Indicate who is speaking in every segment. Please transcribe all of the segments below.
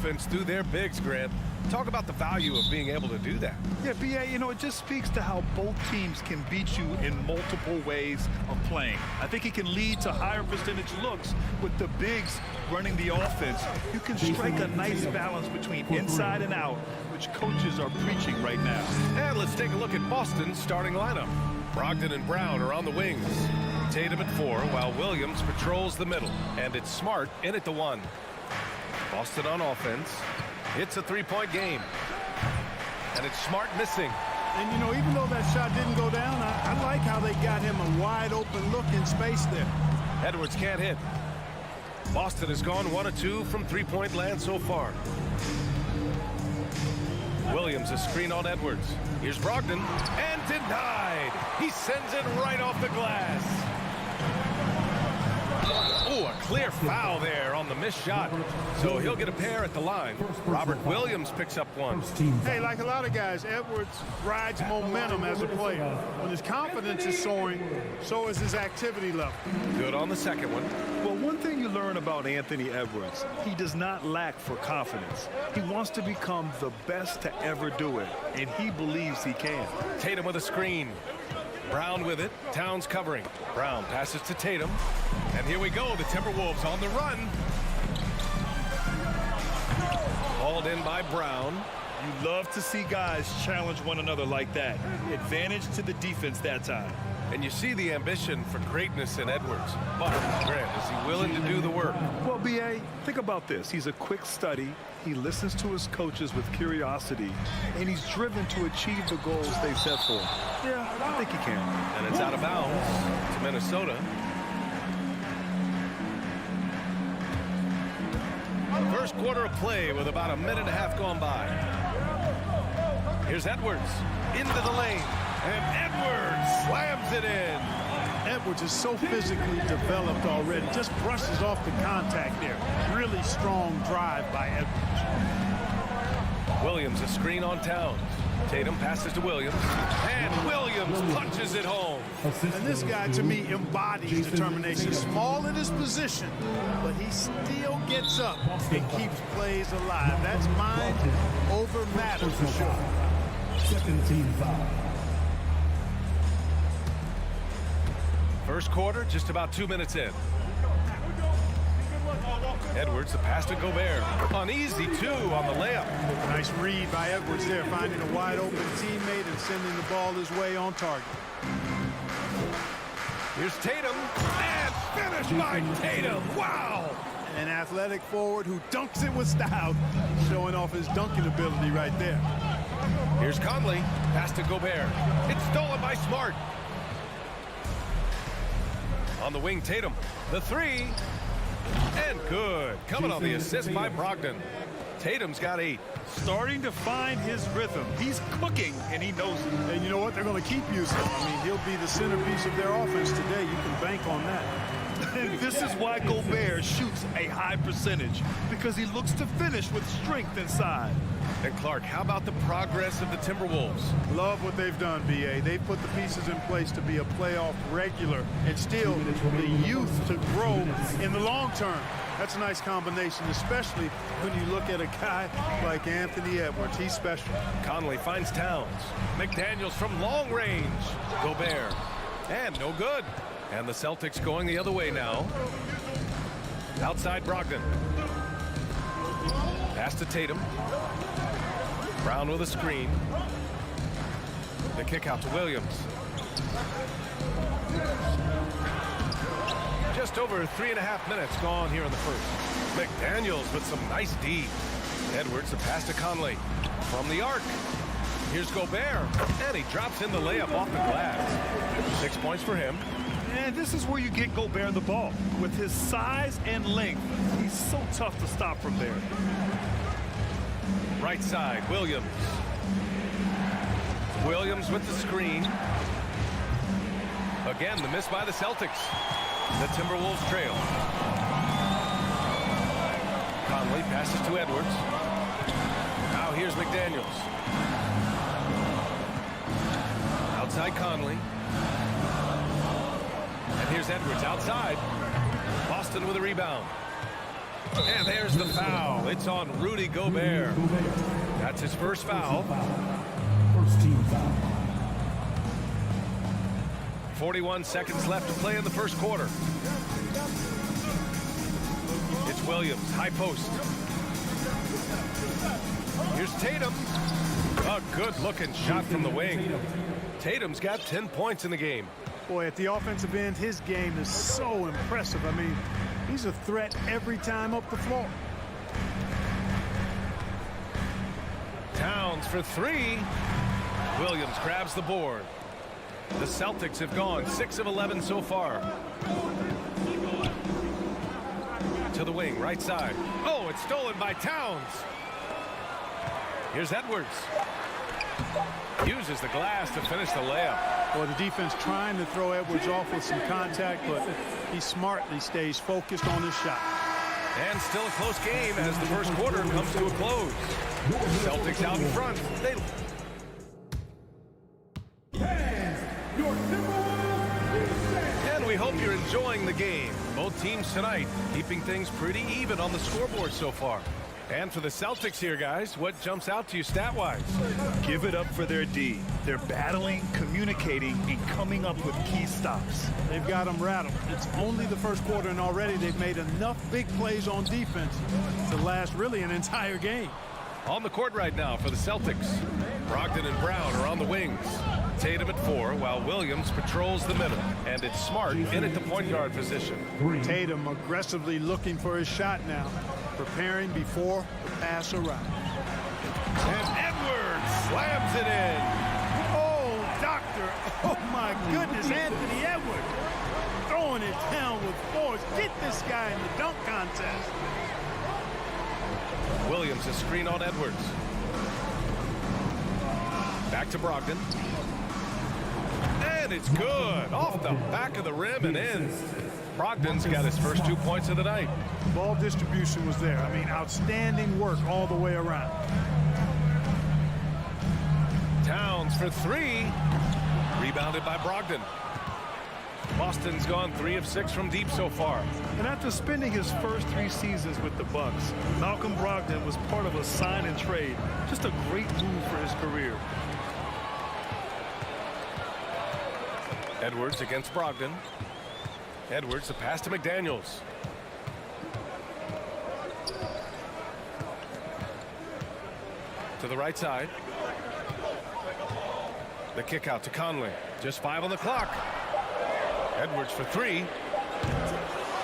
Speaker 1: offense through their bigs, Grant. Talk about the value of being able to do that.
Speaker 2: Yeah, B.A., you know, it just speaks to how both teams can beat you in multiple ways of playing. I think it can lead to higher percentage looks with the bigs running the offense. You can strike a nice balance between inside and out, which coaches are preaching right now.
Speaker 1: And let's take a look at Boston's starting lineup. Brogdon and Brown are on the wings. Tatum at 4, while Williams patrols the middle. And it's Smart in at the 1. Boston on offense. It's a three-point game. And it's Smart missing.
Speaker 3: And, you know, even though that shot didn't go down, I like how they got him a wide-open look in space there.
Speaker 1: Edwards can't hit. Boston has gone 1 of 2 from three-point land so far. Williams a screen on Edwards. Here's Brogdon. And denied. He sends it right off the glass. Oh, a clear foul there on the missed shot. So he'll get a pair at the line. Robert Williams picks up one.
Speaker 3: Hey, like a lot of guys, Edwards rides momentum as a player. When his confidence is soaring, so is his activity level.
Speaker 1: Good on the second one.
Speaker 2: Well, one thing you learn about Anthony Edwards, he does not lack for confidence. He wants to become the best to ever do it, and he believes he can.
Speaker 1: Tatum with a screen. Brown with it. Towns covering. Brown passes to Tatum. And here we go. The Timberwolves on the run. Hauled in by Brown.
Speaker 2: You love to see guys challenge one another like that. Advantage to the defense that time.
Speaker 1: And you see the ambition for greatness in Edwards. But, Grant, is he willing to do the work?
Speaker 2: Well, B.A., think about this. He's a quick study. He listens to his coaches with curiosity, and he's driven to achieve the goals they've set for him. Yeah, I think he can.
Speaker 1: And it's out of bounds to Minnesota. First quarter of play with about a minute and a half gone by. Here's Edwards into the lane. And Edwards slams it in.
Speaker 3: Edwards is so physically developed already. Just brushes off the contact there. Really strong drive by Edwards.
Speaker 1: Williams a screen on Towns. Tatum passes to Williams. And Williams punches it home.
Speaker 3: And this guy, to me, embodies determination. Small in his position, but he still gets up and keeps plays alive. That's mind over matter for sure.
Speaker 4: Second team foul.
Speaker 1: First quarter, just about 2 minutes in. Edwards, the pass to Gobert. On easy two on the layup.
Speaker 3: Nice read by Edwards there, finding a wide open teammate and sending the ball his way on target.
Speaker 1: Here's Tatum, and finished by Tatum. Wow!
Speaker 3: An athletic forward who dunks it with style, showing off his dunking ability right there.
Speaker 1: Here's Conley, pass to Gobert. It's stolen by Smart. On the wing, Tatum, the three, and good. Coming on the assist by Brogdon. Tatum's got 8.
Speaker 2: Starting to find his rhythm. He's cooking, and he knows it.
Speaker 3: And you know what? They're going to keep using him. I mean, he'll be the centerpiece of their offense today. You can bank on that.
Speaker 2: And this is why Gobert shoots a high percentage, because he looks to finish with strength inside.
Speaker 1: And Clark, how about the progress of the Timberwolves?
Speaker 3: Love what they've done, B.A. They've put the pieces in place to be a playoff regular and still the youth to grow in the long term. That's a nice combination, especially when you look at a guy like Anthony Edwards. He's special.
Speaker 1: Conley finds Towns. McDaniels from long range. Gobert. And no good. And the Celtics going the other way now. Outside Brogdon. Pass to Tatum. Brown with a screen. The kick out to Williams. Just over 3.5 minutes gone here in the first. McDaniels with some nice D. Edwards, the pass to Conley. From the arc. Here's Gobert. And he drops in the layup off the glass. 6 points for him.
Speaker 2: And this is where you get Gobert the ball. With his size and length, he's so tough to stop from there.
Speaker 1: Right side, Williams. Williams with the screen. Again, the miss by the Celtics. The Timberwolves trail. Conley passes to Edwards. Now here's McDaniels. Outside Conley. And here's Edwards outside. Boston with a rebound. And there's the foul. It's on Rudy Gobert. That's his first foul.
Speaker 4: First team foul.
Speaker 1: 41 seconds left to play in the first quarter. It's Williams, high post. Here's Tatum. A good-looking shot from the wing. Tatum's got 10 points in the game.
Speaker 3: Boy, at the offensive end, his game is so impressive. I mean, he's a threat every time up the floor.
Speaker 1: Towns for three. Williams grabs the board. The Celtics have gone 6 of 11 so far. To the wing, right side. Oh, it's stolen by Towns. Here's Edwards. Uses the glass to finish the layup.
Speaker 3: Well, the defense trying to throw Edwards off with some contact, but he smartly stays focused on his shot.
Speaker 1: And still a close game as the first quarter comes to a close. Celtics out in front. And we hope you're enjoying the game. Both teams tonight keeping things pretty even on the scoreboard so far. And for the Celtics here, guys, what jumps out to you stat-wise?
Speaker 2: Give it up for their D. They're battling, communicating, and coming up with key stops.
Speaker 3: They've got them rattled. It's only the first quarter, and already they've made enough big plays on defense to last really an entire game.
Speaker 1: On the court right now for the Celtics, Brogdon and Brown are on the wings. Tatum at 4, while Williams patrols the middle. And it's Smart in at the point guard position.
Speaker 3: Tatum aggressively looking for his shot now, preparing before the pass arrives.
Speaker 1: And Edwards slams it in.
Speaker 3: Oh, doctor. Oh, my goodness, Anthony Edwards throwing it down with force. Get this guy in the dunk contest.
Speaker 1: Williams a screen on Edwards. Back to Brogdon. And it's good. Off the back of the rim and in. Brogdon's got his first 2 points of the night.
Speaker 3: Ball distribution was there. I mean, outstanding work all the way around.
Speaker 1: Towns for 3. Rebounded by Brogdon. Boston's gone 3 of 6 from deep so far.
Speaker 2: And after spending his first 3 seasons with the Bucks, Malcolm Brogdon was part of a sign and trade. Just a great move for his career.
Speaker 1: Edwards against Brogdon. Edwards, the pass to McDaniels. To the right side. The kick out to Conley. Just 5 on the clock. Edwards for 3.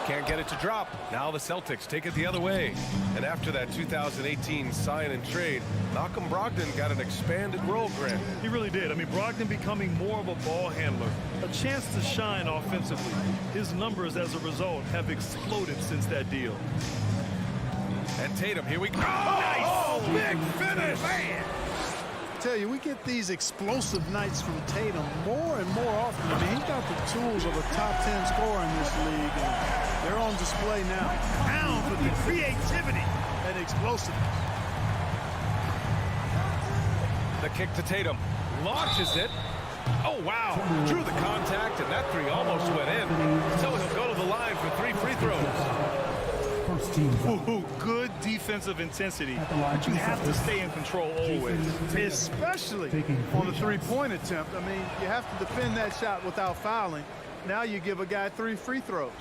Speaker 1: Can't get it to drop. Now the Celtics take it the other way. And after that 2018 sign and trade, Malcolm Brogdon got an expanded role, Grant.
Speaker 2: He really did. I mean, Brogdon becoming more of a ball handler, a chance to shine offensively. His numbers as a result have exploded since that deal.
Speaker 1: And Tatum, here we go. Oh, nice. Big finish. Man.
Speaker 3: I tell you, we get these explosive nights from Tatum more and more often. I mean, he's got the tools of a top 10 scorer in this league, and they're on display now. Pounds with the creativity and explosiveness.
Speaker 1: The kick to Tatum. Launches it. Oh, wow. Drew the contact, and that 3 almost went in. So he'll go to the line for 3 free throws.
Speaker 4: First team foul.
Speaker 2: Ooh, good defensive intensity, but you have to stay in control always.
Speaker 3: Especially on the three-point attempt. I mean, you have to defend that shot without fouling. Now you give a guy 3 free throws.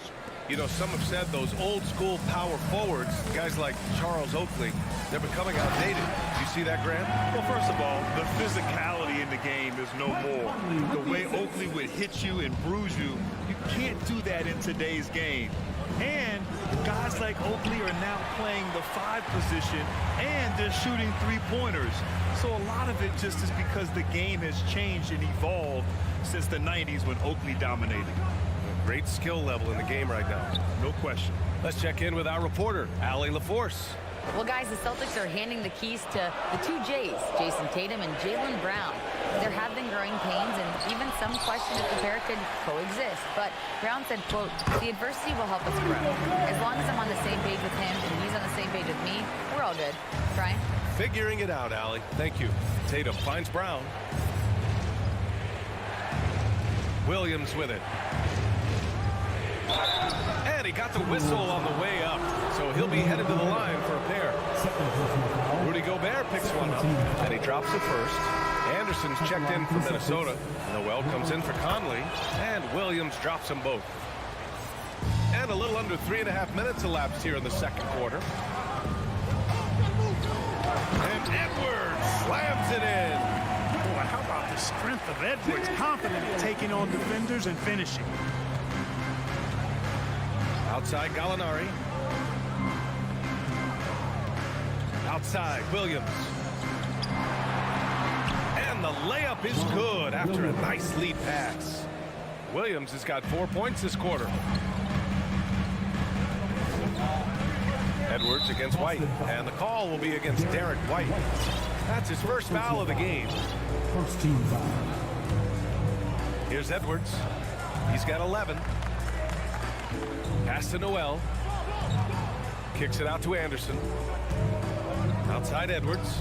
Speaker 1: You know, some have said those old-school power forwards, guys like Charles Oakley, they're becoming outdated. Do you see that, Grant?
Speaker 2: Well, first of all, the physicality in the game is no more. The way Oakley would hit you and bruise you, you can't do that in today's game. And guys like Oakley are now playing the 5 position, and they're shooting 3-pointers. So a lot of it just is because the game has changed and evolved since the 90s when Oakley dominated.
Speaker 1: Great skill level in the game right now.
Speaker 2: No question.
Speaker 1: Let's check in with our reporter, Allie LaForce.
Speaker 5: Well, guys, the Celtics are handing the keys to the 2 J's, Jason Tatum and Jaylen Brown. There have been growing pains and even some question if the pair could coexist. But Brown said, quote, "The adversity will help us grow. As long as I'm on the same page with him and he's on the same page with me, we're all good." Brian?
Speaker 1: Figuring it out, Allie. Thank you. Tatum finds Brown. Williams with it. And he got the whistle on the way up, so he'll be headed to the line for a pair. Rudy Gobert picks one up, and he drops the first. Anderson's checked in for Minnesota. Noel comes in for Conley, and Williams drops them both. And a little under 3.5 minutes elapsed here in the second quarter. And Edwards slams it in.
Speaker 3: Boy, how about the strength of Edwards, confident in taking on defenders and finishing.
Speaker 1: Outside Gallinari. Outside Williams. And the layup is good after a nice lead pass. Williams has got 4 points this quarter. Edwards against White, and the call will be against Derek White. That's his first foul of the game.
Speaker 4: First team foul.
Speaker 1: Here's Edwards. He's got 11. Pass to Noel. Kicks it out to Anderson. Outside Edwards.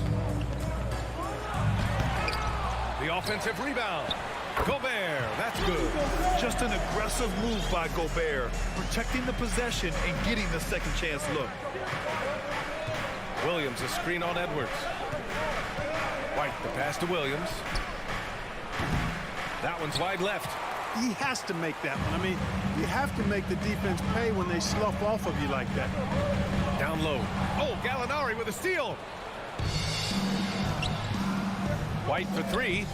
Speaker 1: The offensive rebound. Gobert, that's good.
Speaker 2: Just an aggressive move by Gobert, protecting the possession and getting the second chance look.
Speaker 1: Williams, a screen on Edwards. White, the pass to Williams. That one's wide left.
Speaker 3: He has to make that one. I mean, you have to make the defense pay when they slough off of you like that.
Speaker 1: Down low. Oh, Gallinari with a steal. White for three.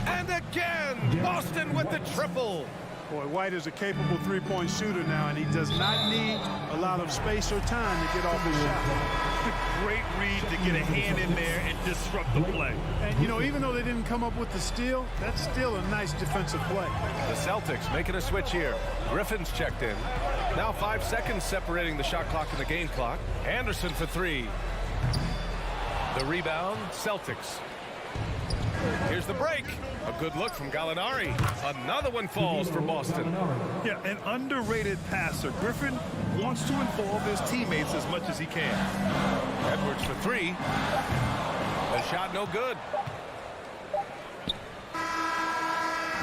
Speaker 1: And again, Boston with the triple.
Speaker 3: Boy, White is a capable three-point shooter now, and he does not need a lot of space or time to get off his shot.
Speaker 2: Great read to get a hand in there and disrupt the play.
Speaker 3: And, you know, even though they didn't come up with the steal, that's still a nice defensive play.
Speaker 1: The Celtics making a switch here. Griffin's checked in. Now 5 seconds separating the shot clock and the game clock. Anderson for three. The rebound, Celtics. Here's the break. A good look from Gallinari. Another one falls for Boston.
Speaker 2: Yeah, an underrated passer. Griffin wants to involve his teammates as much as he can.
Speaker 1: Edwards for three. The shot no good.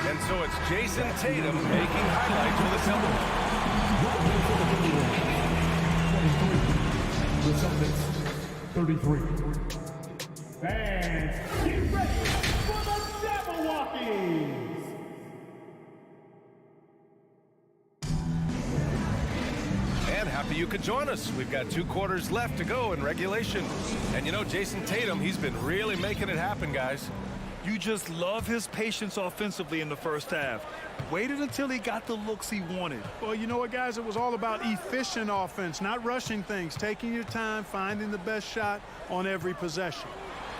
Speaker 1: And so it's Jason Tatum making highlights for the Celtics.
Speaker 4: The Celtics, 33. Fans, get ready for the Jabberwockies!
Speaker 1: And happy you could join us. We've got 2 quarters left to go in regulation. And you know, Jason Tatum, he's been really making it happen, guys.
Speaker 2: You just love his patience offensively in the first half. Waited until he got the looks he wanted.
Speaker 3: Well, you know what, guys? It was all about efficient offense, not rushing things, taking your time, finding the best shot on every possession.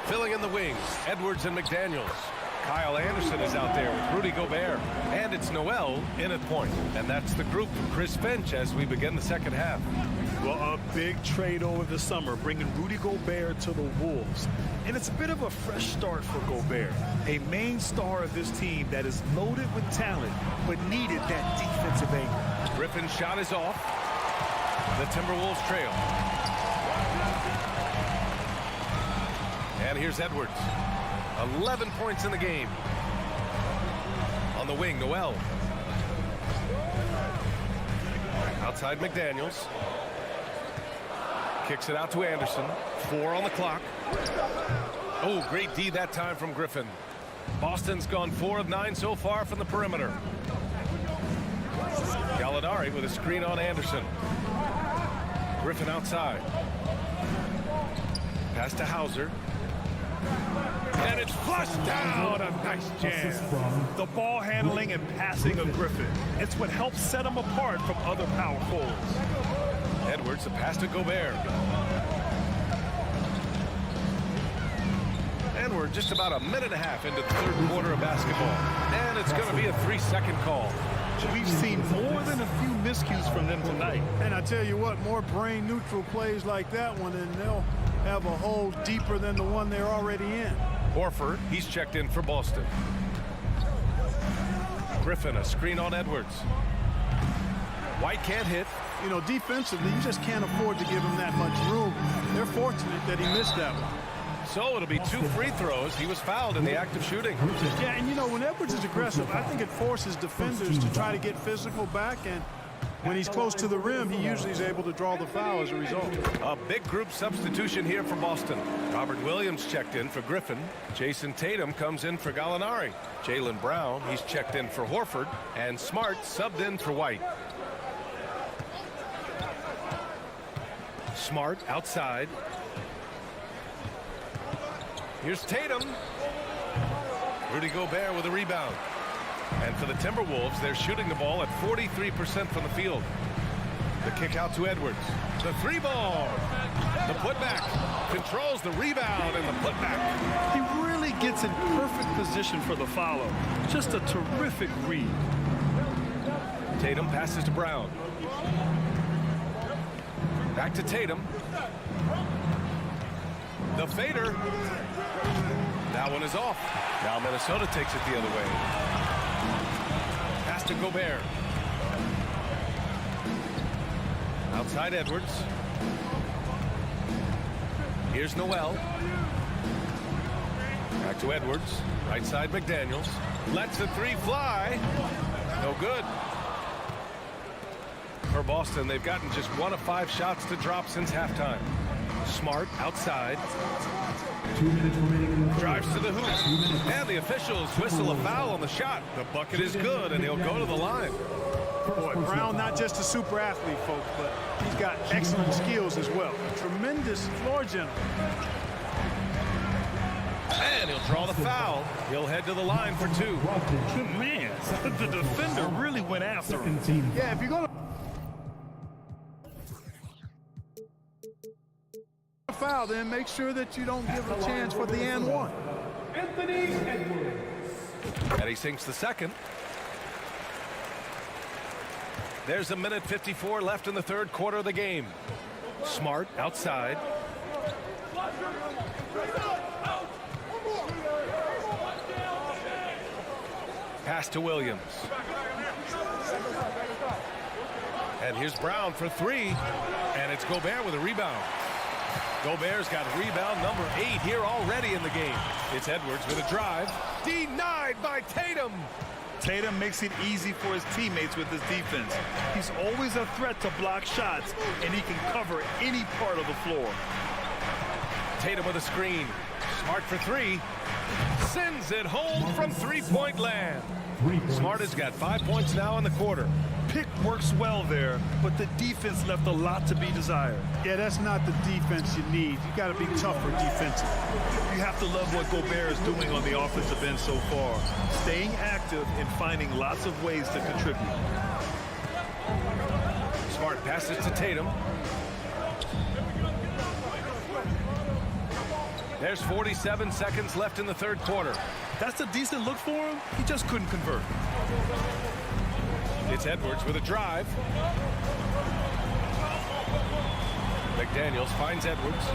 Speaker 1: Filling in the wings, Edwards and McDaniels. Kyle Anderson is out there with Rudy Gobert. And it's Noel in at point. And that's the group from Chris Finch as we begin the second half.
Speaker 2: Well, a big trade over the summer, bringing Rudy Gobert to the Wolves. And it's a bit of a fresh start for Gobert, a main star of this team that is loaded with talent, but needed that defensive angle.
Speaker 1: Griffin's shot is off. The Timberwolves trail. And here's Edwards. 11 points in the game. On the wing, Noel. Outside McDaniels. Kicks it out to Anderson. 4 on the clock. Oh, great D that time from Griffin. Boston's gone 4 of 9 so far from the perimeter. Gallinari with a screen on Anderson. Griffin outside. Pass to Hauser. And it's flushed down. A nice jam.
Speaker 2: The ball handling and passing of Griffin. It's what helps set him apart from other power forwards.
Speaker 1: Edwards, the pass to Gobert. And we're just about a minute and a half into the third quarter of basketball. And it's going to be a 3-second call.
Speaker 2: We've seen more than a few miscues from them tonight.
Speaker 3: And I tell you what, more brain-neutral plays like that one, and they'll have a hole deeper than the one they're already in.
Speaker 1: Horford, he's checked in for Boston. Griffin, a screen on Edwards. White can't hit.
Speaker 3: You know, defensively, you just can't afford to give him that much room. They're fortunate that he missed that one.
Speaker 1: So it'll be 2 free throws. He was fouled in the act of shooting.
Speaker 3: Yeah, and you know, when Edwards is aggressive, I think it forces defenders to try to get physical back, and When he's close to the rim, he usually is able to draw the foul as a result.
Speaker 1: A big group substitution here for Boston. Robert Williams checked in for Griffin. Jason Tatum comes in for Gallinari. Jaylen Brown, he's checked in for Horford. And Smart subbed in for White. Smart outside. Here's Tatum. Rudy Gobert with a rebound. And for the Timberwolves, they're shooting the ball at 43% from the field. The kick out to Edwards. The three ball. The putback. Controls the rebound and the putback.
Speaker 2: He really gets in perfect position for the follow. Just a terrific read.
Speaker 1: Tatum passes to Brown. Back to Tatum. The fader. That one is off. Now Minnesota takes it the other way. Pass to Gobert. Outside Edwards. Here's Noel. Back to Edwards. Right side McDaniels. Lets the three fly. No good. For Boston, they've gotten just 1 of 5 shots to drop since halftime. Smart outside.
Speaker 4: 2 minutes remaining in the
Speaker 1: Drives to the hoop. And the officials whistle a foul on the shot. The bucket is good, and he'll go to the line.
Speaker 3: Boy, Brown, not just a super athlete, folks, but he's got excellent skills as well. Tremendous floor general.
Speaker 1: And he'll draw the foul. He'll head to the line for 2.
Speaker 2: Man, the defender really went after him.
Speaker 3: Yeah, if you're going to foul, then make sure that you don't give a chance for the and one.
Speaker 4: Anthony Edwards.
Speaker 1: And he sinks the second. There's 1:54 left in the third quarter of the game. Smart outside. Pass to Williams. And here's Brown for 3. And it's Gobert with a rebound. Gobert's got rebound number 8 here already in the game. It's Edwards with a drive. Denied by Tatum.
Speaker 2: Tatum makes it easy for his teammates with his defense. He's always a threat to block shots, and he can cover any part of the floor.
Speaker 1: Tatum with a screen. Smart for 3. Sends it home from three-point land. Smart has got 5 points now in the quarter.
Speaker 2: Pick works well there, but the defense left a lot to be desired.
Speaker 3: Yeah, that's not the defense you need. You got to be tougher defensively.
Speaker 2: You have to love what Gobert is doing on the offensive end so far, staying active and finding lots of ways to contribute.
Speaker 1: Smart passes to Tatum. There's 47 seconds left in the third quarter.
Speaker 2: That's a decent look for him. He just couldn't convert.
Speaker 1: It's Edwards with a drive. McDaniels finds Edwards.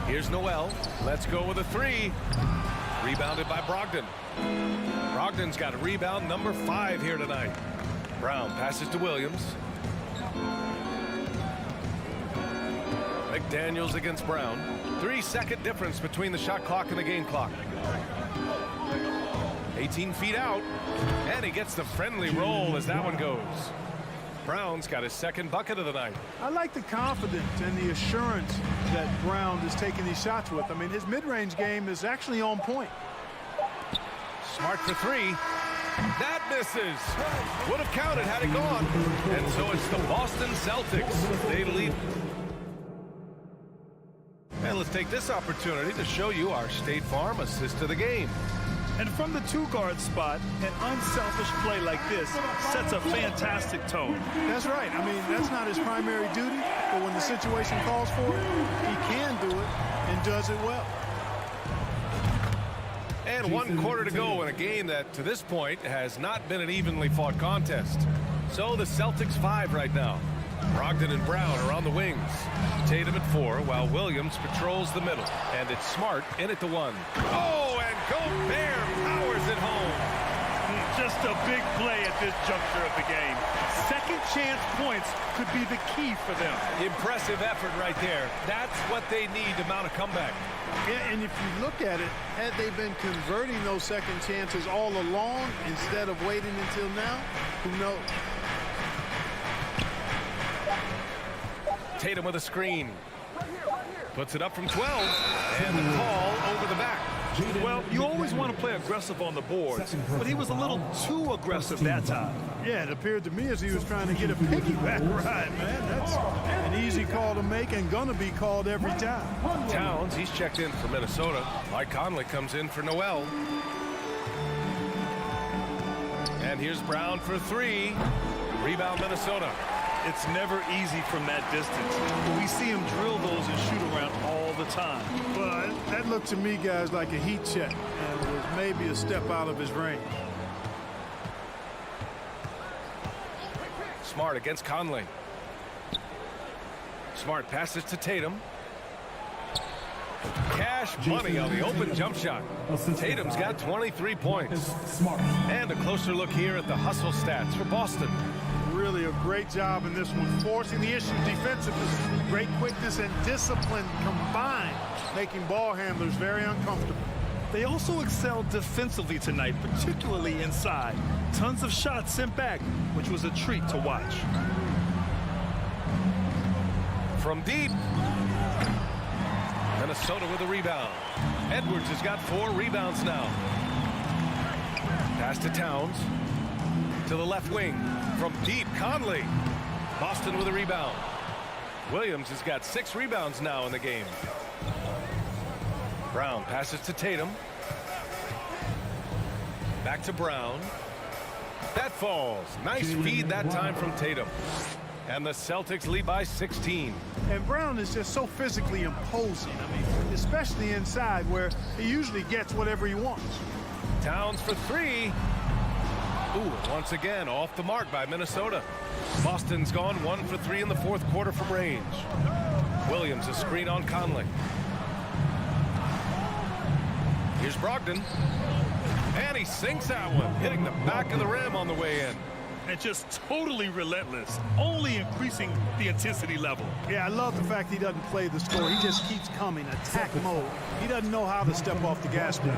Speaker 1: Here's Noel. Let's go with a 3. Rebounded by Brogdon. Brogdon's got a rebound number 5 here tonight. Brown passes to Williams. McDaniels against Brown. 3-second difference between the shot clock and the game clock. 18 feet out, and he gets the friendly roll as that one goes. Brown's got his second bucket of the night.
Speaker 3: I like the confidence and the assurance that Brown is taking these shots with. I mean, his mid-range game is actually on point.
Speaker 1: Smart for 3. That misses. Would have counted had it gone. And so it's the Boston Celtics. They lead. And let's take this opportunity to show you our State Farm assist to the game.
Speaker 2: And from the 2-guard spot, an unselfish play like this sets a fantastic tone.
Speaker 3: That's right. I mean, that's not his primary duty, but when the situation calls for it, he can do it and does it well.
Speaker 1: And 1 quarter to go in a game that, to this point, has not been an evenly fought contest. So the Celtics 5 right now. Brogdon and Brown are on the wings. Tatum at 4, while Williams patrols the middle. And it's Smart in at the 1. Oh, and Gobert powers it home.
Speaker 2: just a big play at this juncture of the game. Second chance points could be the key for them.
Speaker 1: Impressive effort right there. That's what they need to mount a comeback.
Speaker 3: Yeah, and if you look at it, had they been converting those second chances all along instead of waiting until now, who knows?
Speaker 1: Tatum with a screen. Puts it up from 12. And the call over the back.
Speaker 2: Well, you always want to play aggressive on the boards, but he was a little too aggressive that time.
Speaker 3: Yeah, it appeared to me as he was trying to get a piggyback ride, man. That's an easy call to make and gonna be called every time.
Speaker 1: Towns, he's checked in for Minnesota. Mike Conley comes in for Noel. And here's Brown for 3. Rebound Minnesota.
Speaker 2: It's never easy from that distance. We see him drill those and shoot around all the time.
Speaker 3: Well, that looked to me, guys, like a heat check and was maybe a step out of his range.
Speaker 1: Smart against Conley. Smart passes to Tatum. Cash money on the open jump shot. Tatum's got 23 points. And a closer look here at the hustle stats for Boston.
Speaker 3: Really a great job in this one, forcing the issue defensively. Great quickness and discipline combined, making ball handlers very uncomfortable.
Speaker 2: They also excelled defensively tonight, particularly inside. Tons of shots sent back, which was a treat to watch.
Speaker 1: From deep. Minnesota with a rebound. Edwards has got 4 rebounds now. Pass to Towns. To the left wing. From deep, Conley. Boston with a rebound. Williams has got 6 rebounds now in the game. Brown passes to Tatum. Back to Brown. That falls. Nice feed that time from Tatum. And the Celtics lead by 16.
Speaker 3: And Brown is just so physically imposing. I mean, especially inside where he usually gets whatever he wants.
Speaker 1: Towns for 3. Ooh, once again, off the mark by Minnesota. Boston's gone 1 for 3 in the 4th quarter from range. Williams a screen on Conley. Here's Brogdon. And he sinks that one, hitting the back of the rim on the way in.
Speaker 2: And just totally relentless, only increasing the intensity level.
Speaker 3: Yeah, I love the fact he doesn't play the score. He just keeps coming, attack mode. He doesn't know how to step off the gas pedal.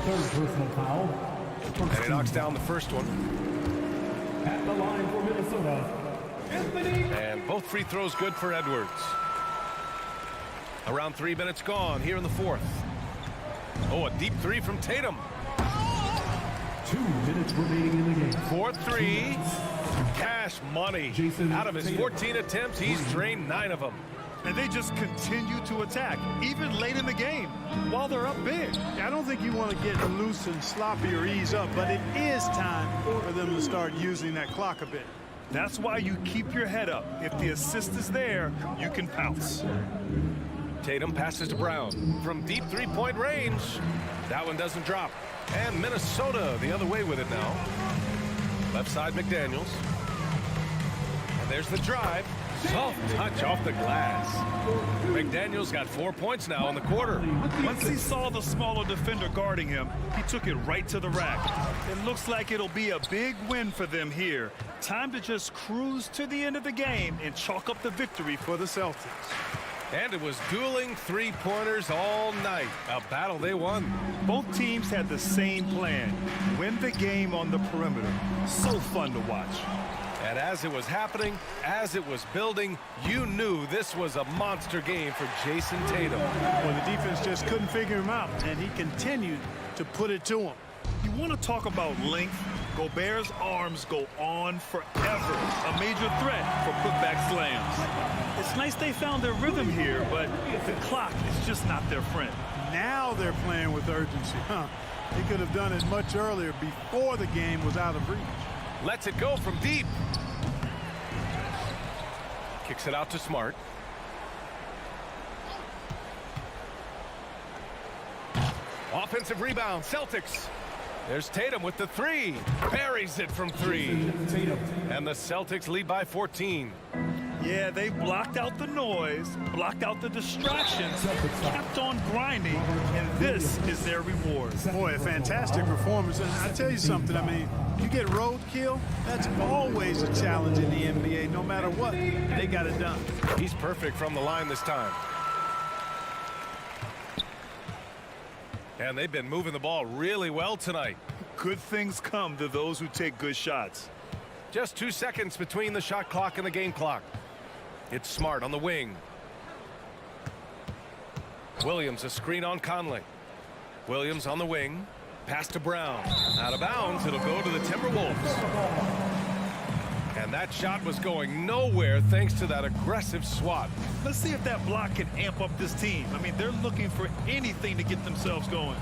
Speaker 4: Third personal foul.
Speaker 1: And he knocks down the first one.
Speaker 4: At the line for Minnesota, Anthony.
Speaker 1: And both free throws good for Edwards. Around 3 minutes gone here in the 4th. Oh, a deep 3 from Tatum.
Speaker 4: 2 minutes remaining in the game.
Speaker 1: 4-3. Cash money. Out of his 14 attempts, he's drained 9 of them.
Speaker 2: And they just continue to attack, even late in the game, while they're up big.
Speaker 3: I don't think you want to get loose and sloppy or ease up, but it is time for them to start using that clock a bit.
Speaker 2: That's why you keep your head up. If the assist is there, you can pounce.
Speaker 1: Tatum passes to Brown. From deep 3-point range. That one doesn't drop. And Minnesota the other way with it now. Left side McDaniels. And there's the drive. Soft touch off the glass. McDaniels got 4 points now in the quarter.
Speaker 2: Once he saw the smaller defender guarding him, he took it right to the rack. It looks like it'll be a big win for them here. Time to just cruise to the end of the game and chalk up the victory for the Celtics.
Speaker 1: And it was dueling 3-pointers all night. A battle they won.
Speaker 2: Both teams had the same plan. Win the game on the perimeter. So fun to watch.
Speaker 1: And as it was happening, as it was building, you knew this was a monster game for Jason Tatum.
Speaker 3: Well, the defense just couldn't figure him out, and he continued to put it to him.
Speaker 2: You want to talk about length? Gobert's arms go on forever. A major threat for putback slams. It's nice they found their rhythm here, but the clock is just not their friend.
Speaker 3: Now they're playing with urgency. He could have done it much earlier before the game was out of reach.
Speaker 1: Lets it go from deep. Kicks it out to Smart. Offensive rebound, Celtics. There's Tatum with the 3. Buries it from 3. And the Celtics lead by 14.
Speaker 2: Yeah, they blocked out the noise, blocked out the distractions, kept on grinding, and this is their reward.
Speaker 3: Boy, a fantastic performance. And I tell you something, I mean, you get roadkill, that's always a challenge in the NBA. No matter what, they got it done.
Speaker 1: He's perfect from the line this time. And they've been moving the ball really well tonight.
Speaker 2: Good things come to those who take good shots.
Speaker 1: Just 2 seconds between the shot clock and the game clock. It's Smart on the wing. Williams a screen on Conley. Williams on the wing. Pass to Brown. Out of bounds. It'll go to the Timberwolves. And that shot was going nowhere thanks to that aggressive swat.
Speaker 2: Let's see if that block can amp up this team. I mean, they're looking for anything to get themselves going.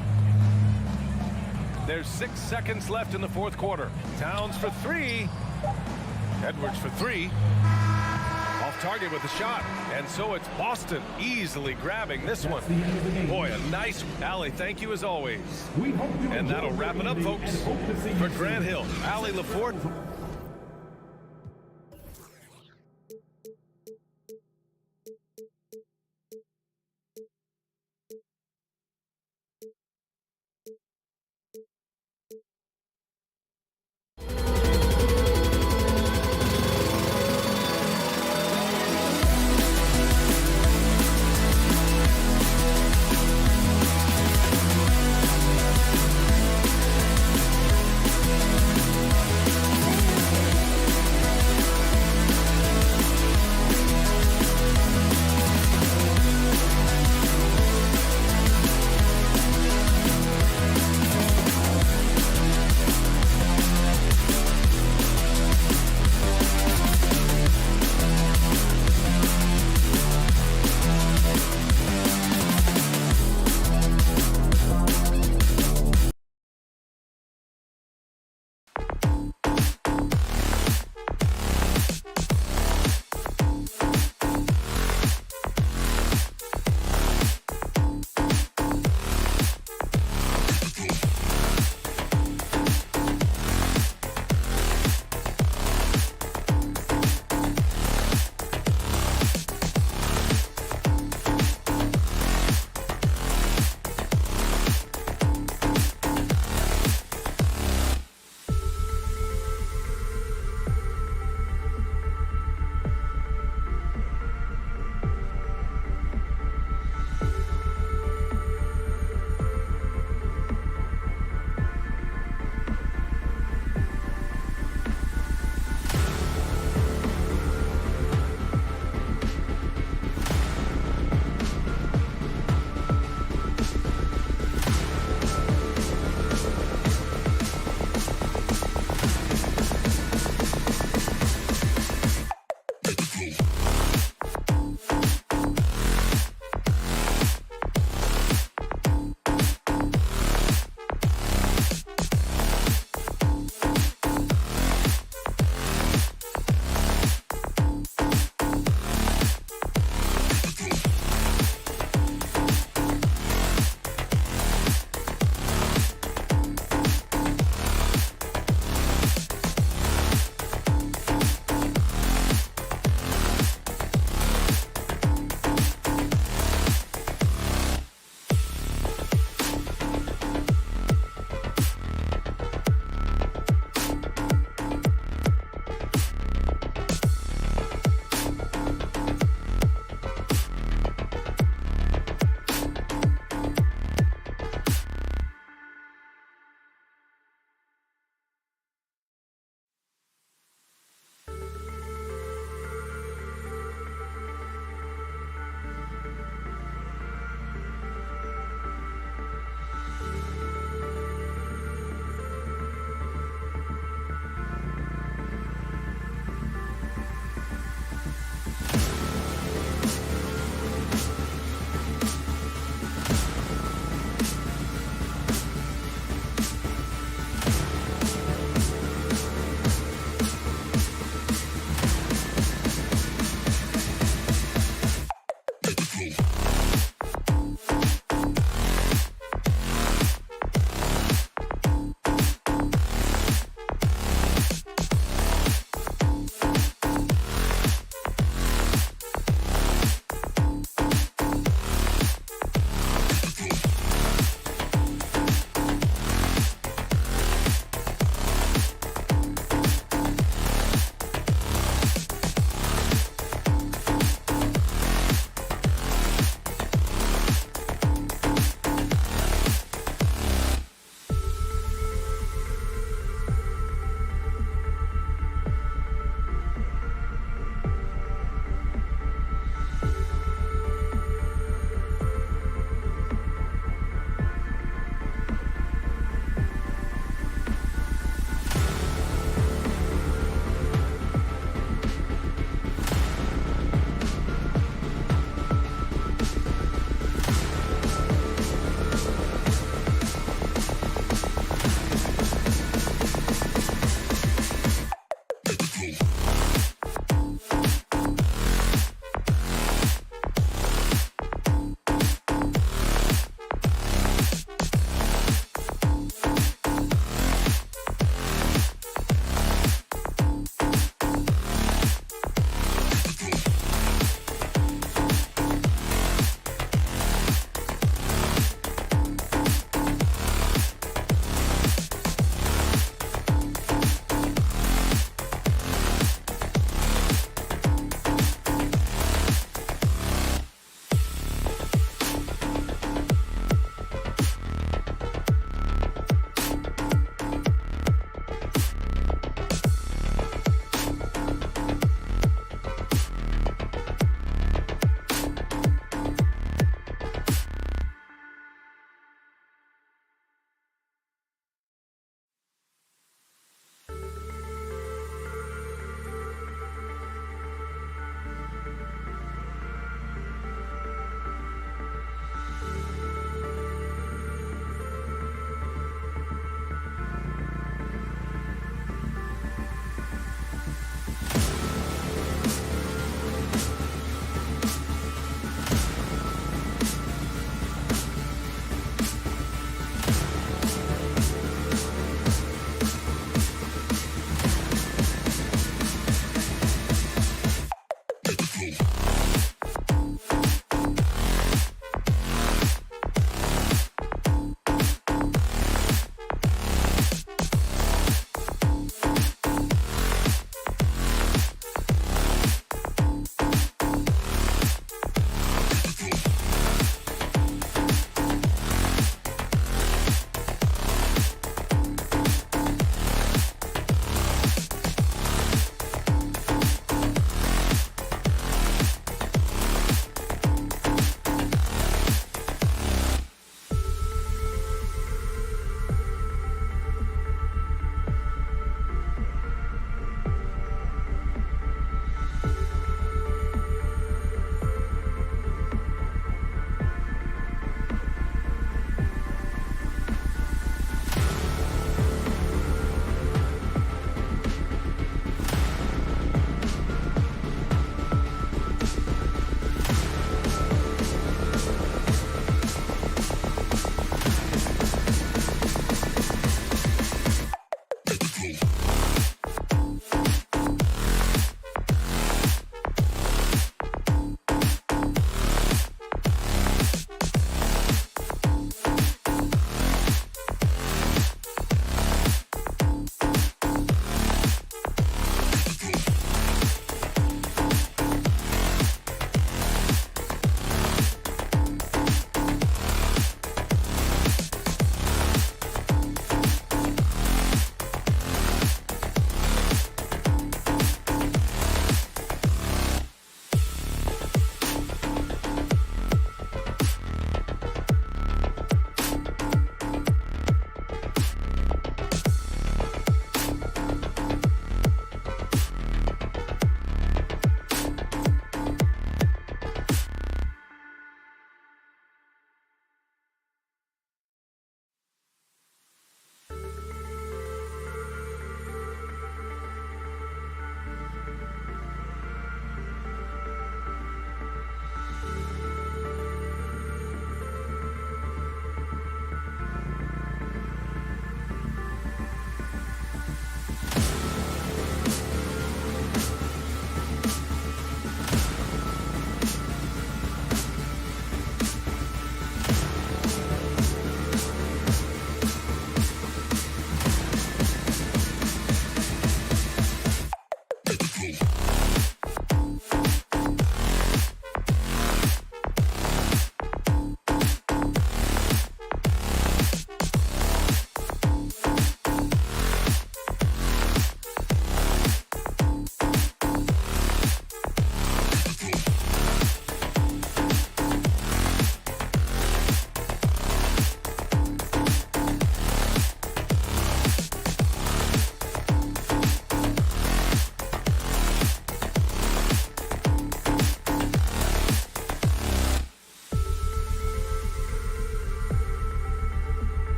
Speaker 1: There's 6 seconds left in the fourth quarter. Towns for three. Edwards for three. Off target with the shot. And so it's Boston easily grabbing this one. Boy, a nice Allie. Thank you as always. And that'll wrap it up, folks. For Grant Hill, Allie LaForte.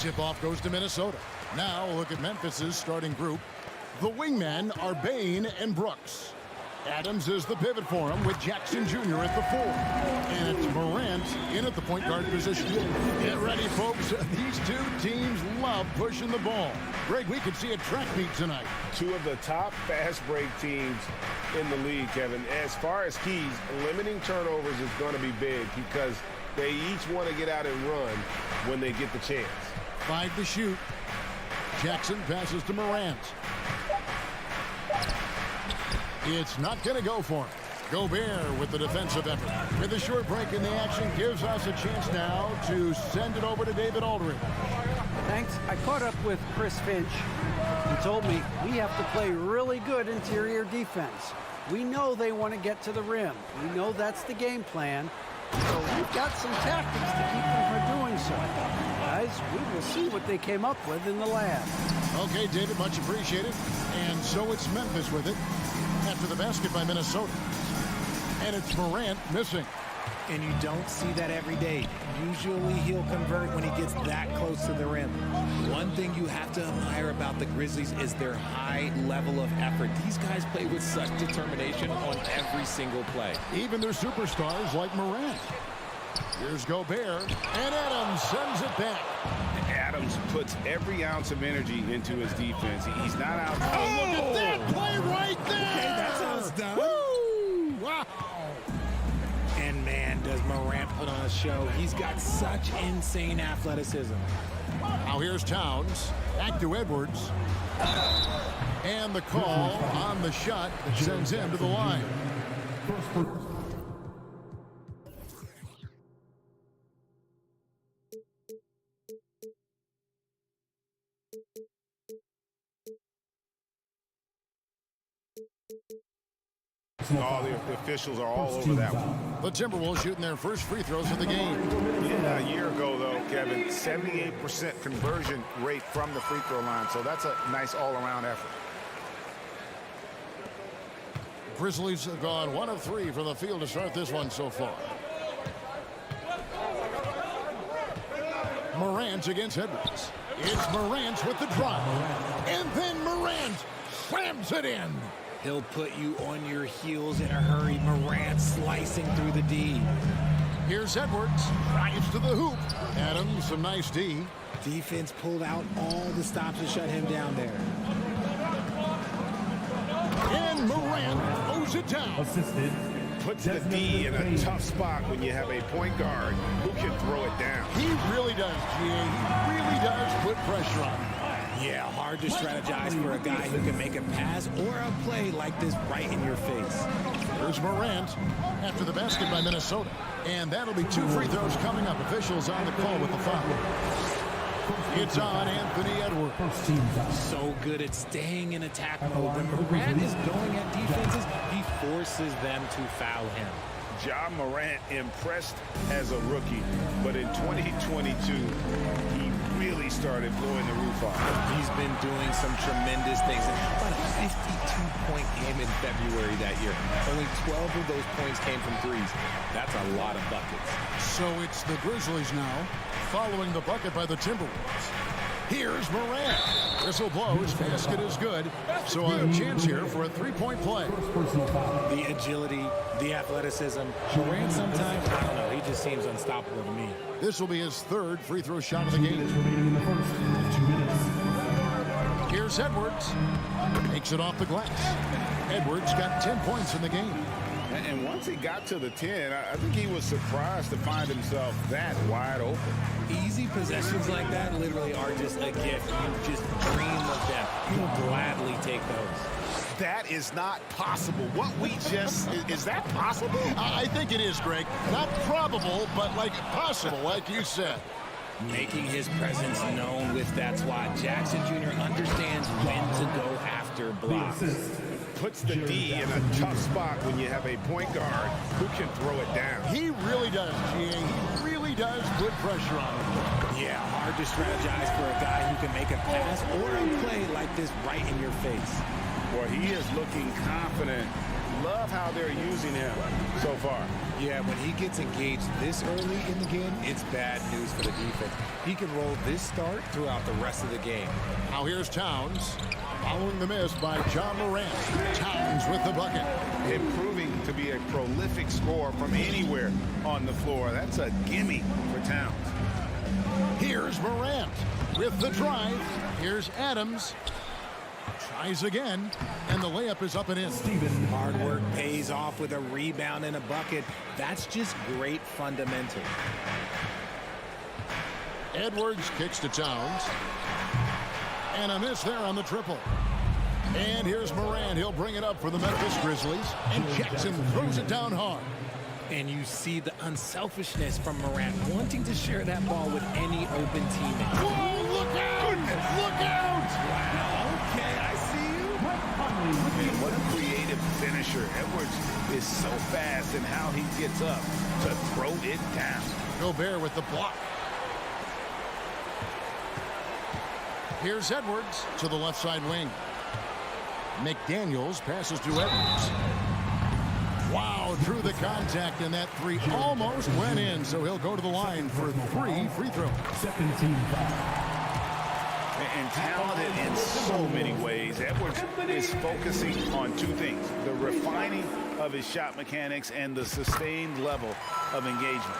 Speaker 6: tip-off goes to Minnesota. Now look at Memphis's starting group. The wingmen are Bain and Brooks. Adams is the pivot for him with Jackson Jr. at the 4. And it's Morant in at the point guard position. Get ready, folks. These two teams love pushing the ball. Greg, we could see a track meet tonight.
Speaker 7: Two of the top fast break teams in the league, Kevin. As far as keys, limiting turnovers is going to be big because they each want to get out and run when they get the chance.
Speaker 6: 5 to shoot. Jackson passes to Morant. It's not going to go for him. Gobert with the defensive effort. With a short break in the action gives us a chance now to send it over to David Aldridge.
Speaker 8: Thanks. I caught up with Chris Finch. He told me we have to play really good interior defense. We know they want to get to the rim. We know that's the game plan. So we've got some tactics to keep them from doing so. Guys, we will see what they came up with in the lab.
Speaker 6: Okay, David, much appreciated. And so it's Memphis with it after the basket by Minnesota. And it's Morant missing.
Speaker 9: And you don't see that every day. Usually he'll convert when he gets that close to the rim. One thing you have to admire about the Grizzlies is their high level of effort. These guys play with such determination on every single play.
Speaker 6: Even their superstars like Morant. Here's Gobert, and Adams sends it back.
Speaker 7: Adams puts every ounce of energy into his defense. He's not out.
Speaker 6: Oh, look at that play right there!
Speaker 9: Okay, that's how it's done.
Speaker 6: Woo! Wow!
Speaker 9: And man, does Morant put on a show. He's got such insane athleticism.
Speaker 6: Now here's Towns, back to Edwards. And the call on the shot that sends him to the line.
Speaker 7: All the officials are all over that one.
Speaker 6: The Timberwolves shooting their first free throws of the game.
Speaker 7: Yeah, a year ago, though, Kevin, 78% conversion rate from the free throw line. So that's a nice all-around effort.
Speaker 6: Grizzlies have gone 1 of 3 from the field to start this one so far. Morant against Edwards. It's Morant with the drive. And then Morant slams it in.
Speaker 9: He'll put you on your heels in a hurry. Morant slicing through the D.
Speaker 6: Here's Edwards. Drives to the hoop. Adams, some nice D.
Speaker 9: Defense pulled out all the stops to shut him down there.
Speaker 6: And Morant throws it down.
Speaker 4: Assisted.
Speaker 7: Puts the D in a tough spot when you have a point guard who can throw it down.
Speaker 6: He really does, GA. He really does put pressure on him.
Speaker 9: Yeah, hard to strategize for a guy who can make a pass or a play like this right in your face.
Speaker 6: There's Morant after the basket by Minnesota. And that'll be 2 free throws coming up. Officials on the call with the foul. It's on Anthony Edwards.
Speaker 9: So good at staying in attack mode. When Morant is going at defenses, he forces them to foul him.
Speaker 7: Ja Morant impressed as a rookie, but in 2022, he really started blowing the roof off.
Speaker 9: He's been doing some tremendous things. About a 52-point game in February that year. Only 12 of those points came from threes. That's a lot of buckets.
Speaker 6: So it's the Grizzlies now, following the bucket by the Timberwolves. Here's Morant. Whistle blows. Basket is good. So a chance here for a 3-point play.
Speaker 9: The agility, the athleticism. Morant sometimes, I don't know, he just seems unstoppable to me.
Speaker 6: This will be his 3rd free throw shot of the game. Here's Edwards. Makes it off the glass. Edwards got 10 points in the game.
Speaker 7: And once he got to the 10, I think he was surprised to find himself that wide open.
Speaker 9: Easy possessions like that literally are just a gift. You just dream of them. You'll gladly take those.
Speaker 7: That is not possible. What we just, is that possible?
Speaker 6: I think it is, Greg. Not probable, but like possible, like you said.
Speaker 9: Making his presence known with that swat. Jackson Jr. understands when to go after blocks.
Speaker 7: Puts the D in a tough spot when you have a point guard who can throw it down.
Speaker 6: He really does, GA. He really does put pressure on him.
Speaker 9: Yeah, hard to strategize for a guy who can make a pass or a play like this right in your face.
Speaker 7: Well, he is looking confident love how they're using him so far.
Speaker 9: Yeah, when he gets engaged this early in the game, it's bad news for the defense. He can roll this start throughout the rest of the game.
Speaker 6: Now here's Towns. Following the miss by John Morant. Towns with the bucket.
Speaker 7: Improving to be a prolific scorer from anywhere on the floor. That's a gimme for Towns.
Speaker 6: Here's Morant with the drive. Here's Adams. Tries again, and the layup is up and in.
Speaker 9: Hard work pays off with a rebound and a bucket. That's just great fundamental.
Speaker 6: Edwards kicks to Towns. And a miss there on the triple. And here's Morant. He'll bring it up for the Memphis Grizzlies. And Jackson throws it down hard.
Speaker 9: And you see the unselfishness from Morant, wanting to share that ball with any open teammate.
Speaker 6: Whoa, look out! Look out!
Speaker 7: Wow, okay, I see you. Man, what a creative finisher. Edwards is so fast in how he gets up to throw it down.
Speaker 6: Gobert with the block. Here's Edwards to the left side wing. McDaniels passes to Edwards. Wow, drew the contact, and that three almost went in, so he'll go to the line for 3 free throws.
Speaker 7: And talented in so many ways. Edwards is focusing on two things: the refining of his shot mechanics and the sustained level of engagement.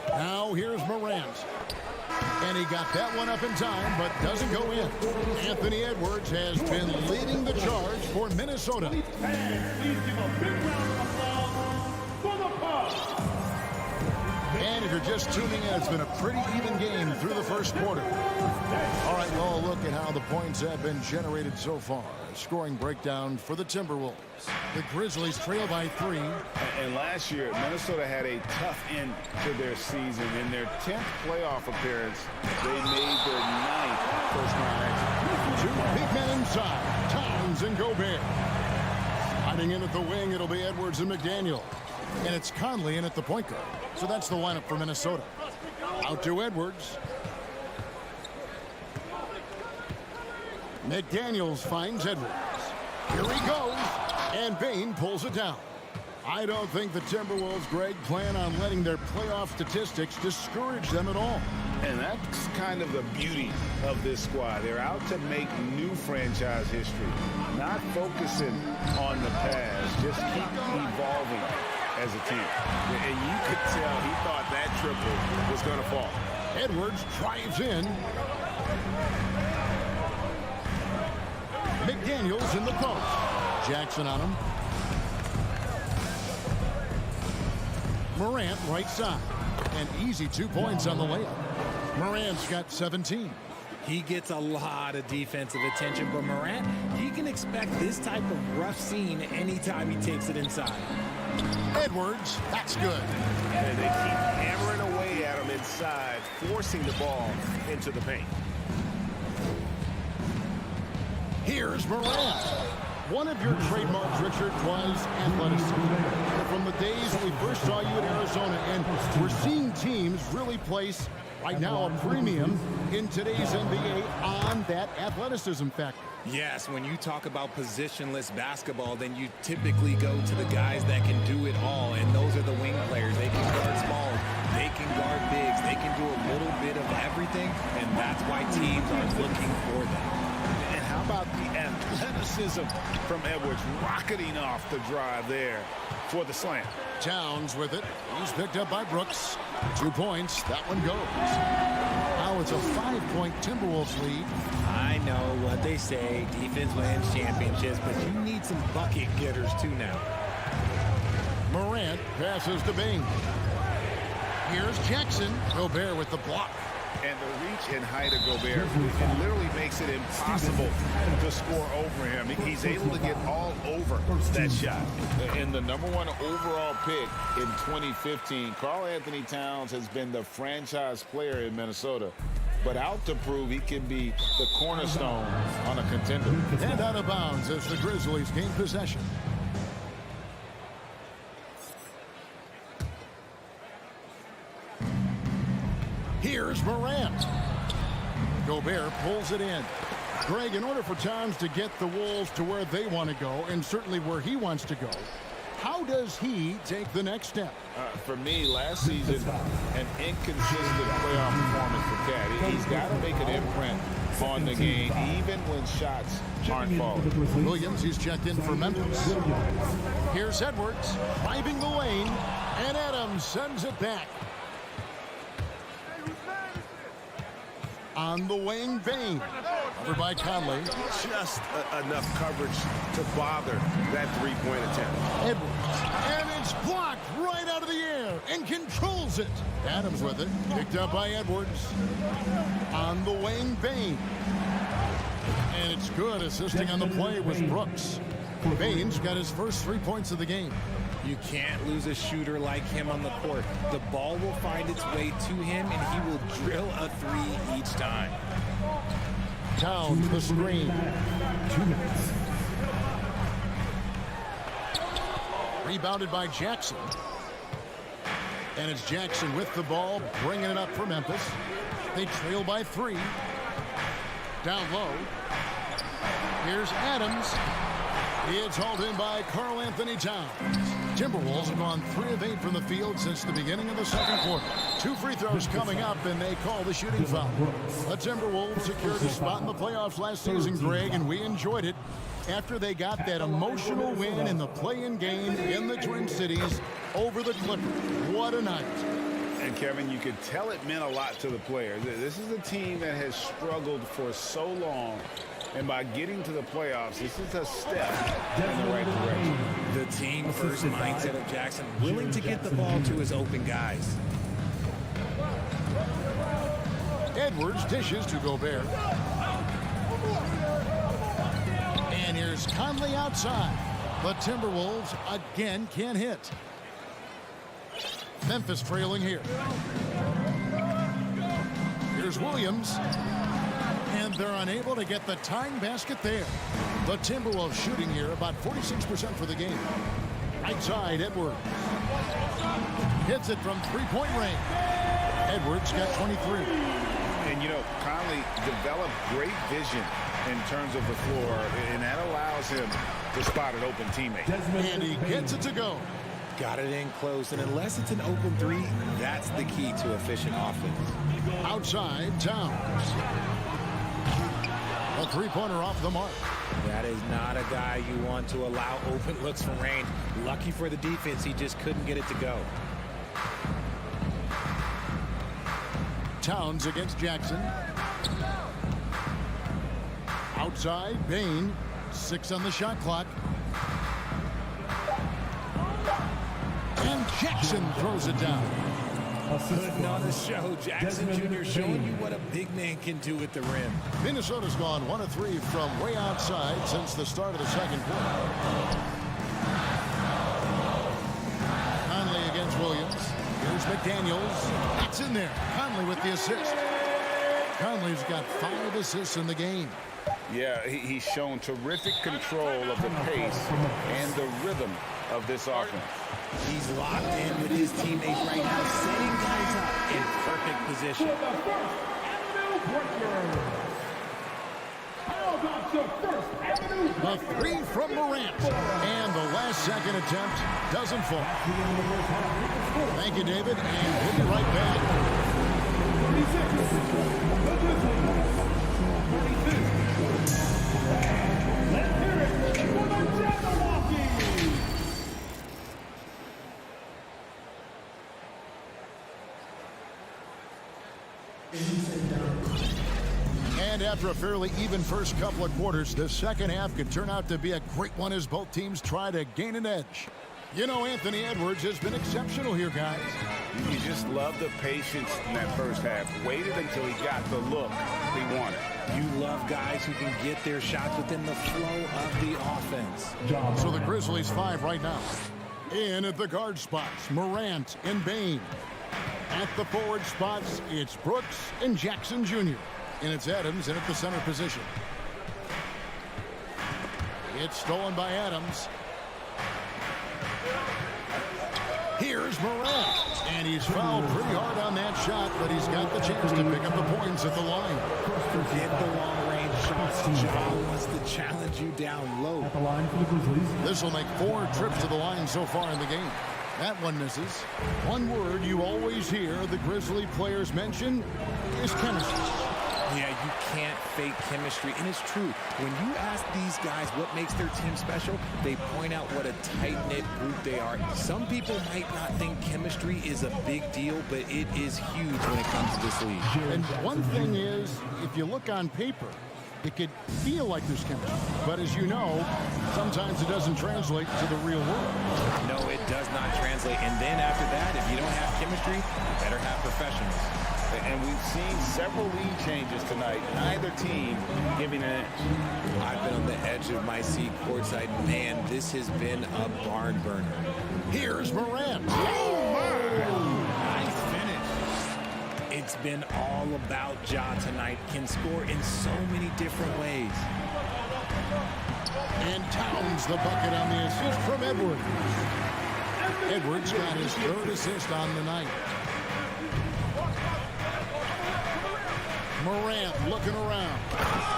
Speaker 6: Now here's Morant. And he got that one up in time, but doesn't go in. Anthony Edwards has been leading the charge for Minnesota.
Speaker 4: And please give a big round of applause for the Bucks.
Speaker 6: And if you're just tuning in, it's been a pretty even game through the first quarter. All right, well, look at how the points have been generated so far. Scoring breakdown for the Timberwolves. The Grizzlies trail by 3.
Speaker 7: And last year, Minnesota had a tough end to their season. In their 10th playoff appearance, they made their 9th first-round exit.
Speaker 6: 2 big men inside, Towns and Gobert. Hiding in at the wing, it'll be Edwards and McDaniel. And it's Conley in at the point guard. So that's the lineup for Minnesota. Out to Edwards. McDaniels finds Edwards. Here he goes. And Bane pulls it down. I don't think the Timberwolves, Greg, plan on letting their playoff statistics discourage them at all.
Speaker 7: And that's kind of the beauty of this squad. They're out to make new franchise history, not focusing on the past, just keep evolving as a team. And you could tell he thought that triple was going to fall.
Speaker 6: Edwards drives in. McDaniels in the post. Jackson on him. Morant right side. And easy 2 points on the layup. Morant's got 17.
Speaker 9: He gets a lot of defensive attention, but Morant, he can expect this type of rough scene anytime he takes it inside.
Speaker 6: Edwards, that's good.
Speaker 7: And they keep hammering away at him inside, forcing the ball into the paint.
Speaker 6: Here's Morant. One of your trademarks, Richard, was athleticism. From the days when we first saw you in Arizona, and we're seeing teams really place, right now, a premium in today's NBA on that athleticism factor.
Speaker 9: Yes, when you talk about positionless basketball, then you typically go to the guys that can do it all, and those are the wing players. They can guard small, they can guard bigs, they can do a little bit of everything, and that's why teams are looking for them.
Speaker 7: And how about the athleticism from Edwards rocketing off the drive there for the slam?
Speaker 6: Towns with it. He's picked up by Brooks. 2 points. That one goes. Now it's a 5-point Timberwolves lead.
Speaker 9: I know what they say, defense wins championships, but you need some bucket getters too now.
Speaker 6: Morant passes to Bing. Here's Jackson. Gobert with the block.
Speaker 7: And the reach and height of Gobert, it literally makes it impossible to score over him. He's able to get all over that shot. And the #1 overall pick in 2015, Karl Anthony Towns has been the franchise player in Minnesota, but out to prove he can be the cornerstone on a contender.
Speaker 6: And out of bounds as the Grizzlies gain possession. Here's Morant. Gobert pulls it in. Greg, in order for Towns to get the Wolves to where they want to go, and certainly where he wants to go, how does he take the next step?
Speaker 7: For me, last season, an inconsistent playoff performance for Cat. He's got to make an imprint on the game, even when shots aren't falling.
Speaker 6: Williams, he's checked in for Memphis. Here's Edwards driving the lane, and Adams sends it back. On the wing, Bain. Over by Conley.
Speaker 7: Just enough coverage to bother that three-point attempt.
Speaker 6: Edwards. And it's blocked right out of the air and controls it. Adams with it. Picked up by Edwards. On the wing, Bain. And it's good. Assisting on the play was Brooks. Bain's got his first 3 points of the game.
Speaker 9: You can't lose a shooter like him on the court. The ball will find its way to him, and he will drill a three each time.
Speaker 6: Towns the screen.
Speaker 4: 2 minutes.
Speaker 6: Rebounded by Jackson. And it's Jackson with the ball, bringing it up for Memphis. They trail by 3. Down low. Here's Adams. It's hauled in by Karl Anthony Towns. Timberwolves have gone 3 of 8 from the field since the beginning of the second quarter. 2 free throws coming up, and they call the shooting foul. The Timberwolves secured a spot in the playoffs last season, Greg, and we enjoyed it after they got that emotional win in the play-in game in the Twin Cities over the Clippers. What a night.
Speaker 7: And, Kevin, you could tell it meant a lot to the players. This is a team that has struggled for so long. And by getting to the playoffs, this is a step in the right direction.
Speaker 9: The team-first mindset of Jackson, willing to get the ball to his open guys.
Speaker 6: Edwards dishes to Gobert. And here's Conley outside. The Timberwolves again can't hit. Memphis trailing here. Here's Williams. And they're unable to get the tying basket there. The Timberwolves shooting here about 46% for the game. Right side, Edwards. Hits it from three-point range. Edwards got 23.
Speaker 7: And, you know, Conley developed great vision in terms of the floor, and that allows him to spot an open teammate.
Speaker 6: And he gets it to go.
Speaker 9: Got it in close, and unless it's an open three, that's the key to efficient offense.
Speaker 6: Outside, Towns. A three-pointer off the mark.
Speaker 9: That is not a guy you want to allow open looks from range. Lucky for the defense, he just couldn't get it to go.
Speaker 6: Towns against Jackson. Outside, Bain. 6 on the shot clock. And Jackson throws it down.
Speaker 9: Putting on the show. Jackson Jr. showing you what a big man can do at the rim.
Speaker 6: Minnesota's gone 1 of 3 from way outside since the start of the second quarter. Conley against Williams. Here's McDaniels. It's in there. Conley with the assist. Conley's got 5 assists in the game.
Speaker 7: Yeah, he's shown terrific control of the pace and the rhythm of this offense.
Speaker 9: He's locked in with his teammates right now, setting guys up in perfect position.
Speaker 6: The 3 from Morant. And the last second attempt doesn't fall. Thank you, David, and we'll be right back.
Speaker 4: Let's hear it for the Jabberwocky!
Speaker 6: And after a fairly even first couple of quarters, the second half could turn out to be a great one as both teams try to gain an edge. You know, Anthony Edwards has been exceptional here, guys.
Speaker 7: You just love the patience in that first half. Waited until he got the look he wanted.
Speaker 9: You love guys who can get their shots within the flow of the offense.
Speaker 6: So the Grizzlies 5 right now. In at the guard spots, Morant and Bain. At the forward spots, it's Brooks and Jackson Jr. And it's Adams in at the center position. It's stolen by Adams. Here's Morant, and he's fouled pretty hard on that shot, but he's got the chance to pick up the points at the line.
Speaker 9: Get the long-range shots. Ja wants to challenge you down low.
Speaker 4: At the line for the Grizzlies.
Speaker 6: This will make 4 trips to the line so far in the game. That one misses. One word you always hear the Grizzly players mention is chemistry.
Speaker 9: Yeah, you can't fake chemistry, and it's true. When you ask these guys what makes their team special, they point out what a tight-knit group they are. Some people might not think chemistry is a big deal, but it is huge when it comes to this league.
Speaker 6: And one thing is, if you look on paper, it could feel like there's chemistry. But as you know, sometimes it doesn't translate to the real world.
Speaker 9: No, it does not translate. And then after that, if you don't have chemistry, you better have professionals.
Speaker 7: And we've seen several lead changes tonight. Neither team giving an inch.
Speaker 9: I've been on the edge of my seat courtside. Man, this has been a barn burner.
Speaker 6: Here's Morant.
Speaker 7: Oh, my! Nice finish.
Speaker 9: It's been all about Ja tonight. Can score in so many different ways.
Speaker 6: And Towns the bucket on the assist from Edwards. Edwards got his 3rd assist on the night. Morant looking around.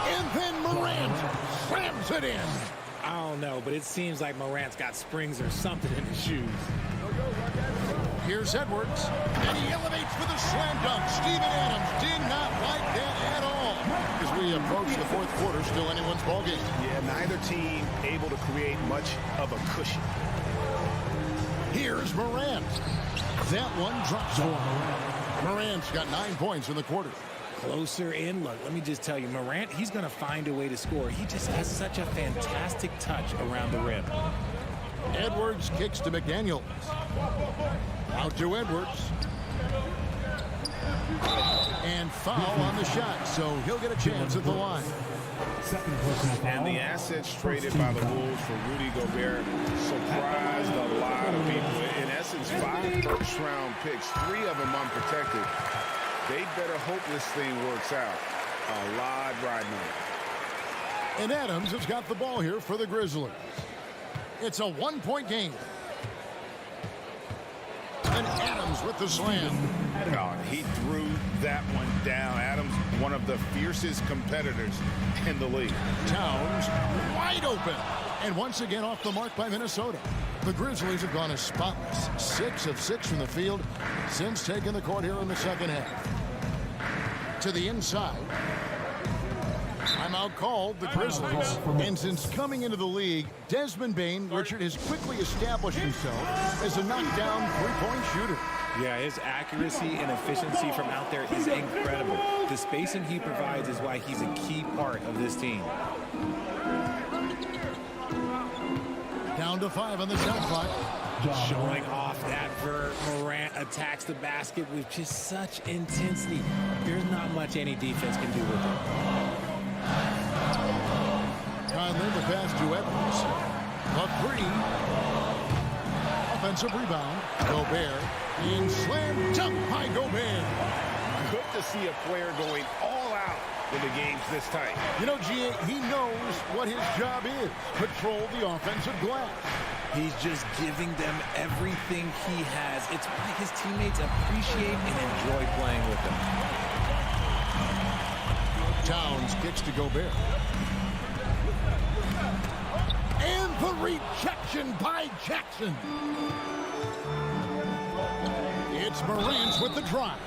Speaker 6: And then Morant slams it in.
Speaker 9: I don't know, but it seems like Morant's got springs or something in his shoes.
Speaker 6: Here's Edwards. And he elevates for the slam dunk. Steven Adams did not like that at all. As we approach the 4th quarter, still anyone's ballgame.
Speaker 7: Yeah, neither team able to create much of a cushion.
Speaker 6: Here's Morant. That one drops for Morant's got 9 points in the quarter.
Speaker 9: Closer in. Look, let me just tell you, Morant, he's going to find a way to score. He just has such a fantastic touch around the rim.
Speaker 6: Edwards kicks to McDaniels. Out to Edwards. And foul on the shot, so he'll get a chance at the line.
Speaker 7: And the assets traded by the Wolves for Rudy Gobert surprised a lot of people. In essence, 5 first-round picks, 3 of them unprotected. They better hope this thing works out. A lot riding on it.
Speaker 6: And Adams has got the ball here for the Grizzlies. It's a 1-point game. And Adams with the slam.
Speaker 7: Oh, he threw that one down. Adams, one of the fiercest competitors in the league.
Speaker 6: Towns wide open. And once again off the mark by Minnesota. The Grizzlies have gone as spotless. 6 of 6 from the field since taking the court here in the second half. To the inside. Timeout called the Grizzlies. And since coming into the league, Desmond Bane, Richard, has quickly established himself as a knockdown 3-point shooter.
Speaker 9: Yeah, his accuracy and efficiency from out there is incredible. The spacing he provides is why he's a key part of this team.
Speaker 6: Down to 5 on the shot clock.
Speaker 9: Showing off that vert. Morant attacks the basket with just such intensity. There's not much any defense can do with it.
Speaker 6: Conley the pass to Edwards. A 3. Offensive rebound. Gobert. And slam dunk by Gobert.
Speaker 7: Good to see a player going all out when the game's this tight.
Speaker 6: You know, G.A., he knows what his job is. Control the offensive glass.
Speaker 9: He's just giving them everything he has. It's why his teammates appreciate and enjoy playing with him.
Speaker 6: Towns kicks to Gobert. And the rejection by Jackson. It's Morant with the drive.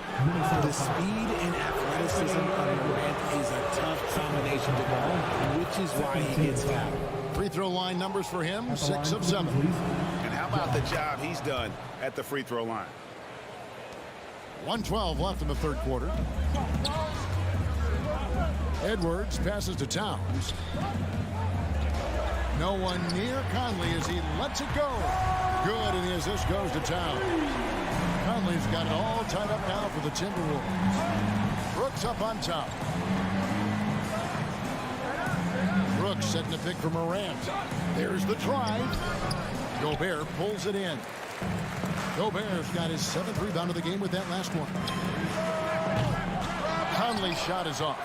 Speaker 9: The speed and athleticism of Morant is a tough combination to guard, which is why he gets fouled.
Speaker 6: Free throw line numbers for him, 6 of 7.
Speaker 7: And how about the job he's done at the free throw line?
Speaker 6: 1:12 left in the 3rd quarter. Edwards passes to Towns. No one near Conley as he lets it go. Good, and the assist goes to Towns. Conley's got it all tied up now for the Timberwolves. Brooks up on top. Brooks setting a pick for Morant. There's the drive. Gobert pulls it in. Gobert's got his 7th rebound of the game with that last one. Conley's shot is off.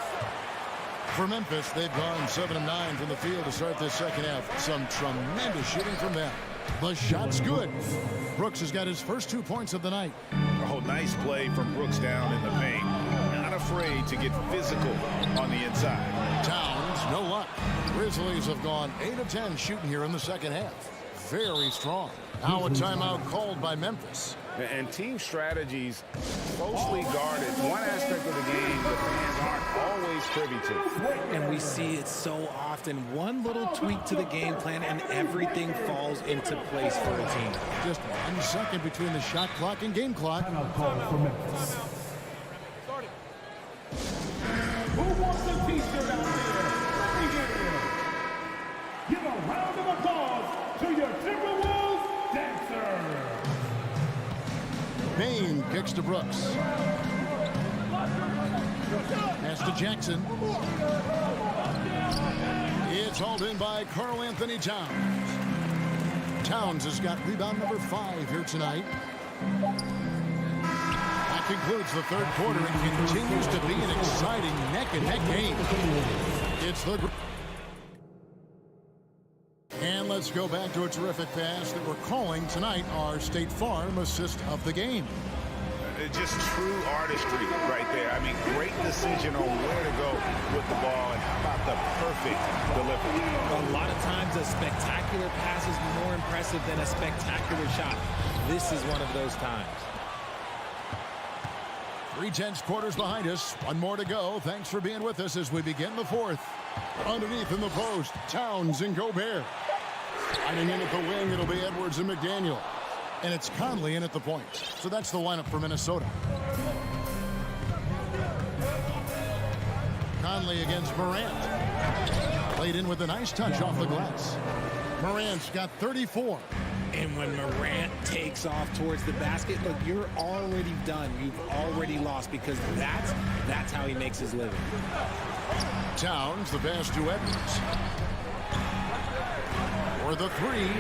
Speaker 6: For Memphis, they've gone 7 of 9 from the field to start this second half. Some tremendous shooting from them. The shot's good. Brooks has got his first 2 points of the night.
Speaker 7: Oh, nice play from Brooks down in the paint. Not afraid to get physical on the inside.
Speaker 6: Towns, no luck. Grizzlies have gone 8 of 10 shooting here in the second half. Very strong. Now a timeout called by Memphis.
Speaker 7: And team strategies closely guarded. One aspect of the game the fans aren't always privy to.
Speaker 9: And we see it so often. One little tweak to the game plan and everything falls into place for a team.
Speaker 6: Just 1 second between the shot clock and game clock.
Speaker 4: Timeout call for Memphis. Who wants a t-shirt out there? Give a round of applause to your Timberwolves dancer.
Speaker 6: Payne kicks to Brooks. Pass to Jackson. It's hauled in by Karl Anthony Towns. Towns has got rebound number 5 here tonight. That concludes the third quarter and continues to be an exciting neck-and-neck game. It's the... And let's go back to a terrific pass that we're calling tonight our State Farm assist of the game.
Speaker 7: Just true artistry right there. I mean, great decision on where to go with the ball, and how about the perfect delivery.
Speaker 9: A lot of times a spectacular pass is more impressive than a spectacular shot. This is one of those times.
Speaker 6: 3/10 quarters behind us. One more to go. Thanks for being with us as we begin the fourth. Underneath in the post, Towns and Gobert. Sliding in at the wing, it'll be Edwards and McDaniel. And it's Conley in at the point. So that's the lineup for Minnesota. Conley against Morant. Played in with a nice touch off the glass. Morant's got 34.
Speaker 9: And when Morant takes off towards the basket, look, you're already done. You've already lost, because that's how he makes his living.
Speaker 6: Towns, the pass to Edwards. For the 3.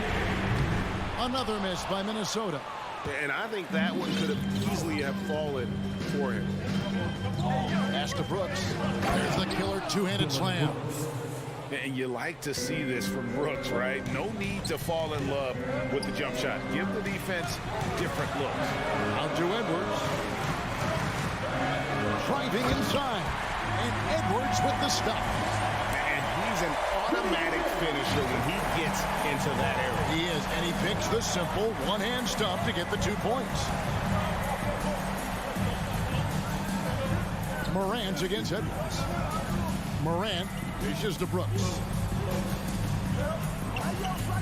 Speaker 6: Another miss by Minnesota.
Speaker 7: And I think that one could have easily have fallen for him.
Speaker 6: Pass to Brooks. There's the killer two-handed slam.
Speaker 7: And you like to see this from Brooks, right? No need to fall in love with the jump shot. Give the defense different looks.
Speaker 6: Out to Edwards. Driving inside. And Edwards with the stop.
Speaker 7: And he's an automatic finisher when he gets into that area.
Speaker 6: He is, and he picks the simple one-hand stop to get the 2 points. Morant against Edwards. Morant dishes to Brooks.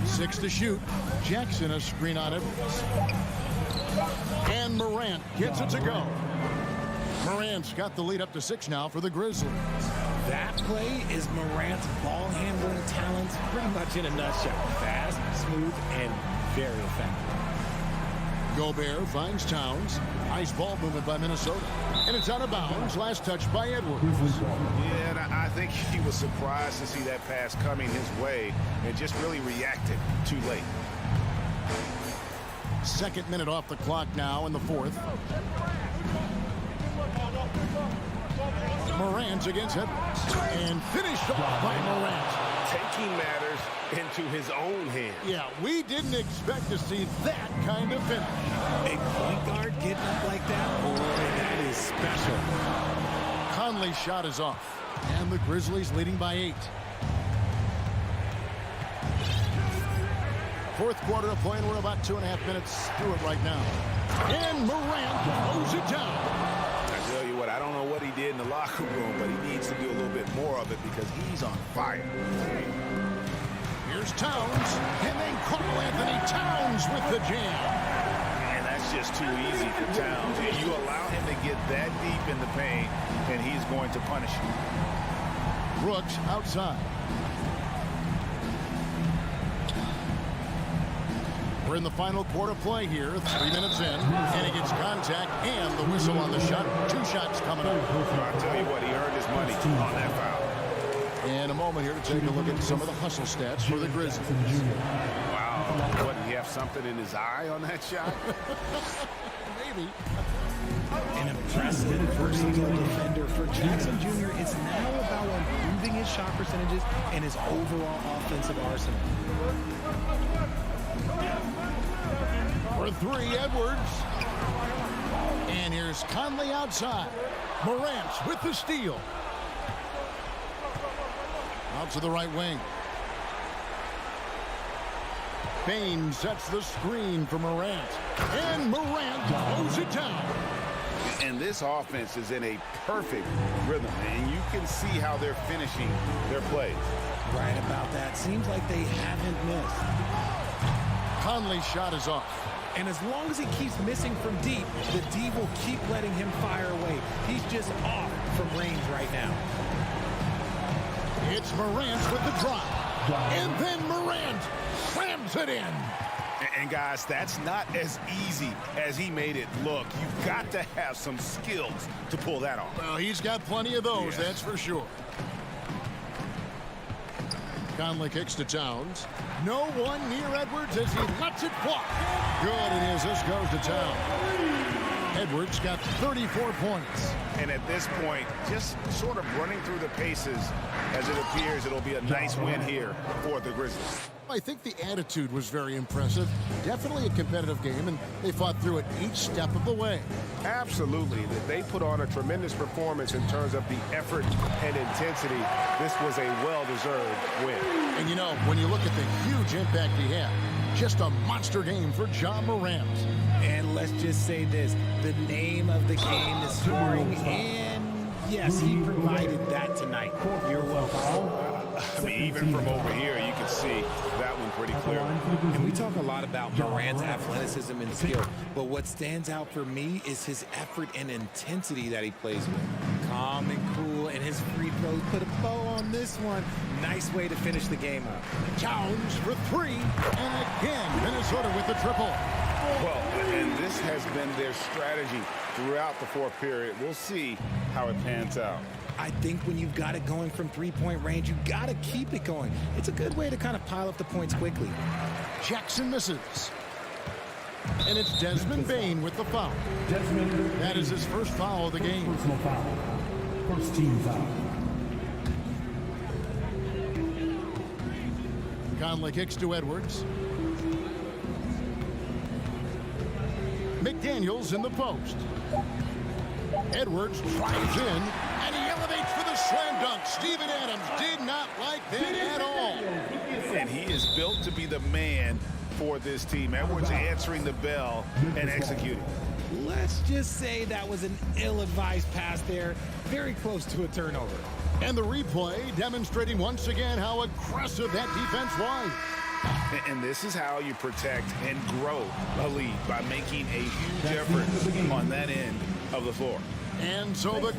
Speaker 6: 6 to shoot. Jackson a screen on Edwards. And Morant gets it to go. Morant's got the lead up to 6 now for the Grizzlies.
Speaker 9: That play is Morant's ball handling talent pretty much in a nutshell. Fast, smooth, and very effective.
Speaker 6: Gobert finds Towns. Nice ball movement by Minnesota. And it's out of bounds. Last touch by Edwards.
Speaker 7: Yeah, and I think he was surprised to see that pass coming his way and just really reacted too late.
Speaker 6: 2nd minute off the clock now in the 4th. Morant against Edwards. And finished off by Morant.
Speaker 7: Taking matters into his own hands.
Speaker 6: Yeah, we didn't expect to see that kind of finish.
Speaker 9: A point guard getting up like that, boy, that is special.
Speaker 6: Conley's shot is off. And the Grizzlies leading by 8. 4th quarter of play, and we're about 2.5 minutes through it right now. And Morant throws it down.
Speaker 7: I tell you what, I don't know what he did in the locker room, but he needs to do a little bit more of it because he's on fire.
Speaker 6: Here's Towns, and then Karl Anthony Towns with the jam.
Speaker 7: And that's just too easy for Towns. You allow him to get that deep in the paint, and he's going to punish you.
Speaker 6: Brooks outside. We're in the final quarter play here, 3 minutes in, and he gets contact and the whistle on the shot. 2 shots coming up.
Speaker 7: I'll tell you what, he earned his money on that foul.
Speaker 6: And a moment here to take a look at some of the hustle stats for the Grizzlies.
Speaker 7: Wow. What, did he have something in his eye on that shot?
Speaker 6: Maybe.
Speaker 9: An impressive versatile defender for Jackson Jr. It's now about improving his shot percentages and his overall offensive arsenal.
Speaker 6: For For three, Edwards. And here's Conley outside. Morant with the steal. Out to the right wing. Bane sets the screen for Morant. And Morant throws it down.
Speaker 7: And this offense is in a perfect rhythm, and you can see how they're finishing their plays.
Speaker 9: Right about that. Seems like they haven't missed.
Speaker 6: Conley's shot is off.
Speaker 9: And as long as he keeps missing from deep, the D will keep letting him fire away. He's just off from range right now.
Speaker 6: It's Morant with the drive. And then Morant slams it in.
Speaker 7: And guys, that's not as easy as he made it look. You've got to have some skills to pull that off.
Speaker 6: Well, he's got plenty of those, that's for sure. Conley kicks to Towns. No one near Edwards as he lets it fly. Good, it is. This goes to Towns. Edwards got 34 points.
Speaker 7: And at this point, just sort of running through the paces as it appears it'll be a nice win here for the Grizzlies.
Speaker 6: I think the attitude was very impressive. Definitely a competitive game, and they fought through it each step of the way.
Speaker 1: Absolutely. They put on a tremendous performance in terms of the effort and intensity. This was a well-deserved win.
Speaker 6: And, you know, when you look at the huge impact he had, just a monster game for Ja Morant.
Speaker 9: And let's just say this, the name of the game is scoring, and yes, he provided that tonight. You're welcome.
Speaker 7: I mean, even from over here, you can see that one pretty clearly.
Speaker 9: And we talk a lot about Morant's athleticism and skill, but what stands out for me is his effort and intensity that he plays with. Calm and cool, and his free throws put a bow on this one. Nice way to finish the game up.
Speaker 6: Towns for three, and again, Minnesota with the triple.
Speaker 7: Well, and this has been their strategy throughout the fourth period. We'll see how it pans out.
Speaker 9: I think when you've got it going from three-point range, you've got to keep it going. It's a good way to kind of pile up the points quickly.
Speaker 6: Jackson misses. And it's Desmond Bane with the foul. That is his first foul of the game.
Speaker 4: Personal foul. First team foul.
Speaker 6: Conley kicks to Edwards. McDaniels in the post. Edwards drives in, and he elevates for the slam dunk. Steven Adams did not like that at all.
Speaker 7: And he is built to be the man for this team. Edwards answering the bell and executing.
Speaker 9: Let's just say that was an ill-advised pass there. Very close to a turnover.
Speaker 6: And the replay demonstrating once again how aggressive that defense was.
Speaker 7: And this is how you protect and grow a lead, by making a huge effort on that end of the floor.
Speaker 6: And so the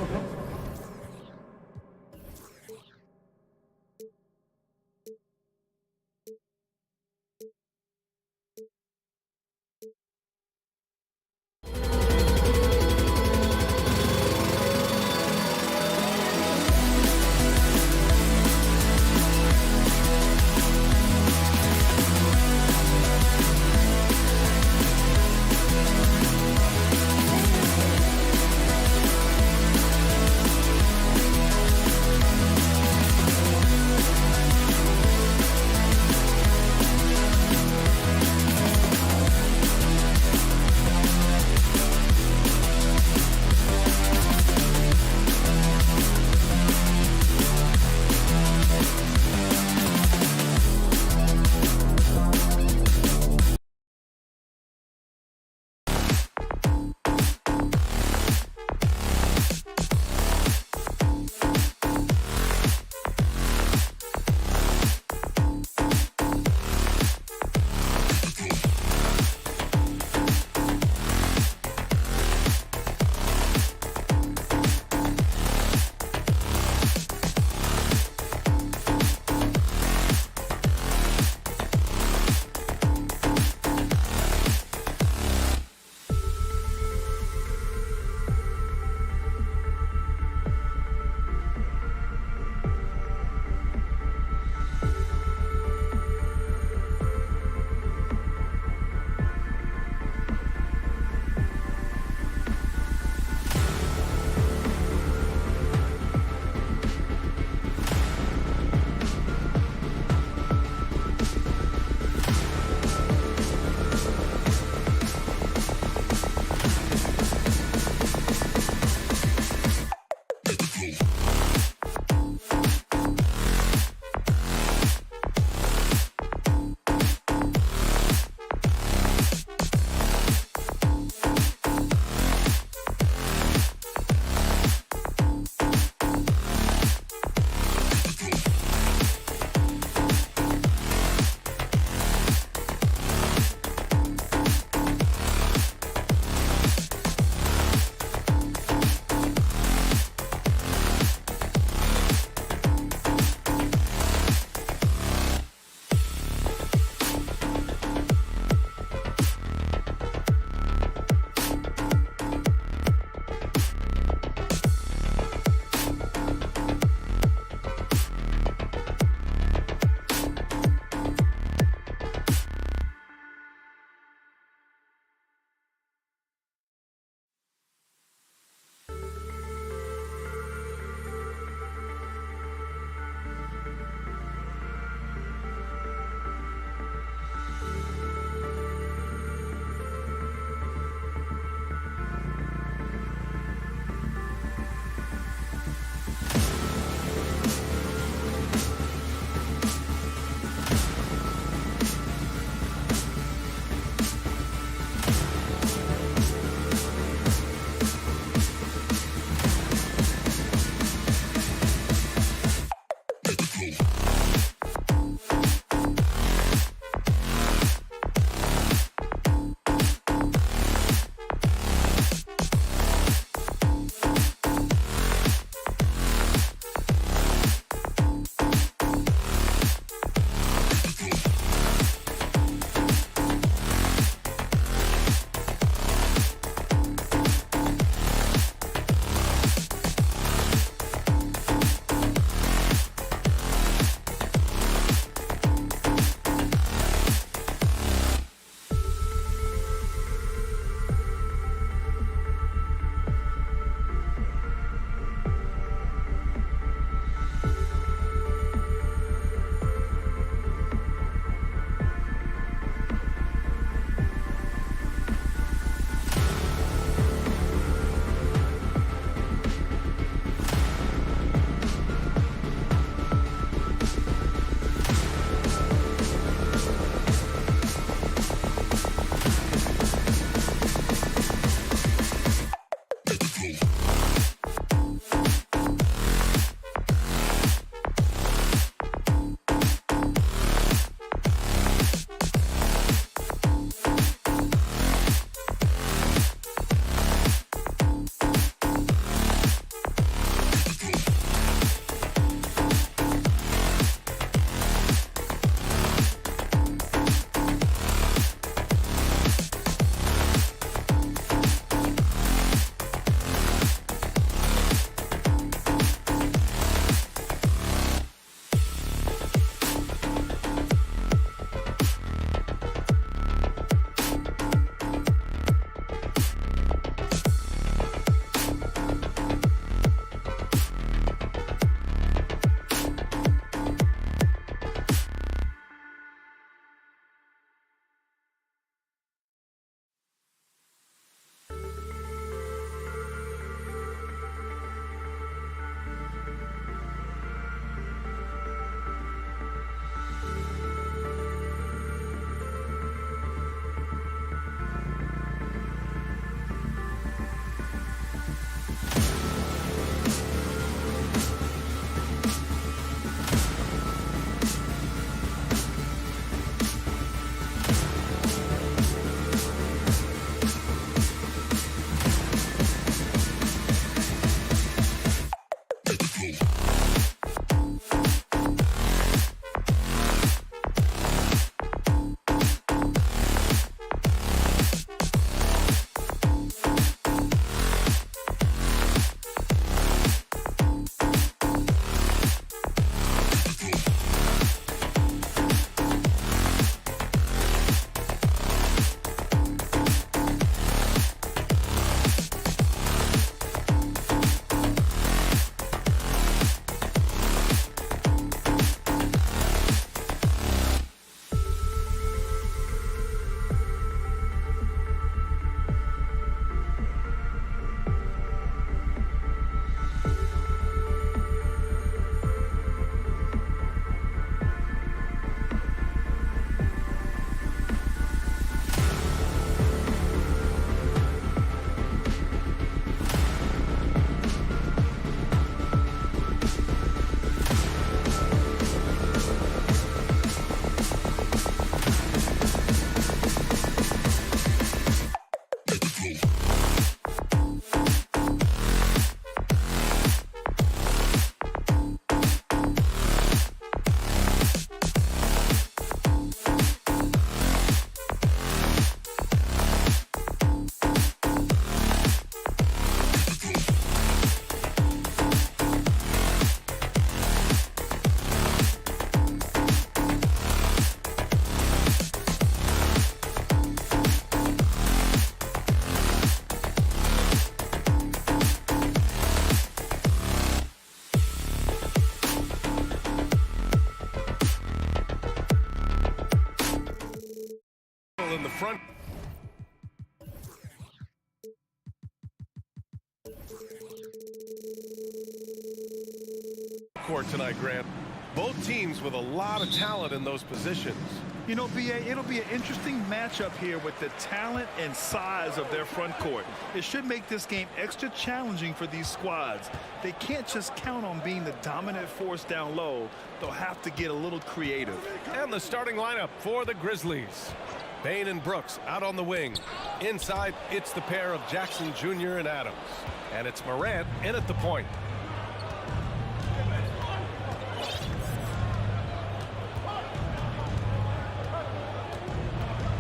Speaker 1: court tonight, Grant. Both teams with a lot of talent in those positions.
Speaker 2: You know, BA, it'll be an interesting matchup here with the talent and size of their front court. It should make this game extra challenging for these squads. They can't just count on being the dominant force down low. They'll have to get a little creative.
Speaker 1: And the starting lineup for the Grizzlies. Bane and Brooks out on the wing. Inside, it's the pair of Jackson Jr. and Adams. And it's Morant in at the point.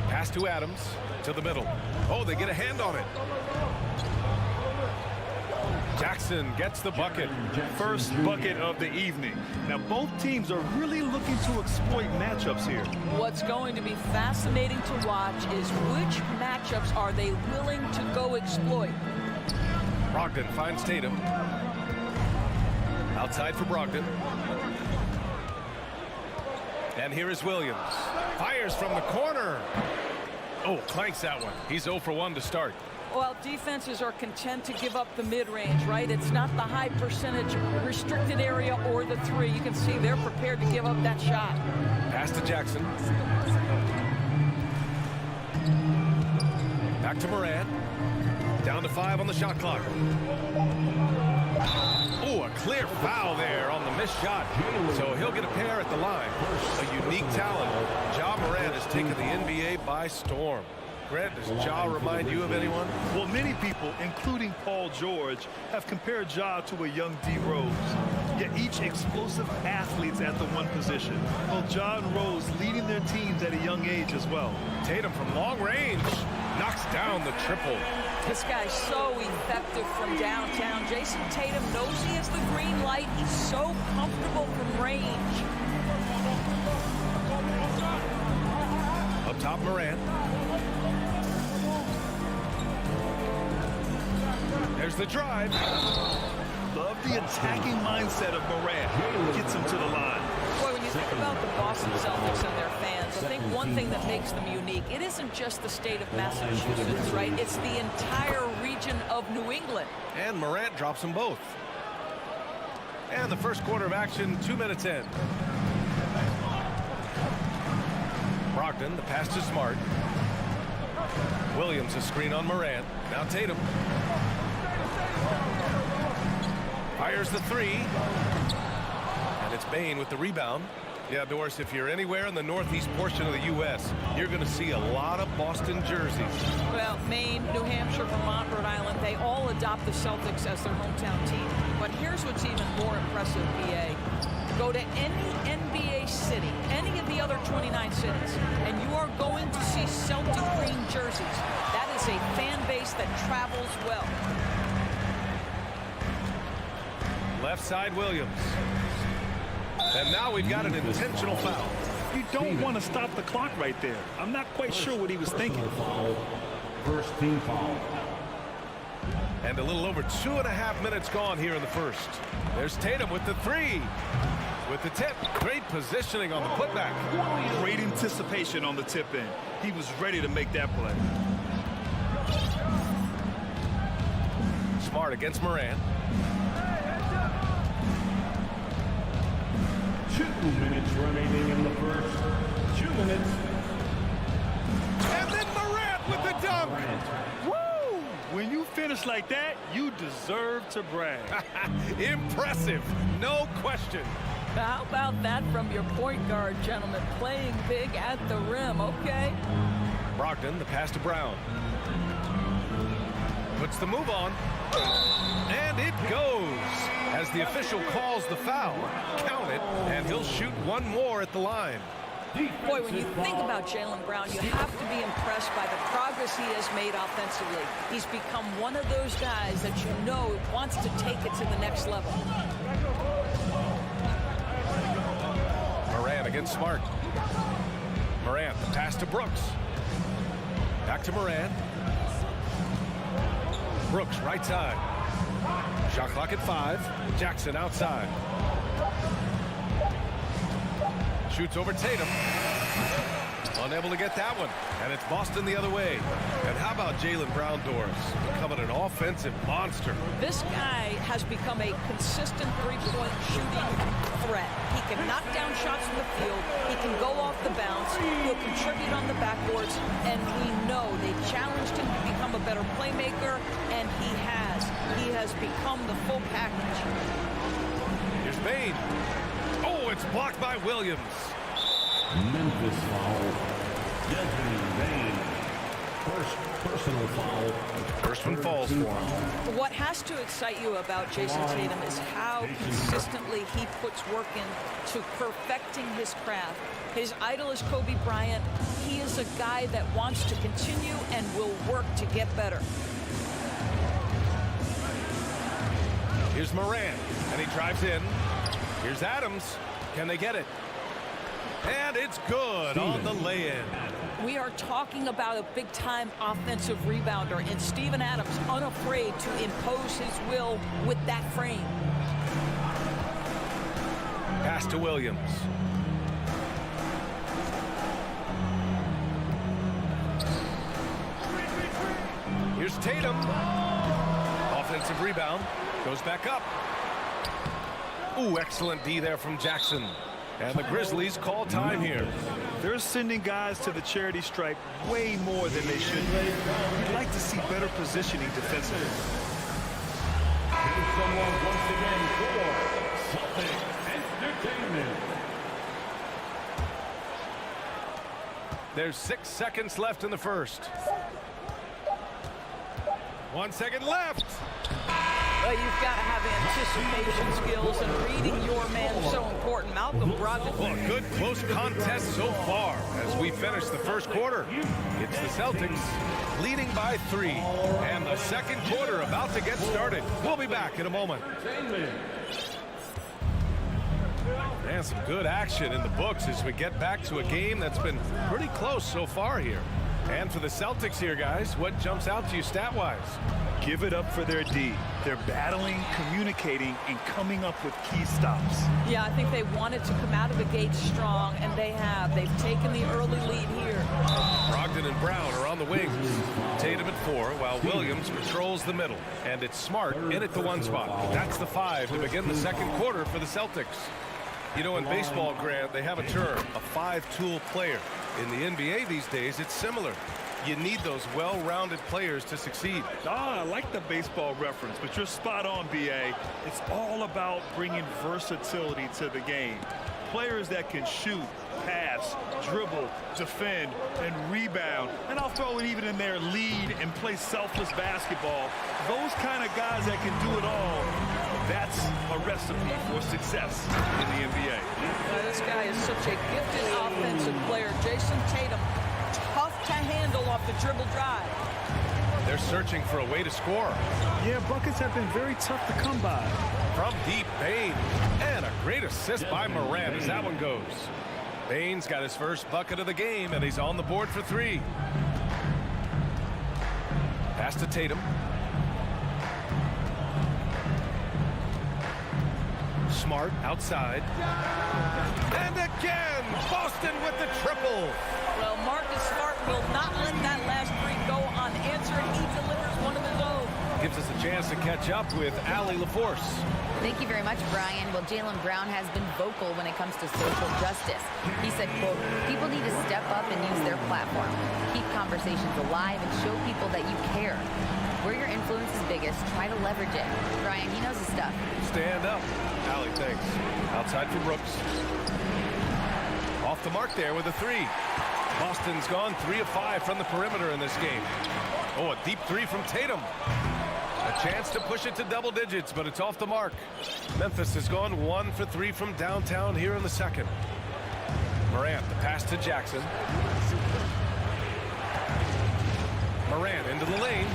Speaker 1: Pass to Adams, to the middle. Oh, they get a hand on it. Jackson gets the bucket.
Speaker 2: First bucket of the evening. Now, both teams are really looking to exploit matchups here.
Speaker 10: What's going to be fascinating to watch is which matchups are they willing to go exploit.
Speaker 1: Brogdon finds Tatum. Outside for Brogdon. And here is Williams. Fires from the corner. Oh, clanks that one. He's 0 for 1 to start.
Speaker 10: Well, defenses are content to give up the mid-range, right? It's not the high percentage restricted area or the three. You can see they're prepared to give up that shot.
Speaker 1: Pass to Jackson. Back to Morant. Down to 5 on the shot clock. Oh, a clear foul there on the missed shot. So he'll get a pair at the line. A unique talent. Ja Morant has taken the NBA by storm. Grant, does Ja remind you of anyone?
Speaker 2: Well, many people, including Paul George, have compared Ja to a young D. Rose. Yet each explosive athletes at the one position. Well, Ja and Rose leading their teams at a young age as well.
Speaker 1: Tatum from long range knocks down the triple.
Speaker 10: This guy's so effective from downtown. Jason Tatum knows he has the green light. He's so comfortable from range.
Speaker 1: Up top, Morant. There's the drive.
Speaker 2: Love the attacking mindset of Morant. Gets him to the line.
Speaker 10: Boy, when you think about the Boston Celtics and their fans, I think one thing that makes them unique, it isn't just the state of Massachusetts, right? It's the entire region of New England.
Speaker 1: And Morant drops them both. And the first quarter of action, 2 minutes in. Brogdon, the pass to Smart. Williams, a screen on Morant. Now Tatum. Fires the three. And it's Bane with the rebound. Yeah, Doris, if you're anywhere in the northeast portion of the U.S., you're going to see a lot of Boston jerseys.
Speaker 10: Well, Maine, New Hampshire, Vermont, Rhode Island, they all adopt the Celtics as their hometown team. But here's what's even more impressive, BA. Go to any NBA city, any of the other 29 cities, and you are going to see Celtic green jerseys. That is a fan base that travels well.
Speaker 1: Left side, Williams. And now we've got an intentional foul.
Speaker 2: You don't want to stop the clock right there. I'm not quite sure what he was thinking.
Speaker 4: First team foul.
Speaker 1: And a little over 2.5 minutes gone here in the first. There's Tatum with the three. With the tip. Great positioning on the putback.
Speaker 2: Great anticipation on the tip in. He was ready to make that play.
Speaker 1: Smart against Morant.
Speaker 4: 2 minutes remaining in the first. 2 minutes.
Speaker 1: And then Morant with the dunk.
Speaker 2: Woo! When you finish like that, you deserve to brag.
Speaker 1: Impressive. No question.
Speaker 10: How about that from your point guard, gentlemen? Playing big at the rim, okay?
Speaker 1: Brogdon, the pass to Brown. Puts the move on. And it goes. As the official calls the foul, count it, and he'll shoot one more at the line.
Speaker 10: Boy, when you think about Jaylen Brown, you have to be impressed by the progress he has made offensively. He's become one of those guys that you know wants to take it to the next level.
Speaker 1: Morant against Smart. Morant, the pass to Brooks. Back to Morant. Brooks, right side. Shot clock at 5. Jackson outside. Shoots over Tatum. Unable to get that one. And it's Boston the other way. And how about saw Jaylen Brown doors becoming an offensive monster.
Speaker 10: This guy has become a consistent three-point shooting threat. He can knock down shots from the field. He can go off the bounce. He'll contribute on the backboards. And we know they challenged him to become a better playmaker, and he has. He has become the full package.
Speaker 1: Here's Bane. Oh, it's blocked by Williams.
Speaker 4: Memphis foul. Desmond Bane. First personal foul.
Speaker 1: First one falls for him.
Speaker 10: What has to excite you about Jason Tatum is how consistently he puts work into perfecting his craft. His idol is Kobe Bryant. He is a guy that wants to continue and will work to get better.
Speaker 1: Here's Morant, and he drives in. Here's Adams. Can they get it? And it's good on the lay-in.
Speaker 10: We are talking about a big-time offensive rebounder, and Steven Adams unafraid to impose his will with that frame.
Speaker 1: Pass to Williams. Here's Tatum. Offensive rebound. Goes back up. Ooh, excellent D there from Jackson. And the Grizzlies call time here.
Speaker 2: They're sending guys to the charity stripe way more than they should be. You'd like to see better positioning defensively.
Speaker 4: Here's someone once again for Celtics Entertainment.
Speaker 1: There's 6 seconds left in the first. 1 second left.
Speaker 10: Well, you've got to have anticipation skills, and reading your man is so important. Malcolm Brogdon.
Speaker 1: Well, a good close contest so far as we finish the first quarter. It's the Celtics leading by 3, and the second quarter about to get started. We'll be back in a moment. And some good action in the books as we get back to a game that's been pretty close so far here. And for the Celtics here, guys, what jumps out to you stat-wise?
Speaker 2: Give it up for their D. They're battling, communicating, and coming up with key stops.
Speaker 10: Yeah, I think they wanted to come out of the gate strong, and they have. They've taken the early lead here.
Speaker 1: Brogdon and Brown are on the wings. Tatum at 4, while Williams patrols the middle. And it's Smart in at the 1 spot. That's the 5 to begin the second quarter for the Celtics. You know, in baseball, Grant, they have a term, a 5-tool player. In the NBA these days, it's similar. You need those well-rounded players to succeed.
Speaker 2: I like the baseball reference, but you're spot on, B.A. It's all about bringing versatility to the game. Players that can shoot, pass, dribble, defend, and rebound. And I'll throw it even in there, lead and play selfless basketball. Those kind of guys that can do it all, that's a recipe for success in the NBA.
Speaker 10: This guy is such a gifted offensive player. Jason Tatum, tough to handle off the dribble drive.
Speaker 1: They're searching for a way to score.
Speaker 2: Yeah, buckets have been very tough to come by.
Speaker 1: From deep, Bane. And a great assist by Morant as that one goes. Bane's got his first bucket of the game, and he's on the board for 3. Pass to Tatum. Smart outside. And again, Boston with the triple.
Speaker 10: Well, Marcus Smart will not let that last 3 go unanswered. He delivers one of his own.
Speaker 1: Gives us a chance to catch up with Allie LaForce.
Speaker 5: Thank you very much, Brian. Well, Jaylen Brown has been vocal when it comes to social justice. He said, quote, people need to step up and use their platform. Keep conversations alive and show people that you care. Where your influence is biggest, try to leverage it. Brian, he knows his stuff.
Speaker 1: Stand up. Allie takes. Outside for Brooks. Off the mark there with a 3. Boston's gone 3 of 5 from the perimeter in this game. Oh, a deep 3 from Tatum. A chance to push it to double digits, but it's off the mark. Memphis has gone 1 for 3 from downtown here in the second. Morant, the pass to Jackson. Morant into the lane.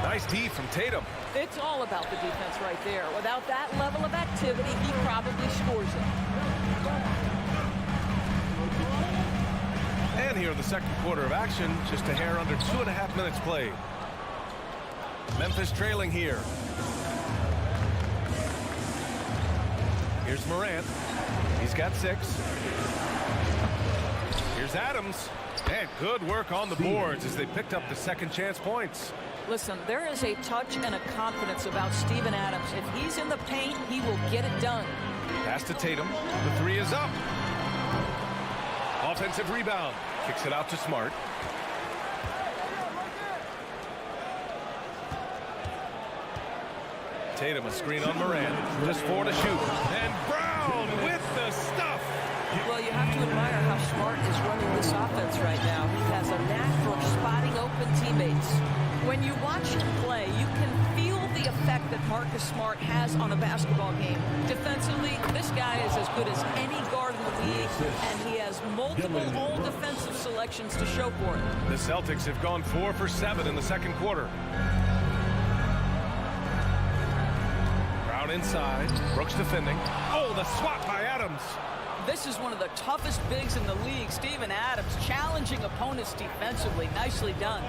Speaker 1: Nice D from Tatum.
Speaker 10: It's all about the defense right there. Without that level of activity, he probably scores it.
Speaker 1: And here in the second quarter of action, just a hair under 2.5 minutes played. Memphis trailing here. Here's Morant. He's got 6. Here's Here's Adams. And good work on the boards as they picked up the second chance points.
Speaker 10: Listen, there is a touch and a confidence about Steven Adams. If he's in the paint, he will get it done.
Speaker 1: Pass to Tatum. The three is up. Offensive rebound. Kicks it out to Smart. Tatum, a screen on Moran. Just 4 to shoot. And Brown with the stuff.
Speaker 10: Well, you have to admire how Smart is running this offense right now. He has a knack for spotting open teammates. When you watch him play, you can feel the effect that Marcus Smart has on a basketball game. Defensively, this guy is as good as any guard in the league, and he has multiple all-defensive selections to show for it.
Speaker 1: The Celtics have gone 4 for 7 in the second quarter. Brown inside. Brooks defending. Oh, the swat by Adams.
Speaker 10: This is one of the toughest bigs in the league. Steven Adams challenging opponents defensively. Nicely done.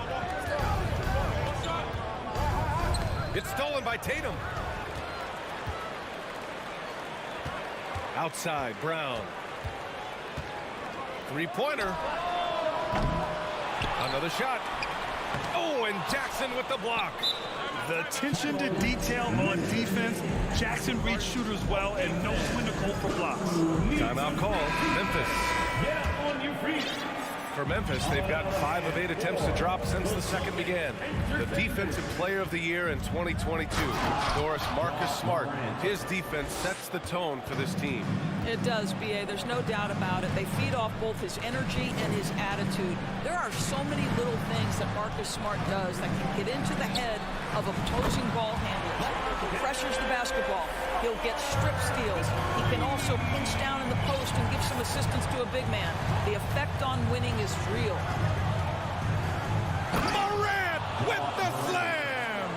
Speaker 1: It's stolen by Tatum. Outside, Brown. Three-pointer. Another shot. Oh, and Jackson with the block.
Speaker 2: The attention to detail on defense. Jackson reads shooters well and knows when to go for blocks.
Speaker 1: Timeout call. Memphis.
Speaker 4: Get on your feet.
Speaker 1: For Memphis, they've got 5 of 8 attempts to drop since the second began. The Defensive Player of the Year in 2022, Doris Marcus Smart. His defense sets the tone for this team.
Speaker 10: It does, B.A. There's no doubt about it. They feed off both his energy and his attitude. There are so many little things that Marcus Smart does that can get into the head of opposing ball handlers. He pressures the basketball. He'll get strip steals. He can also pinch down in the post and give some assistance to a big man. The effect on winning is real.
Speaker 1: Morant with the slam!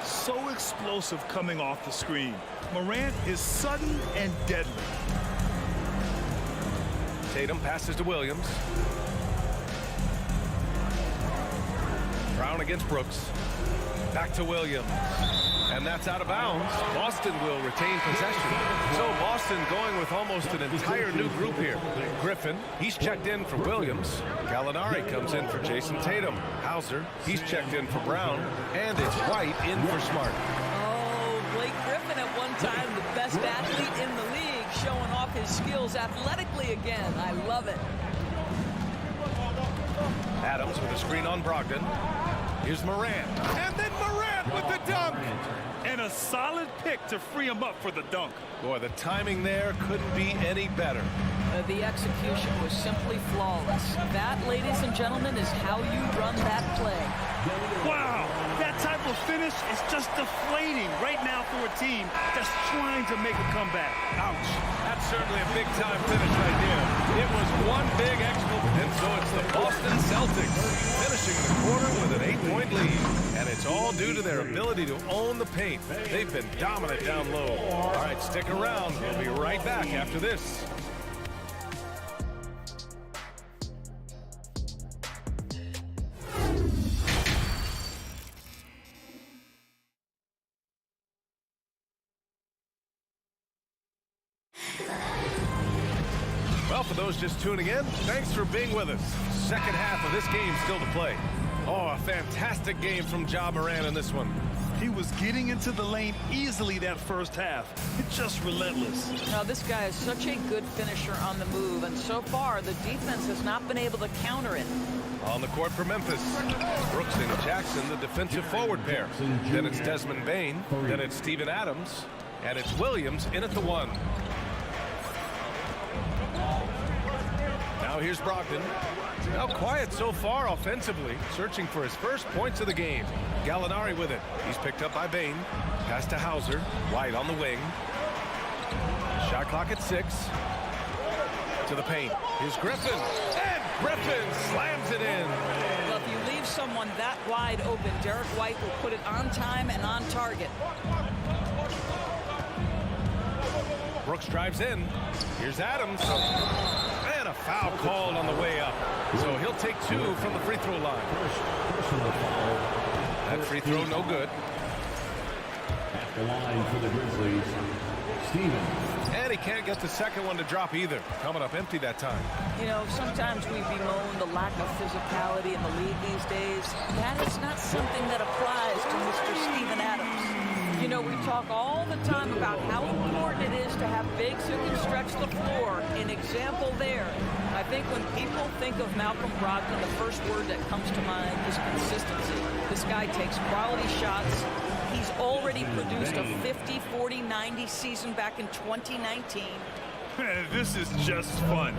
Speaker 2: So explosive coming off the screen. Morant is sudden and deadly.
Speaker 1: Tatum passes to Williams. Brown against Brooks. Back to Williams. And that's out of bounds. Boston will retain possession. So Boston going with almost an entire new group here. Griffin, he's checked in for Williams. Gallinari comes in for Jason Tatum. Hauser, he's checked in for Brown. And it's White in for Smart.
Speaker 10: Oh, Blake Griffin at one time the best athlete in the league, showing off his skills athletically again. I love it.
Speaker 1: Adams with a screen on Brogdon. Here's Morant. And then Morant with the dunk.
Speaker 2: And a solid pick to free him up for the dunk.
Speaker 1: Boy, the timing there couldn't be any better.
Speaker 10: The execution was simply flawless. That, ladies and gentlemen, is how you run that play.
Speaker 2: Wow, that type of finish is just deflating right now for a team that's trying to make a comeback.
Speaker 1: Ouch. That's certainly a big-time finish right there. It was one big exploit, and so it's the Boston Celtics finishing the quarter with an 8-point lead. And it's all due to their ability to own the paint. They've been dominant down low. All right, stick around. We'll be right back after this. Well, for those just tuning in, thanks for being with us. Second half of this game still to play. Oh, a fantastic game from Ja Morant in this one.
Speaker 2: He was getting into the lane easily that first half. It's just relentless.
Speaker 10: Now, this guy is such a good finisher on the move, and so far, the defense has not been able to counter it.
Speaker 1: On the court for Memphis, Brooks and Jackson, the defensive forward pair. Then it's Desmond Bane, then it's Steven Adams, and it's Williams in at the 1. Now here's Brogdon. Now quiet so far offensively, searching for his first points of the game. Gallinari with it. He's picked up by Bane. Pass to Hauser. White on the wing. Shot clock at 6. To the paint. Here's Griffin. And Griffin slams it in.
Speaker 10: Well, if you leave someone that wide open, Derek White will put it on time and on target.
Speaker 1: Brooks drives in. Here's Adams. And a foul called on the way up. So he'll take 2 from the free throw line. That free throw no good.
Speaker 4: The line for the Grizzlies, Stevens.
Speaker 1: And he can't get the second one to drop either. Coming up empty that time.
Speaker 10: You know, sometimes we bemoan the lack of physicality in the league these days. That is not something that applies to Mr. Steven Adams. You know, we talk all the time about how important it is to have bigs who can stretch the floor. An example there. I think when people think of Malcolm Brogdon, the first word that comes to mind is consistency. This guy takes quality shots. He's already produced a 50, 40, 90 season back in 2019.
Speaker 2: Man, this is just fun.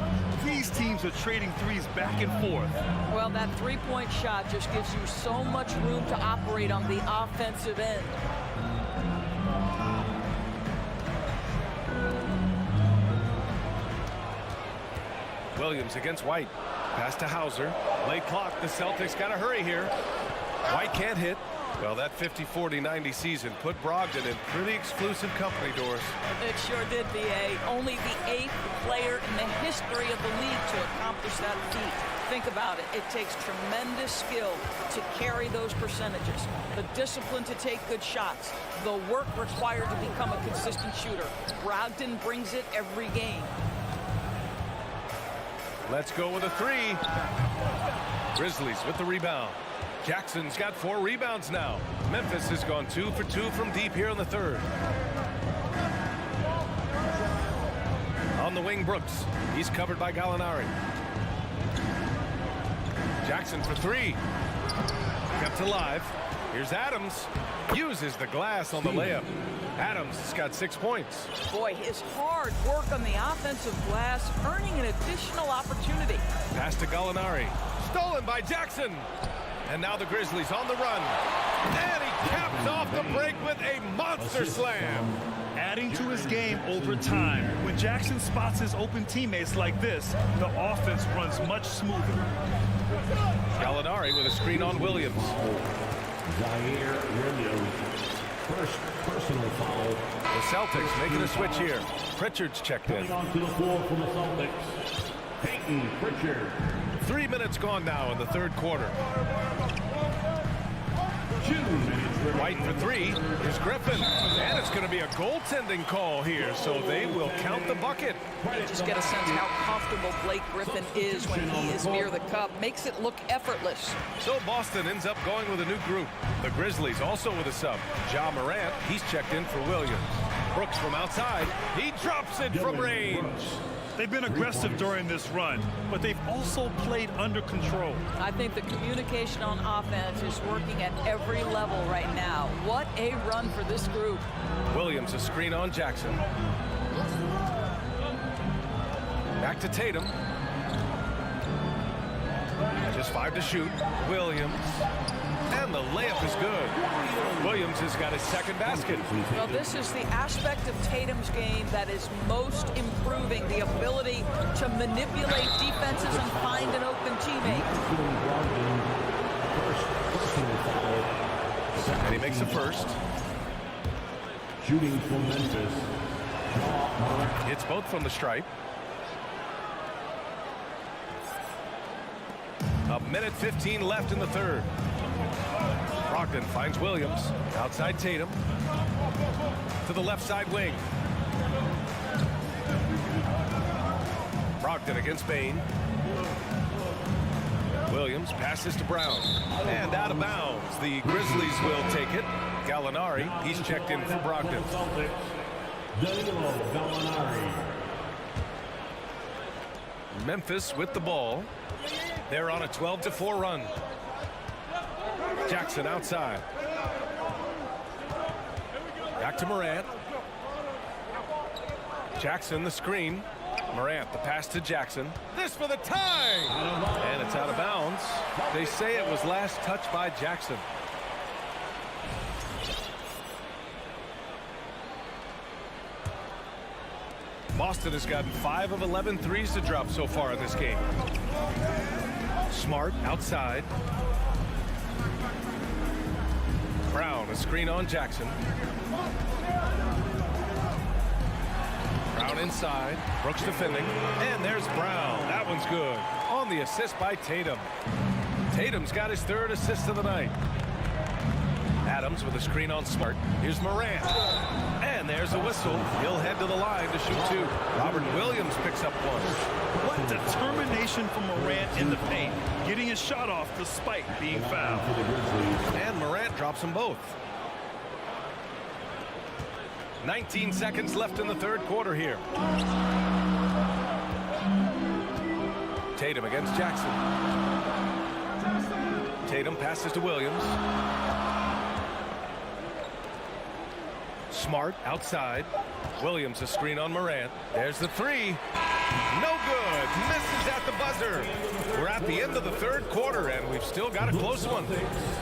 Speaker 2: These teams are trading threes back and forth.
Speaker 10: Well, that three-point shot just gives you so much room to operate on the offensive end.
Speaker 1: Williams against White. Pass to Hauser. Late clock. The Celtics got to hurry here. White can't hit. Well, that 50, 40, 90 season put Brogdon in pretty exclusive company, Doris.
Speaker 10: It sure did, B.A. Only the 8th player in the history of the league to accomplish that feat. Think about it. It takes tremendous skill to carry those percentages. The discipline to take good shots. The work required to become a consistent shooter. Brogdon brings it every game.
Speaker 1: Let's go with a three. Grizzlies with the rebound. Jackson's got 4 rebounds now. Memphis has gone 2 for 2 from deep here in the third. On the wing, Brooks. He's covered by Gallinari. Jackson for 3. Kept alive. Here's Adams. Uses the glass on the layup. Adams has got 6 points.
Speaker 10: Boy, his hard work on the offensive glass, earning an additional opportunity.
Speaker 1: Pass to Gallinari. Stolen by Jackson. And now the Grizzlies on the run. And he caps off the break with a monster slam.
Speaker 2: Adding to his game over time. When Jackson spots his open teammates like this, the offense runs much smoother.
Speaker 1: Gallinari with a screen on Williams.
Speaker 4: Zaire Williams. First personal foul.
Speaker 1: The Celtics making a switch here. Pritchard's checked in.
Speaker 4: Coming onto the floor from the Celtics, Peyton Pritchard.
Speaker 1: 3 minutes gone now in the third quarter.
Speaker 4: 2 minutes remaining.
Speaker 1: White for 3. Here's Griffin. And it's going to be a goaltending call here, so they will count the bucket.
Speaker 10: You just get a sense how comfortable Blake Griffin is when he is near the cup. Makes it look effortless.
Speaker 1: So Boston ends up going with a new group. The Grizzlies also with a sub. Ja Morant, he's checked in for Williams. Brooks from outside. He drops it from range.
Speaker 2: They've been aggressive during this run, but they've also played under control.
Speaker 10: I think the communication on offense is working at every level right now. What a run for this group.
Speaker 1: Williams a screen on Jackson. Back to Tatum. Just 5 to shoot. Williams. And the layup is good. Williams has got his second basket.
Speaker 10: Well, this is the aspect of Tatum's game that is most improving, the ability to manipulate defenses and find an open teammate.
Speaker 1: And he makes the first.
Speaker 4: Shooting from Memphis.
Speaker 1: Hits both from the stripe. A minute 15 left in the third. Brogdon finds Williams. Outside Tatum. To the left side wing. Brogdon against Bain. Williams passes to Brown. And out of bounds. The Grizzlies will take it. Gallinari, he's checked in for Brogdon. Memphis with the ball. They're on a 12-4 run. Jackson outside. Back to Morant. Jackson the screen. Morant the pass to Jackson. This for the tie! And it's out of bounds. They say it was last touched by Jackson. Boston has gotten 5 of 11 threes to drop so far in this game. Smart outside. Brown, a screen on Jackson. Brown inside. Brooks defending. And there's Brown. That one's good. On the assist by Tatum. Tatum's got his 3rd assist of the night. Adams Adams with a screen on Smart. Here's Morant. And there's a whistle. He'll head to the line to shoot two. Robert Williams picks up one.
Speaker 2: What determination from Morant in the paint, getting his shot off despite being fouled.
Speaker 1: And Morant drops them both. 19 seconds left in the third quarter here. Tatum against Jackson. Tatum passes to Williams. Smart outside. Williams a screen on Morant. There's the three. No good. Misses at the buzzer. We're at the end of the third quarter, and we've still got a close one.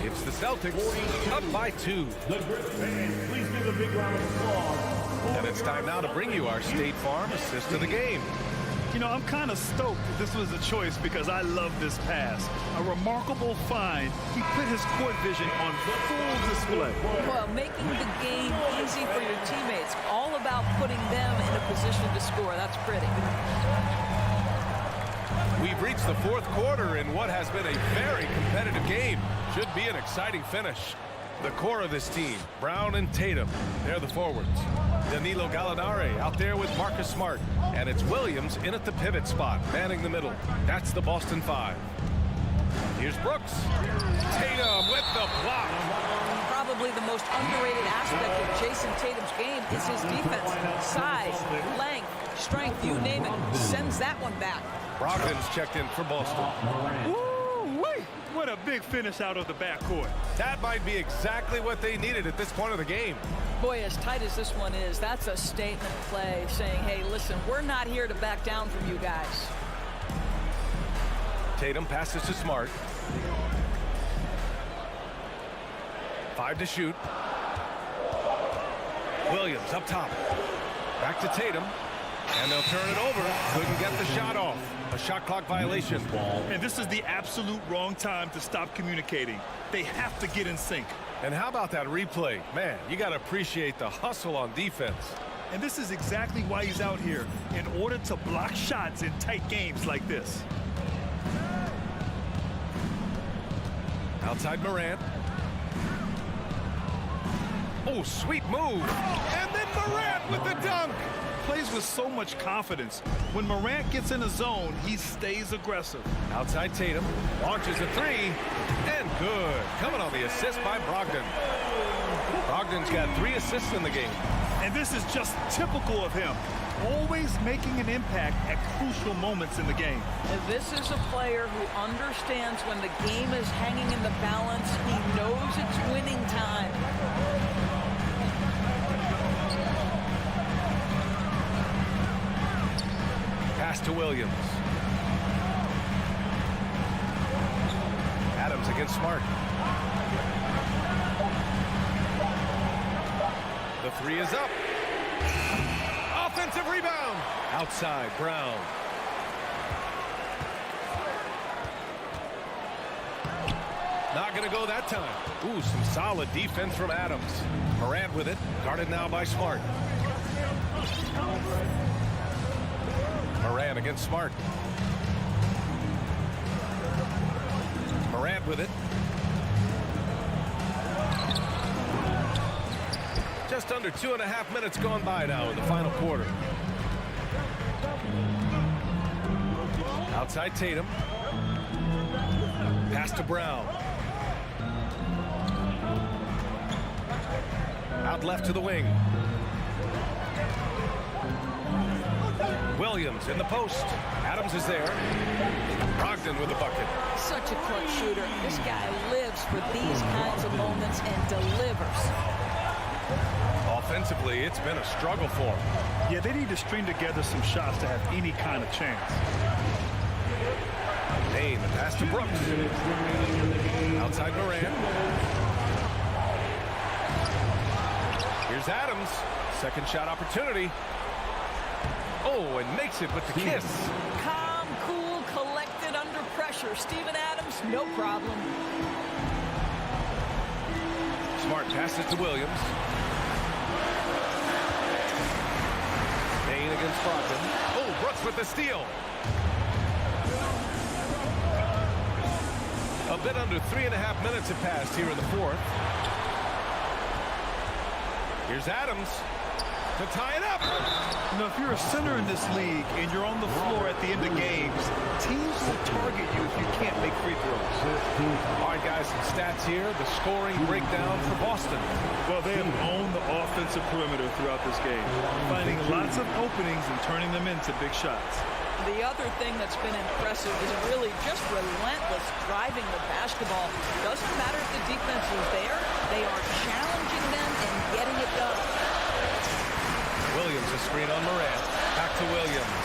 Speaker 1: It's the Celtics up by 2.
Speaker 4: Please give a big round of applause.
Speaker 1: And it's time now to bring you our State Farm assist of the game.
Speaker 2: You know, I'm kind of stoked that this was a choice because I love this pass. A remarkable find. He put his court vision on full display.
Speaker 10: Well, making the game easy for your teammates. All about putting them in a position to score. That's pretty.
Speaker 1: We've reached the fourth quarter in what has been a very competitive game. Should be an exciting finish. The core of this team, Brown and Tatum, they're the forwards. Danilo Gallinari out there with Marcus Smart. And it's Williams in at the pivot spot, manning the middle. That's the Boston 5. Here's Brooks. Tatum with the block.
Speaker 10: Probably the most underrated aspect of Jason Tatum's game is his defense. Size, length, strength, you name it. Sends that one back.
Speaker 1: Brogdon's checked in for Boston.
Speaker 2: Woo-wee! What a big finish out of the backcourt.
Speaker 1: That might be exactly what they needed at this point of the game.
Speaker 10: Boy, as tight as this one is, that's a statement play saying, hey, listen, we're not here to back down from you guys.
Speaker 1: Tatum passes to Smart. 5 to shoot. Williams up top. Back to Tatum. And they'll turn it over. Couldn't get the shot off. A shot clock violation.
Speaker 2: And this is the absolute wrong time to stop communicating. They have to get in sync.
Speaker 1: And how about that replay? Man, you got to appreciate the hustle on defense.
Speaker 2: And this is exactly why he's out here, in order to block shots in tight games like this.
Speaker 1: Outside Morant. Oh, sweet move. And then Morant with the dunk.
Speaker 2: Plays with so much confidence. When Morant gets in a zone, he stays aggressive.
Speaker 1: Outside Tatum. Launches a three. And good. Coming on the assist by Brogdon. Brogdon's got 3 assists in the game.
Speaker 2: And this is just typical of him. Always making an impact at crucial moments in the game.
Speaker 10: And this is a player who understands when the game is hanging in the balance. He knows it's winning time.
Speaker 1: Pass to Williams. Adams against Smart. The 3 is up. Offensive rebound. Outside, Brown. Not going to go that time. Ooh, some solid defense from Adams. Morant with it. Guarded now by Smart. Morant against Smart. Morant with it. Just under 2.5 minutes gone by now in the final quarter. Outside Tatum. Pass to Brown. Out left to the wing. Williams in the post. Adams is there. Brogdon with the bucket.
Speaker 10: Such a clutch shooter. This guy lives for these kinds of moments and delivers.
Speaker 1: Offensively, it's been a struggle for him.
Speaker 2: Yeah, they need to string together some shots to have any kind of chance.
Speaker 1: Payne, the pass to Brooks. Outside Morant. Here's Adams. Second shot opportunity. Oh, and makes it with the kiss.
Speaker 10: Calm, cool, collected under pressure. Steven Adams, no problem.
Speaker 1: Smart passes to Williams. Payne against Brogdon. Oh, Brooks with the steal. A bit under 3.5 minutes have passed here in the fourth. Here's Adams to tie it up.
Speaker 2: You know, if you're a center in this league and you're on the floor at the end of games, teams will target you if you can't make free throws.
Speaker 1: All right, guys, some stats here. The scoring breakdown for Boston.
Speaker 2: Well, they have owned the offensive perimeter throughout this game, finding lots of openings and turning them into big shots.
Speaker 10: The other thing that's been impressive is really just relentless driving the basketball. Doesn't matter if the defense is there. They are challenging them and getting it done.
Speaker 1: Williams, a screen on Morant. Back to Williams.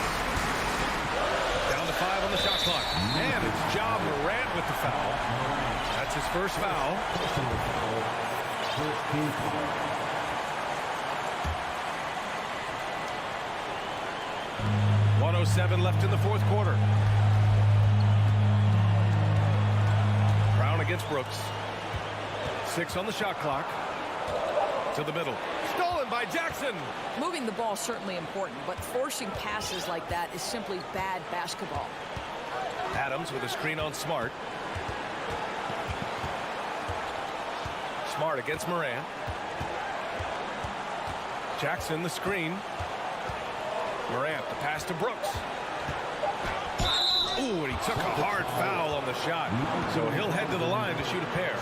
Speaker 1: Down to 5 on the shot clock. And it's Ja Morant with the foul. That's his first foul. 1:07 left in the fourth quarter. Brown against Brooks. 6 on the shot clock. To the middle. Stolen by Jackson.
Speaker 10: Moving the ball is certainly important, but forcing passes like that is simply bad basketball.
Speaker 1: Adams with a screen on Smart. Smart against Morant. Jackson the screen. Morant the pass to Brooks. Ooh, and he took a hard foul on the shot. So he'll head to the line to shoot a pair.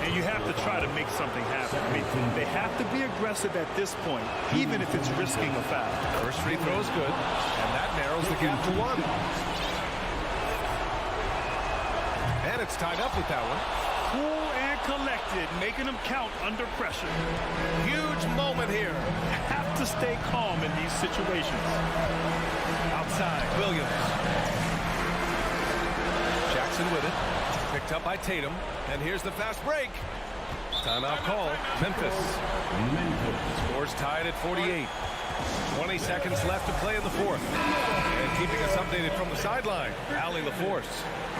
Speaker 2: And you have to try to make something happen. I mean, they have to be aggressive at this point, even if it's risking a foul.
Speaker 1: First free throw is good, and that narrows the gap to 1. And it's tied up with that one.
Speaker 2: Cool and collected, making them count under pressure.
Speaker 1: Huge moment here.
Speaker 2: Have to stay calm in these situations.
Speaker 1: Outside, Williams. Jackson with it. Picked up by Tatum. And here's the fast break. Timeout call. Memphis. Scores tied at 48. 20 seconds left to play in the fourth. And keeping us updated from the sideline, Allie LaForce.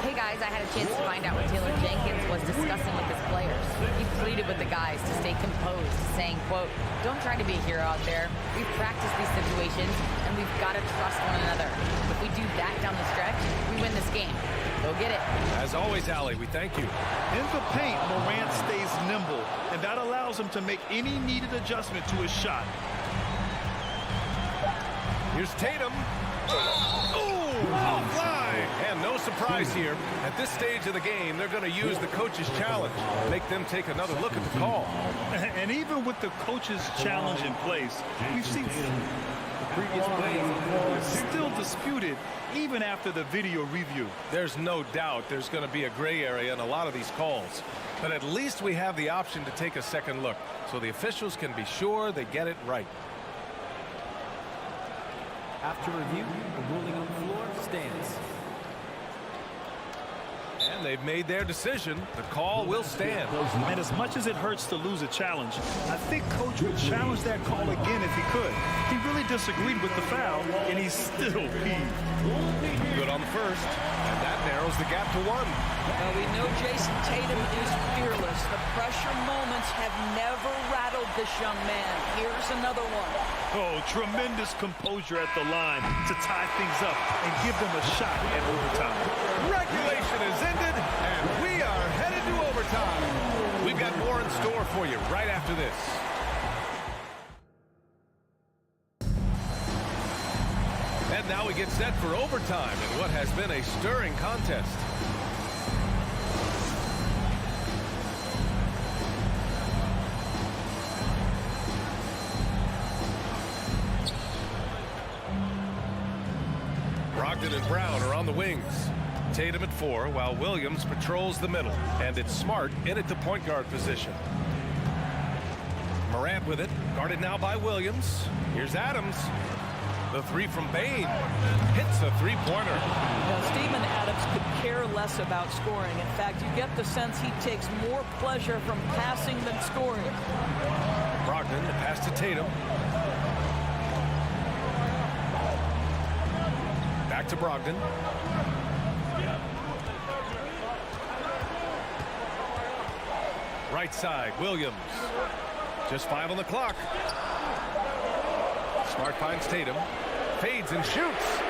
Speaker 5: Hey guys, I had a chance to find out what Taylor Jenkins was discussing with his players. He pleaded with the guys to stay composed, saying, quote, "Don't try to be a hero out there. We've practiced these situations, and we've got to trust one another. If we do that down the stretch, we win this game. Go get it."
Speaker 1: As always, Allie, we thank you.
Speaker 2: In the paint, Morant stays nimble, and that allows him to make any needed adjustment to his shot.
Speaker 1: Here's Tatum. Ooh, offline. And no surprise here. At this stage of the game, they're going to use the coach's challenge. Make them take another look at the call.
Speaker 2: And even with the coach's challenge in place, we've seen the previous plays still disputed even after the video review.
Speaker 1: There's no doubt there's going to be a gray area in a lot of these calls. But at least we have the option to take a second look, so the officials can be sure they get it right.
Speaker 11: After review, the ruling on the floor stands.
Speaker 1: And they've made their decision. The call will stand.
Speaker 2: And as much as it hurts to lose a challenge, I think Coach would challenge that call again if he could. He really disagreed with the foul, and he's still peeved.
Speaker 1: Good on the first. And that narrows the gap to 1.
Speaker 10: Well, we know Jason Tatum is fearless. The pressure moments have never rattled this young man. Here's another one.
Speaker 2: Oh, tremendous composure at the line to tie things up and give them a shot at overtime.
Speaker 1: Regulation is ended, and we are headed to overtime. We've got more in store for you right after this. And now we get set for overtime in what has been a stirring contest. Brogdon and Brown are on the wings. Tatum at 4, while Williams patrols the middle. And it's Smart in at the point guard position. Morant with it, guarded now by Williams. Here's Adams. The 3 from Bain. Hits a three-pointer.
Speaker 10: Now, Steven Adams could care less about scoring. In fact, you get the sense he takes more pleasure from passing than scoring.
Speaker 1: Brogdon, the pass to Tatum. Back to Brogdon. Right side, Williams. Just 5 on the clock. Smart finds Tatum. Fades and shoots.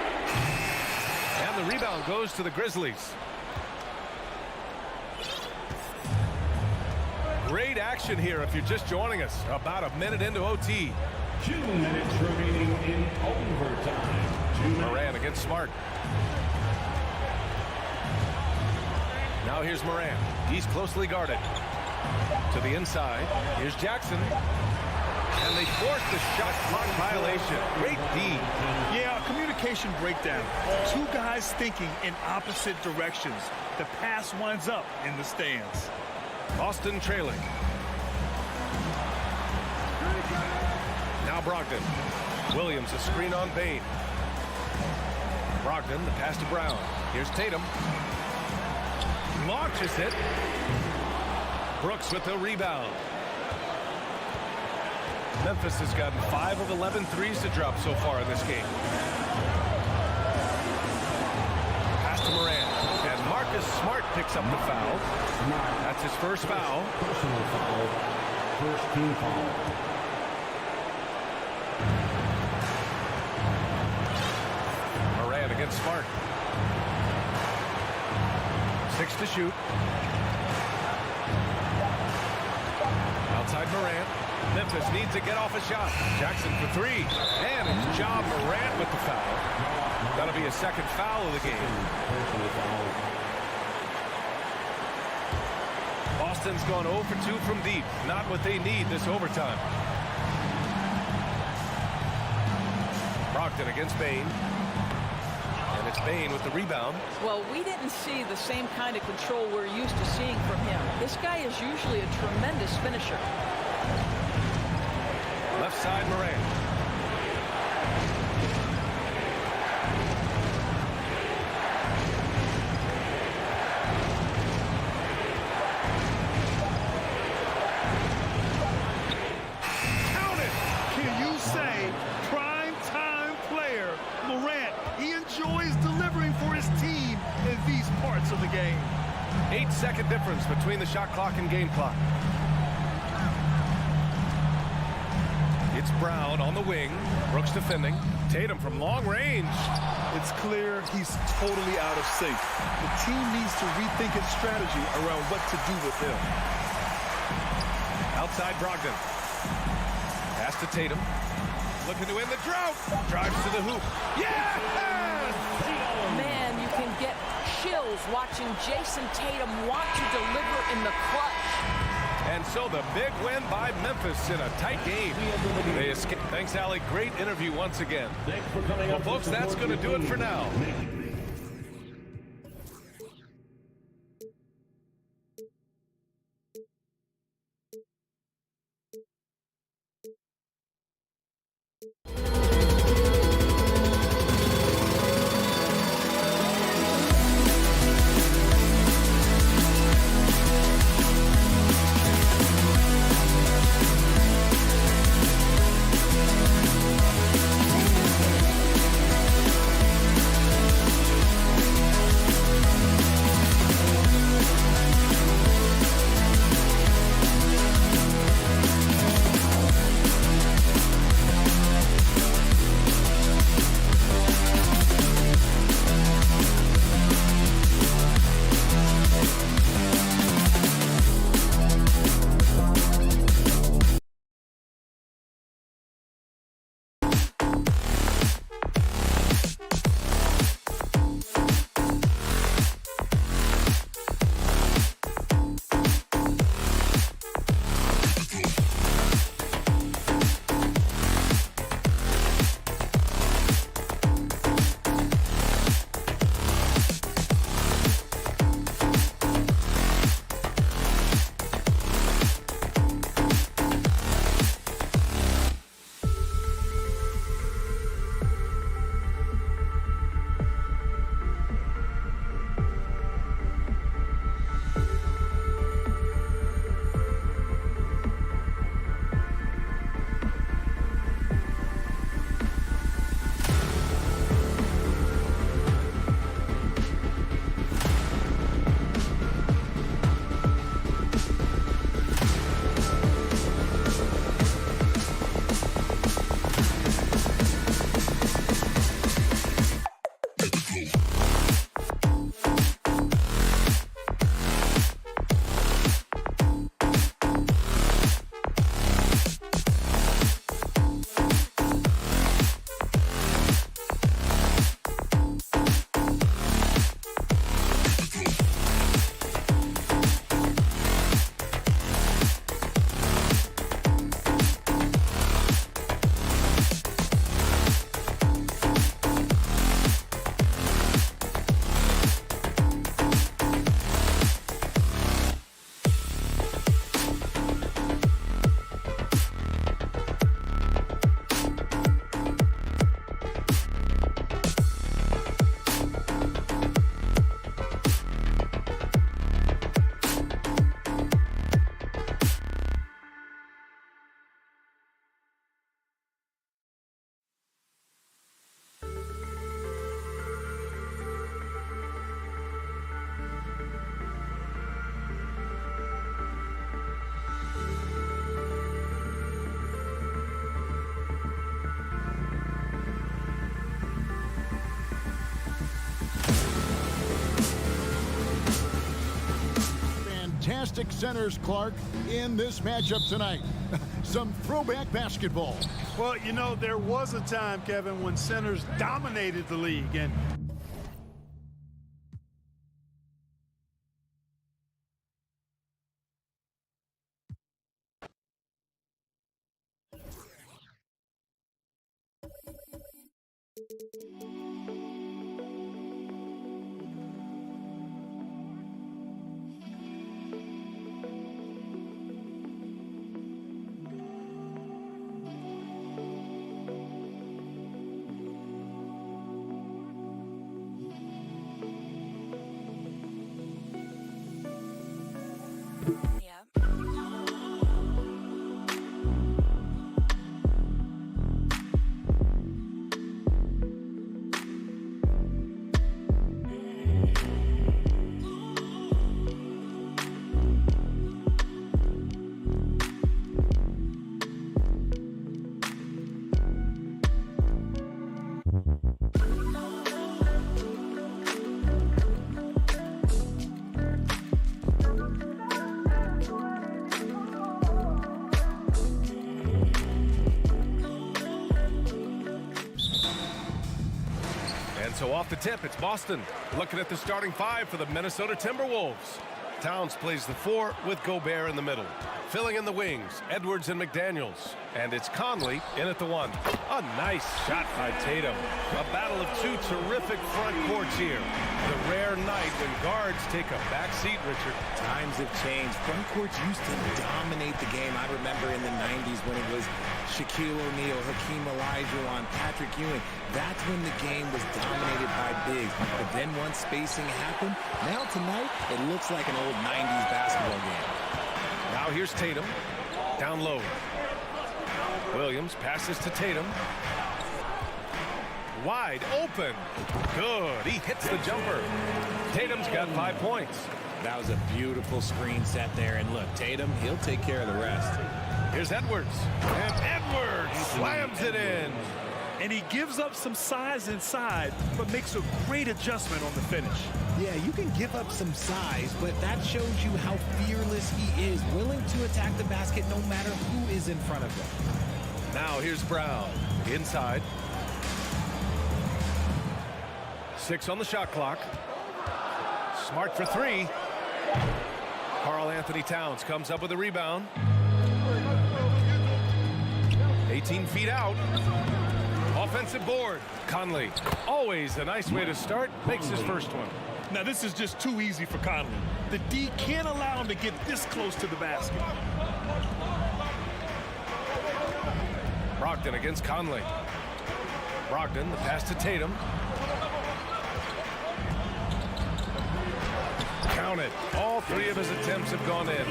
Speaker 1: And the rebound goes to the Grizzlies. Great action here if you're just joining us. About a minute into OT.
Speaker 4: 2 minutes remaining in overtime.
Speaker 1: Moran against Smart. Now here's Moran. He's closely guarded. To the inside. Here's Jackson. And they force the shot clock violation. Great D.
Speaker 2: Yeah, communication breakdown. Two guys thinking in opposite directions. The pass winds up in the stands.
Speaker 1: Boston trailing. Now Brogdon. Williams a screen on Bain. Brogdon, the pass to Brown. Here's Tatum. Launches it. Brooks with the rebound. Memphis has gotten 5 of 11 threes to drop so far in this game. Pass to Moran. And Marcus Smart picks up the foul. That's his first foul.
Speaker 4: Personal foul. First team foul.
Speaker 1: Moran against Smart. 6 to shoot. Outside Moran. Memphis needs to get off a shot. Jackson for 3. And it's Ja Morant with the foul. That'll be a second foul of the game. Boston's gone 0 for 2 from deep. Not what they need this overtime. Brogdon against Bain. And it's Bain with the rebound.
Speaker 10: Well, we didn't see the same kind of control we're used to seeing from him. This guy is usually a tremendous finisher.
Speaker 1: Left side, Moran.
Speaker 2: Count it! Can you say prime time player Morant? He enjoys delivering for his team in these parts of the game.
Speaker 1: 8-second difference between the shot clock and game clock. It's Brown on the wing. Brooks defending. Tatum from long range.
Speaker 2: It's clear he's totally out of sync. The team needs to rethink its strategy around what to do with him.
Speaker 1: Outside Brogdon. Pass to Tatum. Looking to win the drought. Drives to the hoop. Yes!
Speaker 10: Man, you can get chills watching Jason Tatum want to deliver in the clutch.
Speaker 1: And so the big win by Memphis in a tight game. They escape. Thanks, Allie. Great interview once again. Well, folks, that's going to do it for now.
Speaker 6: fantastic centers, Clark, in this matchup tonight. Some throwback basketball.
Speaker 3: Well, you know, there was a time, Kevin, when centers dominated the league, and
Speaker 1: So off the tip, it's Boston. Looking at the starting five for the Minnesota Timberwolves. Towns plays the 4 with Gobert in the middle. Filling in the wings, Edwards and McDaniels. And it's Conley in at the 1. A nice shot by Tatum. A battle of two terrific front courts here. The rare night when guards take a back seat, Richard.
Speaker 9: Times have changed. Front courts used to dominate the game. I remember in the 90s when it was Shaquille O'Neal, Hakeem Olajuwon, Patrick Ewing. That's when the game was dominated by bigs. But then once spacing happened, now tonight, it looks like an old 90s basketball game.
Speaker 1: Now here's Tatum. Down low. Williams passes to Tatum. Wide open. Good. He hits the jumper. Tatum's got 5 points.
Speaker 9: That was a beautiful screen set there. And look, Tatum, he'll take care of the rest.
Speaker 1: Here's Edwards. And Edwards slams it in.
Speaker 2: And he gives up some size inside, but makes a great adjustment on the finish.
Speaker 9: Yeah, you can give up some size, but that shows you how fearless he is, willing to attack the basket no matter who is in front of him.
Speaker 1: Now here's Brown. Inside. 6 on the shot clock. Smart for 3. Karl Anthony Towns comes up with a rebound. 18 feet out. Offensive board. Conley. Always a nice way to start. Makes his first one.
Speaker 2: Now this is just too easy for Conley. The D can't allow him to get this close to the basket.
Speaker 1: Brogdon against Conley. Brogdon, the pass to Tatum. Count it. All 3 of his attempts have gone in.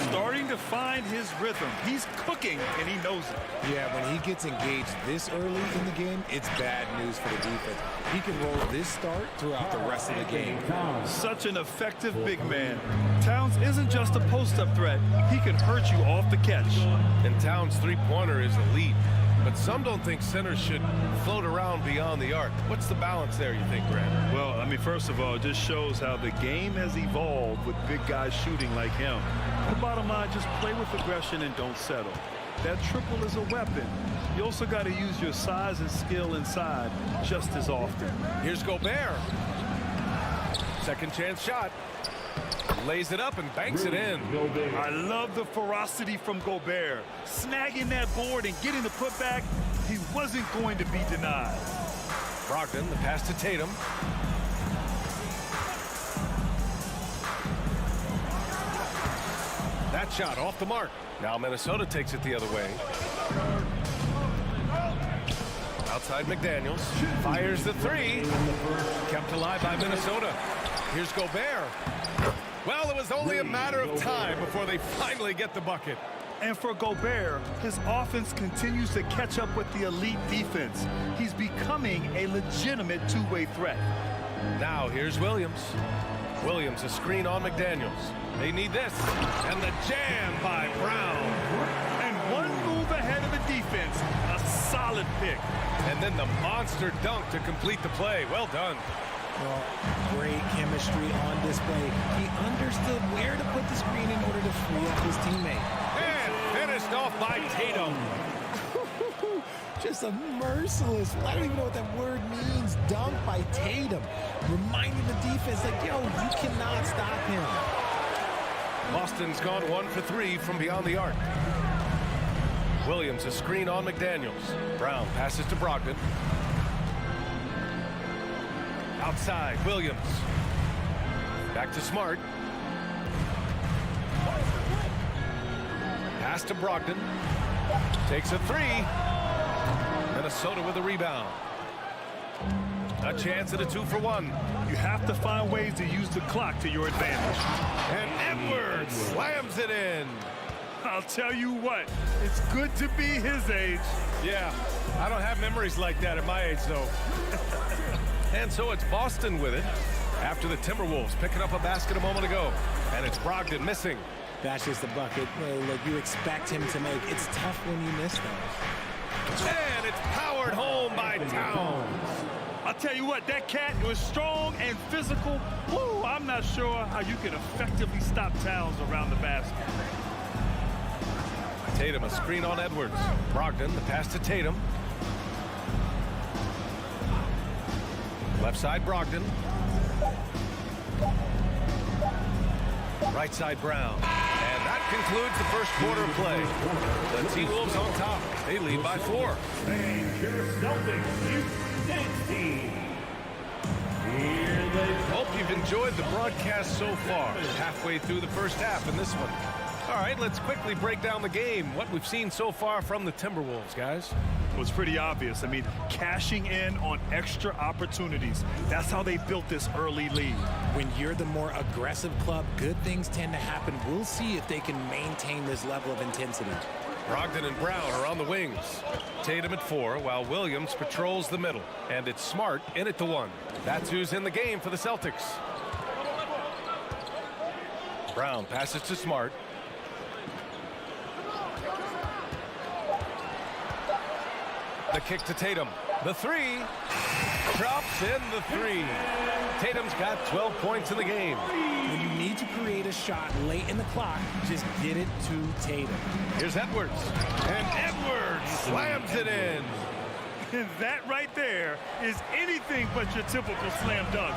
Speaker 2: Starting to find his rhythm. He's cooking, and he knows it.
Speaker 9: Yeah, when he gets engaged this early in the game, it's bad news for the defense. He can roll this start throughout the rest of the game.
Speaker 2: Such an effective big man. Towns isn't just a post-up threat. He can hurt you off the catch.
Speaker 1: And Towns' three-pointer is elite. But some don't think centers should float around beyond the arc. What's the balance there, you think, Brad?
Speaker 2: Well, I mean, first of all, it just shows how the game has evolved with big guys shooting like him. The bottom line, just play with aggression and don't settle. That triple is a weapon. You also got to use your size and skill inside just as often.
Speaker 1: Here's Gobert. Second chance shot. Lays it up and banks it in.
Speaker 2: I love the ferocity from Gobert. Snagging that board and getting the putback, he wasn't going to be denied.
Speaker 1: Brogdon, the pass to Tatum. That shot off the mark. Now Minnesota takes it the other way. Outside McDaniels. Fires the 3. Kept alive by Minnesota. Here's Gobert. Well, it was only a matter of time before they finally get the bucket.
Speaker 2: And for Gobert, his offense continues to catch up with the elite defense. He's becoming a legitimate two-way threat.
Speaker 1: Now here's Williams. Williams, a screen on McDaniels. They need this. And the jam by Brown.
Speaker 2: And one move ahead of the defense. A solid pick.
Speaker 1: And then the monster dunk to complete the play. Well done.
Speaker 9: Well, great chemistry on display. He understood where to put the screen in order to free up his teammate.
Speaker 1: And finished off by Tatum.
Speaker 9: Just a merciless, I don't even know what that word means, dunk by Tatum. Reminding the defense that, yo, you cannot stop him.
Speaker 1: Boston's gone 1 for 3 from beyond the arc. Williams a screen on McDaniels. Brown passes to Brogdon. Outside, Williams. Back to Smart. Pass to Brogdon. Takes a three. Minnesota with a rebound. A chance at a 2-for-1.
Speaker 2: You have to find ways to use the clock to your advantage.
Speaker 1: And Edwards slams it in.
Speaker 2: I'll tell you what, it's good to be his age.
Speaker 1: Yeah, I don't have memories like that at my age, though. And so it's Boston with it after the Timberwolves picking up a basket a moment ago. And it's Brogdon missing.
Speaker 9: That's just a bucket. Look, you expect him to make. It's tough when you miss those.
Speaker 1: And it's powered home by Towns.
Speaker 2: I'll tell you what, that cat was strong and physical. Woo, I'm not sure how you can effectively stop Towns around the basket.
Speaker 1: Tatum a screen on Edwards. Brogdon the pass to Tatum. Left side Brogdon. Right side Brown. And that concludes the first quarter of play. The T-Wolves on top. They lead by 4.
Speaker 4: And your Celtics, you dance team. Here they
Speaker 1: Hope you've enjoyed the broadcast so far. Halfway through the first half in this one. All right, let's quickly break down the game. What we've seen so far from the Timberwolves, guys.
Speaker 2: It was pretty obvious. I mean, cashing in on extra opportunities. That's how they built this early lead.
Speaker 9: When you're the more aggressive club, good things tend to happen. We'll see if they can maintain this level of intensity.
Speaker 1: Brogdon and Brown are on the wings. Tatum at 4, while Williams patrols the middle. And it's Smart in at the 1. That's who's in the game for the Celtics. Brown passes to Smart. The kick to Tatum. The 3. Drops in the 3. Tatum's got 12 points in the game.
Speaker 9: When you need to create a shot late in the clock, just get it to Tatum.
Speaker 1: Here's Edwards. And Edwards slams it in.
Speaker 2: And that right there is anything but your typical slam dunk.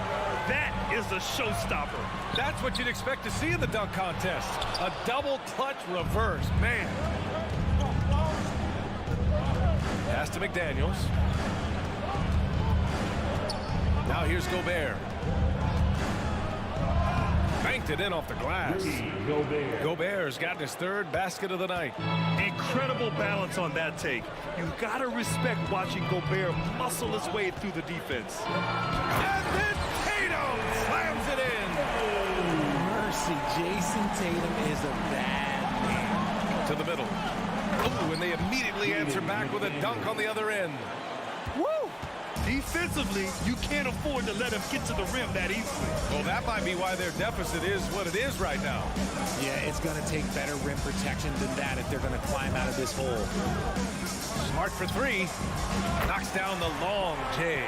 Speaker 2: That is a showstopper.
Speaker 1: That's what you'd expect to see in the dunk contest. A double clutch reverse. Man. Pass to McDaniels. Now here's Gobert. Banked it in off the glass. Gobert's gotten his 3rd basket of the night.
Speaker 2: Incredible balance on that take. You gotta respect watching Gobert muscle his way through the defense.
Speaker 1: And then Tatum slams it in.
Speaker 9: Mercy, Jason Tatum is a bad man.
Speaker 1: To the middle. Oh, and they immediately answer back with a dunk on the other end.
Speaker 2: Woo! Defensively, you can't afford to let him get to the rim that easily.
Speaker 1: Well, that might be why their deficit is what it is right now.
Speaker 9: Yeah, it's going to take better rim protection than that if they're going to climb out of this hole.
Speaker 1: Smart for 3. Knocks down the long J.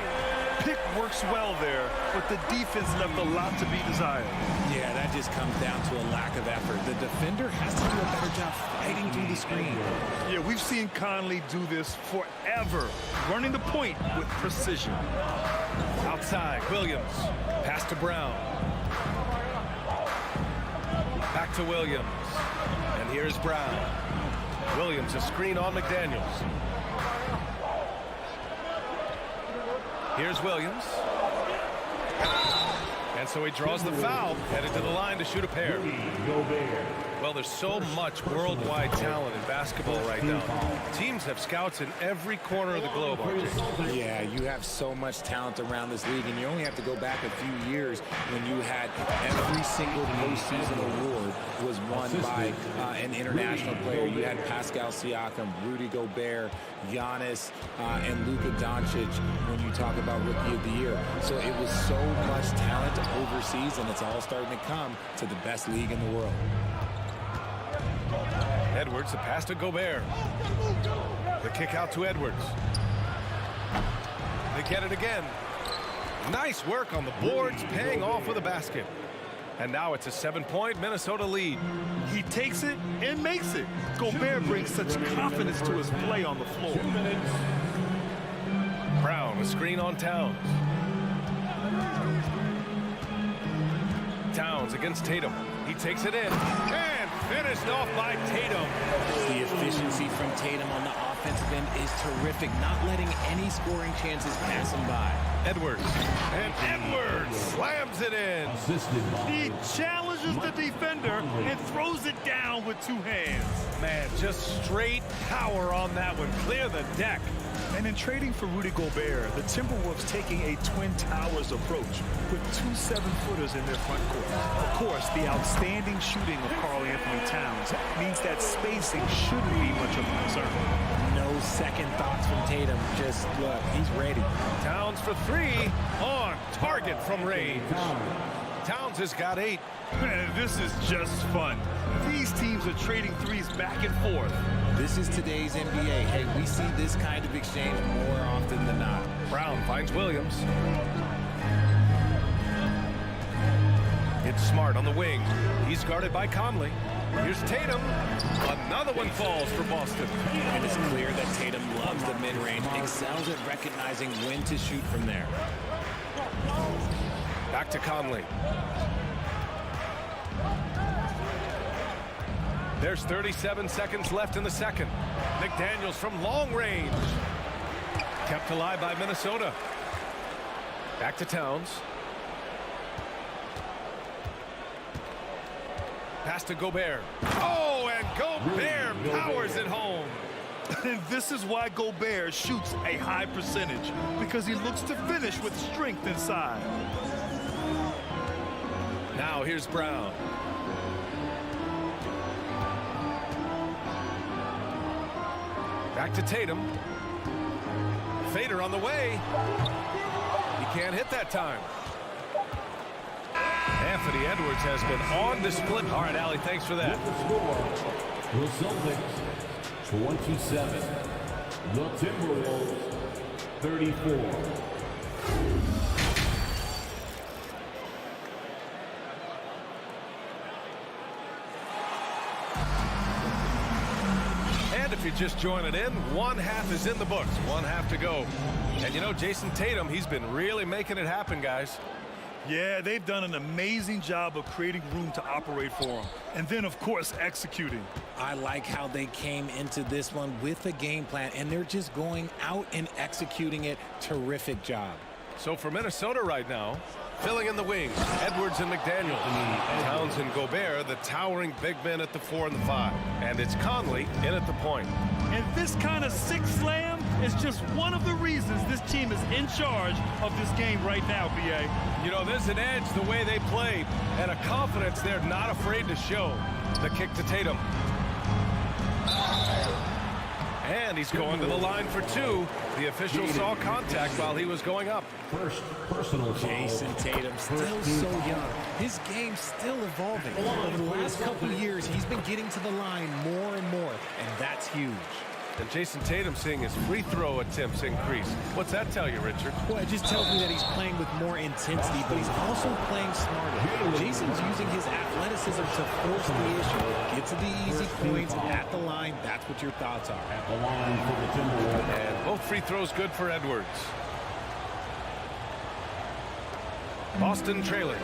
Speaker 2: Pick works well there, but the defense left a lot to be desired.
Speaker 9: Yeah, that just comes down to a lack of effort. The defender has to do a better job fighting through the screen.
Speaker 2: Yeah, we've seen Conley do this forever, running the point with precision.
Speaker 1: Outside, Williams. Pass to Brown. Back to Williams. And here's Brown. Williams a screen on McDaniels. Here's Williams. And so he draws the foul, headed to the line to shoot a pair. Well, there's so much worldwide talent in basketball right now. Teams have scouts in every corner of the globe, RJ.
Speaker 9: Yeah, you have so much talent around this league, and you only have to go back a few years when you had every single postseason award was won by an international player. You had Pascal Siakam, Rudy Gobert, Giannis, and Luka Doncic when you talk about Rookie of the Year. So it was so much talent overseas, and it's all starting to come to the best league in the world.
Speaker 1: Edwards, the pass to Gobert. The kick out to Edwards. They get it again. Nice work on the boards, paying off with a basket. And now it's a 7-point Minnesota lead.
Speaker 2: He takes it and makes it. Gobert brings such confidence to his play on the floor.
Speaker 1: Brown, a screen on Towns. Towns against Tatum. He takes it in and finished off by Tatum.
Speaker 9: The efficiency from Tatum on the offensive end is terrific, not letting any scoring chances pass him by.
Speaker 1: Edwards, and Edwards slams it in.
Speaker 2: He challenges the defender and throws it down with 2 hands.
Speaker 1: Man, just straight power on that one. Clear the deck.
Speaker 2: And in trading for Rudy Gobert, the Timberwolves taking a Twin Towers approach with 2 7-footers in their front court. Of course, the outstanding shooting of Karl Anthony Towns means that spacing shouldn't be much of a concern.
Speaker 9: No second thoughts from Tatum. Just look, he's ready.
Speaker 1: Towns for 3 on target from range. Towns has got 8.
Speaker 2: Man, this is just fun. These teams are trading threes back and forth.
Speaker 9: This is today's NBA. Hey, we see this kind of exchange more often than not.
Speaker 1: Brown finds Williams. It's Smart on the wing. He's guarded by Conley. Here's Tatum. Another one falls for Boston.
Speaker 9: And it's clear that Tatum loves the mid-range, excels at recognizing when to shoot from there.
Speaker 1: Back to Conley. There's 37 seconds left in the second. McDaniels from long range. Kept alive by Minnesota. Back to Towns. Pass to Gobert. Oh, and Gobert powers it home.
Speaker 2: And this is why Gobert shoots a high percentage, because he looks to finish with strength inside.
Speaker 1: Now here's Brown. Back to Tatum. Fader on the way. He can't hit that time. Anthony Edwards has been on display. All right, Allie, thanks for that.
Speaker 4: The Celtics 27. The Timberwolves 34.
Speaker 1: And if you're just joining in, 1/2 is in the books. 1/2 to go. And you know, Jason Tatum, he's been really making it happen, guys.
Speaker 2: Yeah, they've done an amazing job of creating room to operate for him. And then, of course, executing.
Speaker 9: I like how they came into this one with a game plan, and they're just going out and executing it. Terrific job.
Speaker 1: So for Minnesota right now, filling in the wings, Edwards and McDaniel. Towns and Gobert, the towering big men at the 4 and the 5. And it's Conley in at the point.
Speaker 2: And this kind of six slam is just one of the reasons this team is in charge of this game right now, B.A.
Speaker 1: You know, there's an edge the way they played and a confidence they're not afraid to show. The kick to Tatum. And he's going to the line for 2. The official saw contact while he was going up.
Speaker 4: First personal foul.
Speaker 9: Jason Tatum, still so young. His game's still evolving. Over the last couple of years, he's been getting to the line more and more, and that's huge.
Speaker 1: And Jason Tatum seeing his free throw attempts increase. What's that tell you, Richard?
Speaker 9: Well, it just tells me that he's playing with more intensity, but he's also playing smarter. Jason's using his athleticism to force the issue. Get to the easy points at the line. That's what your thoughts are.
Speaker 4: At the line for the Timberwolves.
Speaker 1: And both free throws good for Edwards. Boston trailing.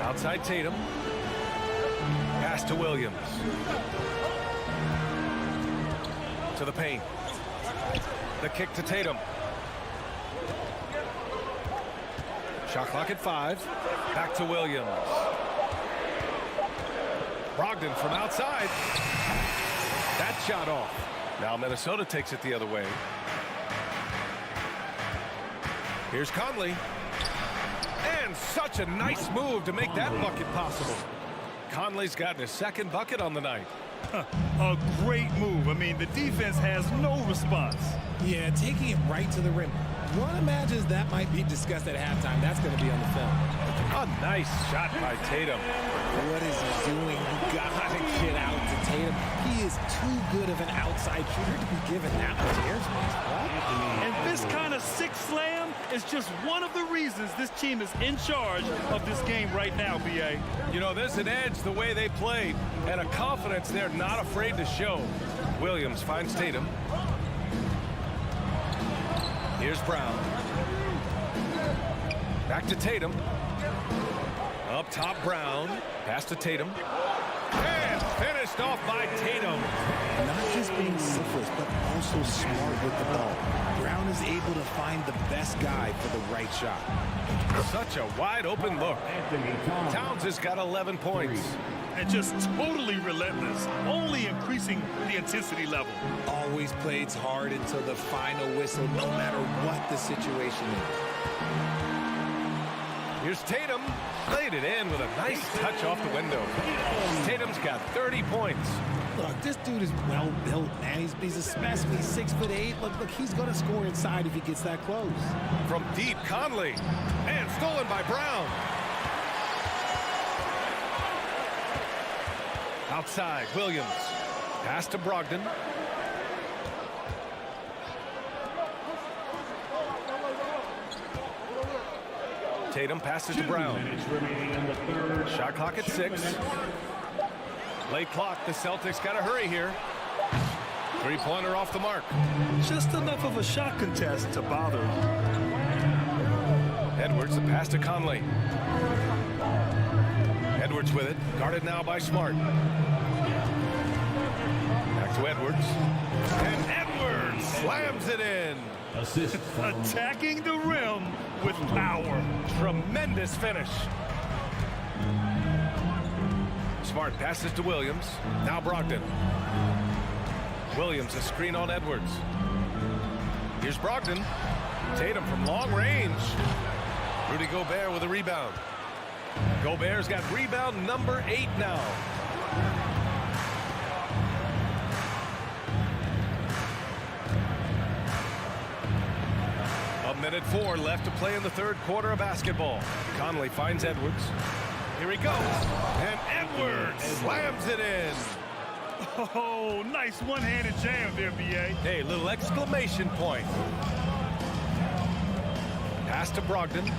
Speaker 1: Outside Tatum. Pass to Williams. To the paint. The kick to Tatum. Shot clock at 5. Back to Williams. Brogdon from outside. That shot off. Now Minnesota takes it the other way. Here's Conley. And such a nice move to make that bucket possible. Conley's gotten his second bucket on the night.
Speaker 2: A great move. I mean, the defense has no response.
Speaker 9: Yeah, taking it right to the rim. One imagines that might be discussed at halftime. That's going to be on the film.
Speaker 1: A nice shot by Tatum.
Speaker 9: What is he doing? You got to get out to Tatum. He is too good of an outside shooter to be given that much airspace.
Speaker 2: And this kind of six slam is just one of the reasons this team is in charge of this game right now, B.A.
Speaker 1: You know, there's an edge the way they played and a confidence they're not afraid to show. Williams finds Tatum. Here's Brown. Back to Tatum. Up top, Brown. Pass to Tatum. And finished off by Tatum.
Speaker 9: Not just being selfless, but also smart with the ball. Brown is able to find the best guy for the right shot.
Speaker 1: Such a wide open look. Towns has got 11 points.
Speaker 2: And just totally relentless, only increasing the intensity level.
Speaker 9: Always plays hard until the final whistle, no matter what the situation is.
Speaker 1: Here's Tatum. Laid it in with a nice touch off the window. Tatum's got 30 points.
Speaker 9: Look, this dude is well built, man. He's a specimen. He's 6'8". Look, he's going to score inside if he gets that close.
Speaker 1: From deep, Conley. And stolen by Brown. Outside, Williams. Pass to Brogdon. Tatum passes to Brown. Shot clock at 6. Late clock. The Celtics got to hurry here. Three-pointer off the mark.
Speaker 2: Just enough of a shot contest to bother him.
Speaker 1: Edwards, the pass to Conley. Edwards with it. Guarded now by Smart. Back to Edwards. And Edwards slams it in.
Speaker 4: Assist.
Speaker 2: Attacking the rim with power.
Speaker 1: Tremendous finish. Smart passes to Williams. Now Brogdon. Williams, a screen on Edwards. Here's Brogdon. Tatum from long range. Rudy Gobert with a rebound. Gobert's got rebound number 8 now. A minute 4 left to play in the third quarter of basketball. Conley finds Edwards. Here he goes. And Edwards slams it in.
Speaker 2: Oh, nice one-handed jam there, B.A.
Speaker 1: Hey, little exclamation point. Pass to Brogdon.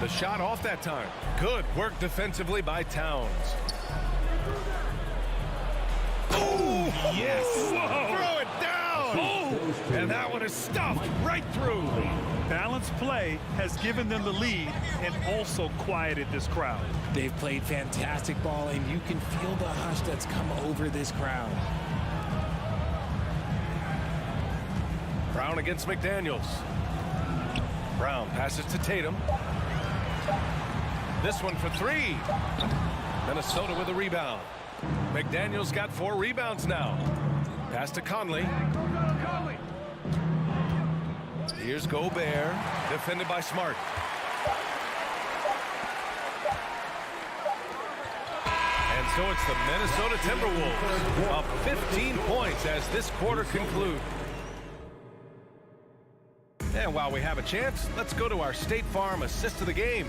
Speaker 1: The shot off that time. Good work defensively by Towns. Oh, yes. Whoa. Throw it down. Oh. And that one is stuffed right through.
Speaker 2: Balanced play has given them the lead and also quieted this crowd.
Speaker 9: They've played fantastic ball, and you can feel the hush that's come over this crowd.
Speaker 1: Brown against McDaniels. Brown passes to Tatum. This one for 3. Minnesota with a rebound. McDaniels got 4 rebounds now. Pass to Conley. Here's Gobert, defended by Smart. And so it's the Minnesota Timberwolves up 15 points as this quarter concludes. And while we have a chance, let's go to our State Farm assist of the game.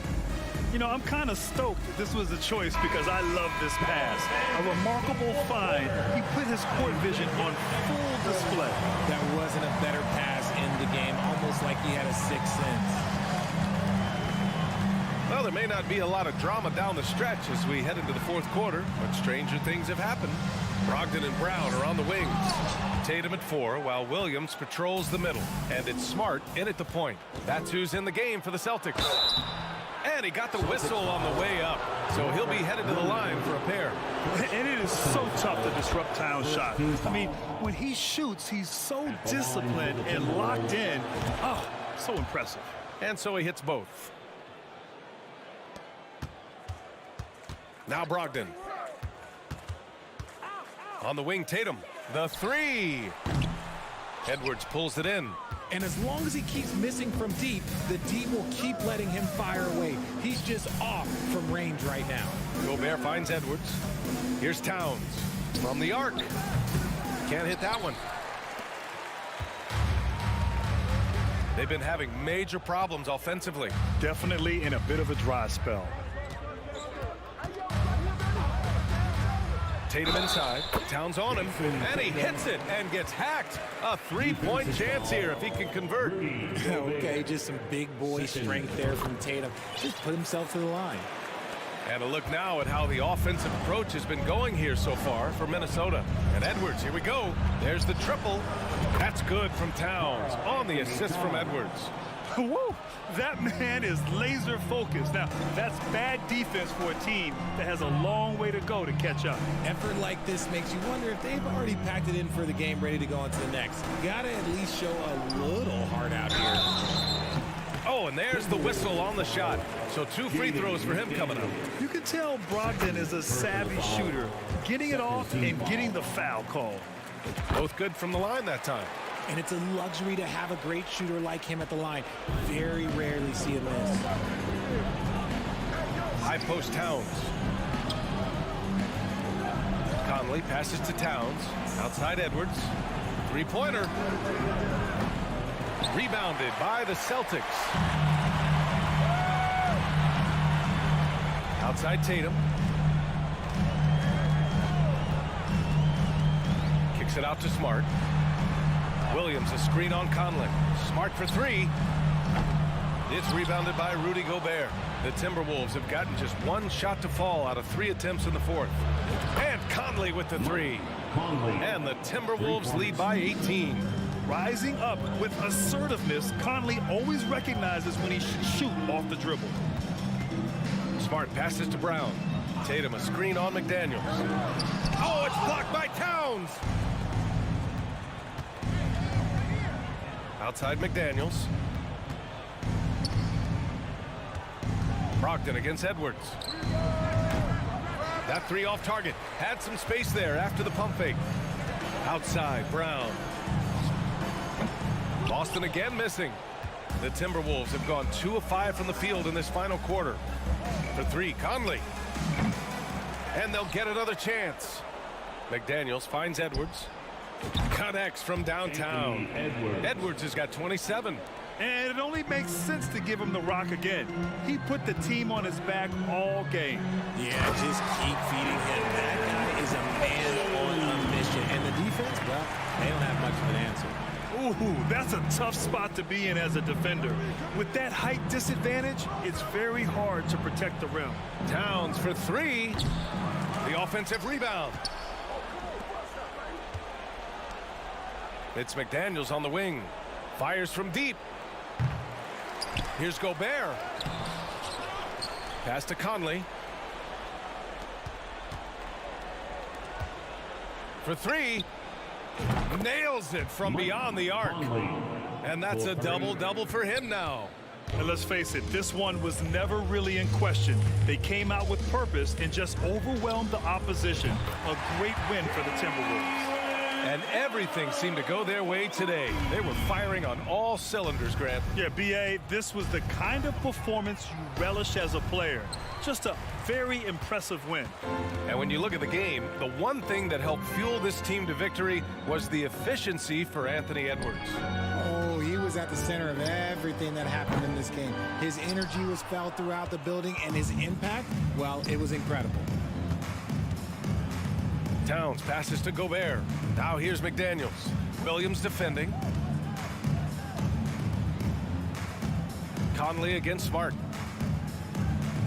Speaker 2: You know, I'm kind of stoked that this was a choice because I love this pass. A remarkable find. He put his court vision on full display.
Speaker 9: That wasn't a better pass in the game, almost like he had a sixth sense.
Speaker 1: Well, there may not be a lot of drama down the stretch as we head into the fourth quarter, but stranger things have happened. Brogdon and Brown are on the wings. Tatum at 4, while Williams patrols the middle. And it's Smart in at the point. That's who's in the game for the Celtics. And he got the whistle on the way up, so he'll be headed to the line for a pair.
Speaker 2: And it is so tough to disrupt Towns' shot. I mean, when he shoots, he's so disciplined and locked in. Oh, so impressive.
Speaker 1: And so he hits both. Now Brogdon. On the wing, Tatum. The 3. Edwards pulls it in.
Speaker 9: And as long as he keeps missing from deep, the D will keep letting him fire away. He's just off from range right now.
Speaker 1: Gobert finds Edwards. Here's Towns from the arc. Can't hit that one. They've been having major problems offensively.
Speaker 2: Definitely in a bit of a dry spell.
Speaker 1: Tatum inside. Towns on him, and he hits it and gets hacked. A three-point chance here if he can convert.
Speaker 9: Okay, just some big boy strength there from Tatum. Just put himself to the line.
Speaker 1: And a look now at how the offensive approach has been going here so far for Minnesota. And Edwards, here we go. There's the triple. That's good from Towns on the assist from Edwards.
Speaker 2: Woo! That man is laser focused. Now, that's bad defense for a team that has a long way to go to catch up.
Speaker 9: Effort like this makes you wonder if they've already packed it in for the game, ready to go on to the next. You gotta at least show a little heart out here.
Speaker 1: Oh, and there's the whistle on the shot. So 2 free throws for him coming up.
Speaker 2: You can tell Brogdon is a savvy shooter, getting it off and getting the foul call.
Speaker 1: Both good from the line that time.
Speaker 9: And it's a luxury to have a great shooter like him at the line. Very rarely see him miss.
Speaker 1: High post Towns. Conley passes to Towns. Outside Edwards. Three-pointer. Rebounded by the Celtics. Outside Tatum. Kicks it out to Smart. Williams, a screen on Conley. Smart for 3. It's rebounded by Rudy Gobert. The Timberwolves have gotten just 1 shot to fall out of 3 attempts in the 4th. And Conley with the 3. And the Timberwolves lead by 18.
Speaker 2: Rising up with assertiveness, Conley always recognizes when he should shoot off the dribble.
Speaker 1: Smart passes to Brown. Tatum, a screen on McDaniels. Oh, it's blocked by Towns. Outside McDaniels. Brogdon against Edwards. That 3 off target. Had some space there after the pump fake. Outside Brown. Boston again missing. The Timberwolves have gone 2 of 5 from the field in this final quarter. For 3, Conley. And they'll get another chance. McDaniels finds Edwards. Connects from downtown. Edwards has got 27.
Speaker 2: And it only makes sense to give him the rock again. He put the team on his back all game.
Speaker 9: Yeah, just keep feeding him. That guy is a man on a mission. And the defense, well, they don't have much of an answer.
Speaker 2: Ooh, that's a tough spot to be in as a defender. With that height disadvantage, it's very hard to protect the rim.
Speaker 1: Towns for 3. The offensive rebound. It's McDaniels on the wing. Fires from deep. Here's Gobert. Pass to Conley. For 3. Nails it from beyond the arc. And that's a double-double for him now.
Speaker 2: And let's face it, this one was never really in question. They came out with purpose and just overwhelmed the opposition. A great win for the Timberwolves.
Speaker 1: And everything seemed to go their way today. They were firing on all cylinders, Grant.
Speaker 2: Yeah, B.A., this was the kind of performance you relish as a player. Just a very impressive win.
Speaker 1: And when you look at the game, the one thing that helped fuel this team to victory was the efficiency for Anthony Edwards.
Speaker 9: Oh, he was at the center of everything that happened in this game. His energy was felt throughout the building, and his impact, well, it was incredible.
Speaker 1: Towns passes to Gobert. Now here's McDaniels. Williams defending. Conley against Smart.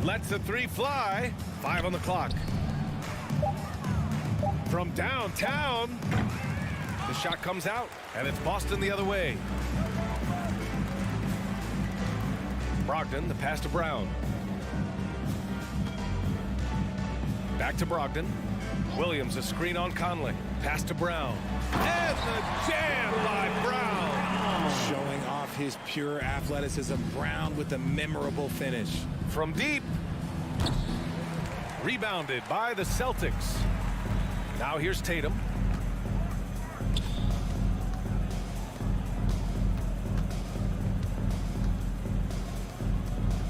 Speaker 1: Lets the 3 fly. 5 on the clock. From downtown. The shot comes out, and it's Boston the other way. Brogdon, the pass to Brown. Back to Brogdon. Williams, a screen on Conley. Pass to Brown. And the jam by Brown.
Speaker 9: Showing off his pure athleticism. Brown with a memorable finish.
Speaker 1: From deep. Rebounded by the Celtics. Now here's Tatum.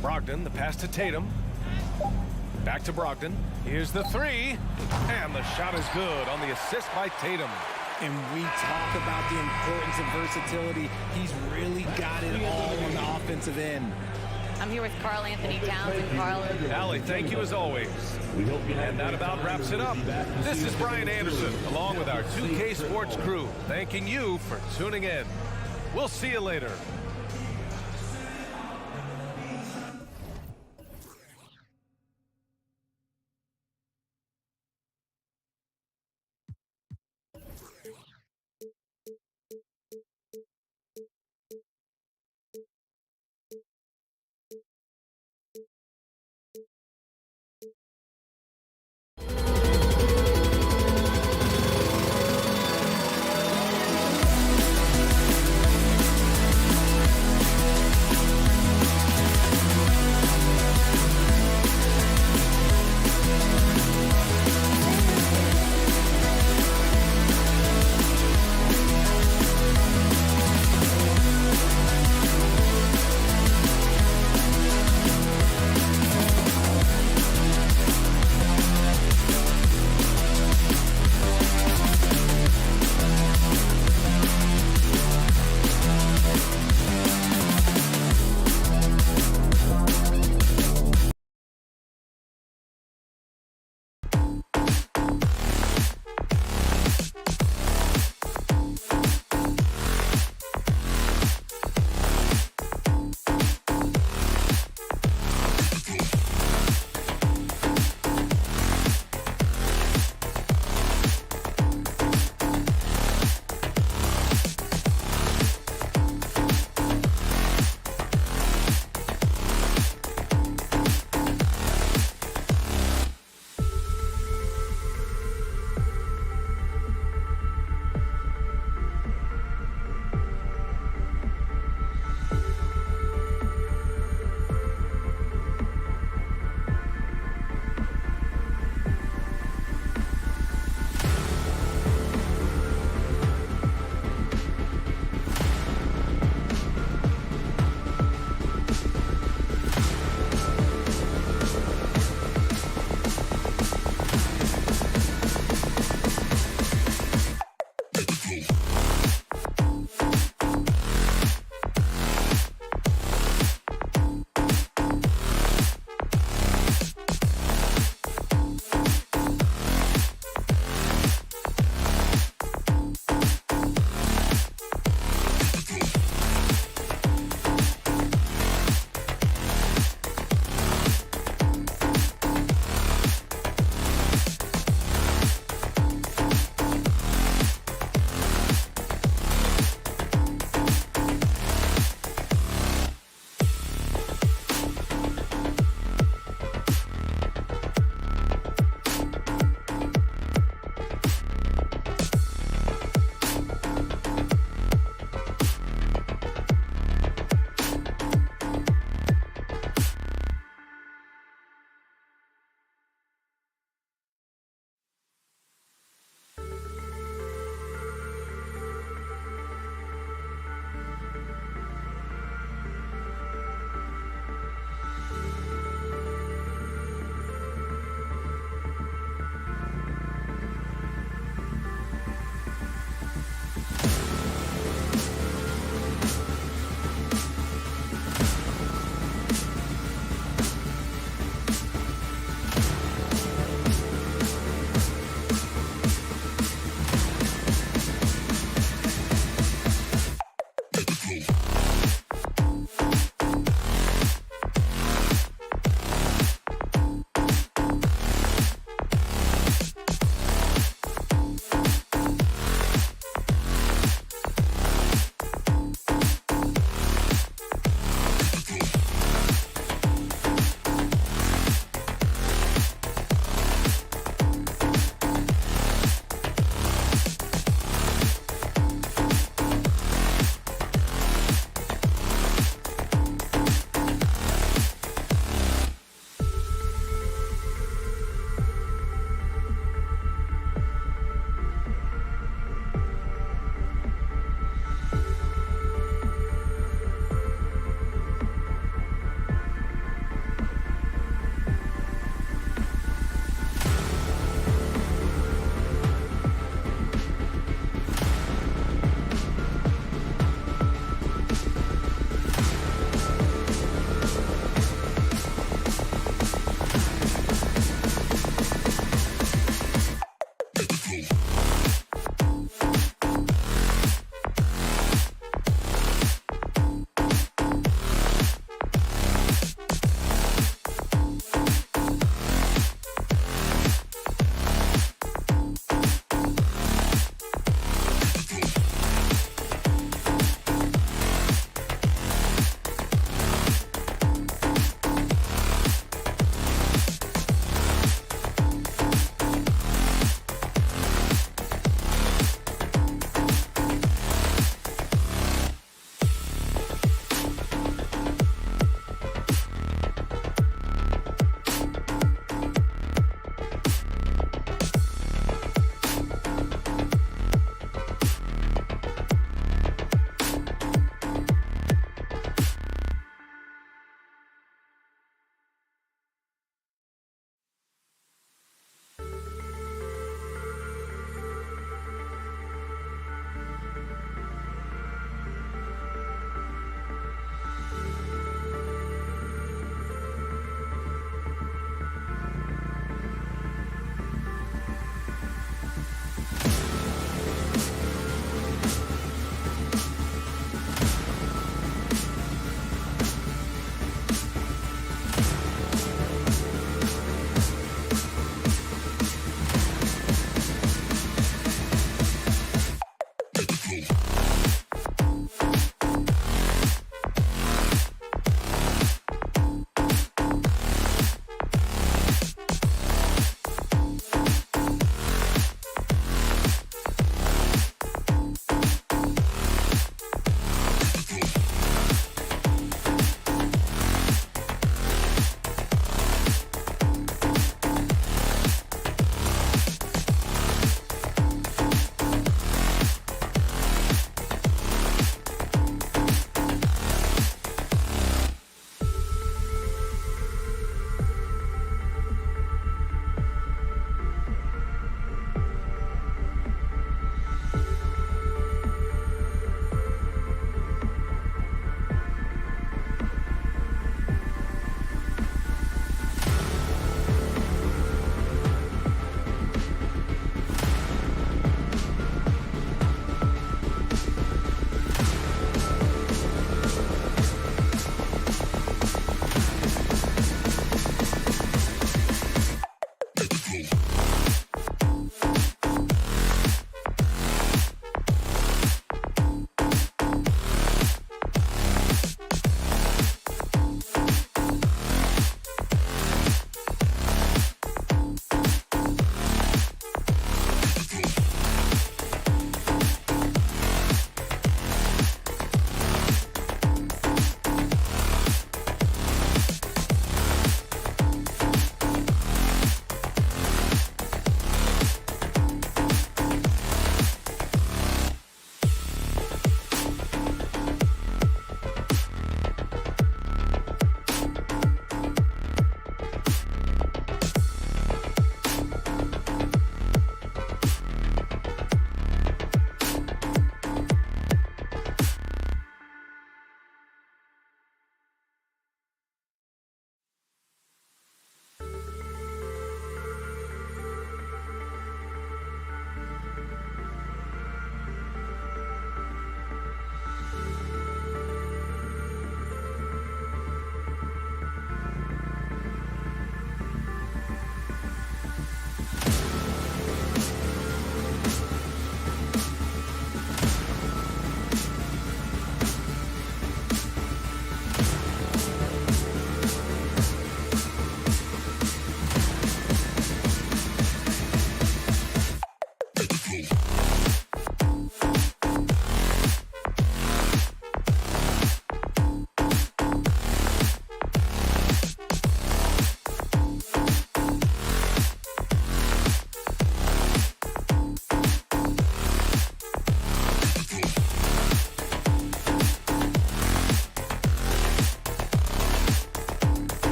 Speaker 1: Brogdon, the pass to Tatum. Back to Brogdon. Here's the 3. And the shot is good on the assist by Tatum.
Speaker 9: And we talk about the importance of versatility. He's really got it all on the offensive end.
Speaker 5: I'm here with Carl Anthony Towns. And Carl.
Speaker 1: Allie, thank you as always. And that about wraps it up. This is Brian Anderson, along with our 2K Sports crew, thanking you for tuning in. We'll see you later.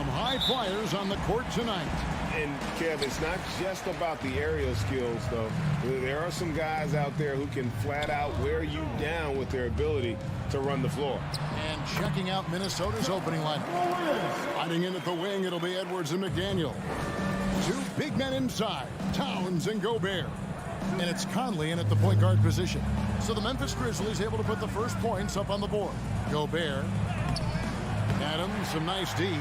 Speaker 6: Some high flyers on the court tonight.
Speaker 7: And, Kev, it's not just about the aerial skills, though. There are some guys out there who can flat out wear you down with their ability to run the floor.
Speaker 6: And checking out Minnesota's opening lineup. Sliding in at the wing, it'll be Edwards and McDaniel. Two big men inside, Towns and Gobert. And it's Conley in at the point guard position. So the Memphis Grizzlies able to put the first points up on the board. Gobert. Adams, some nice D.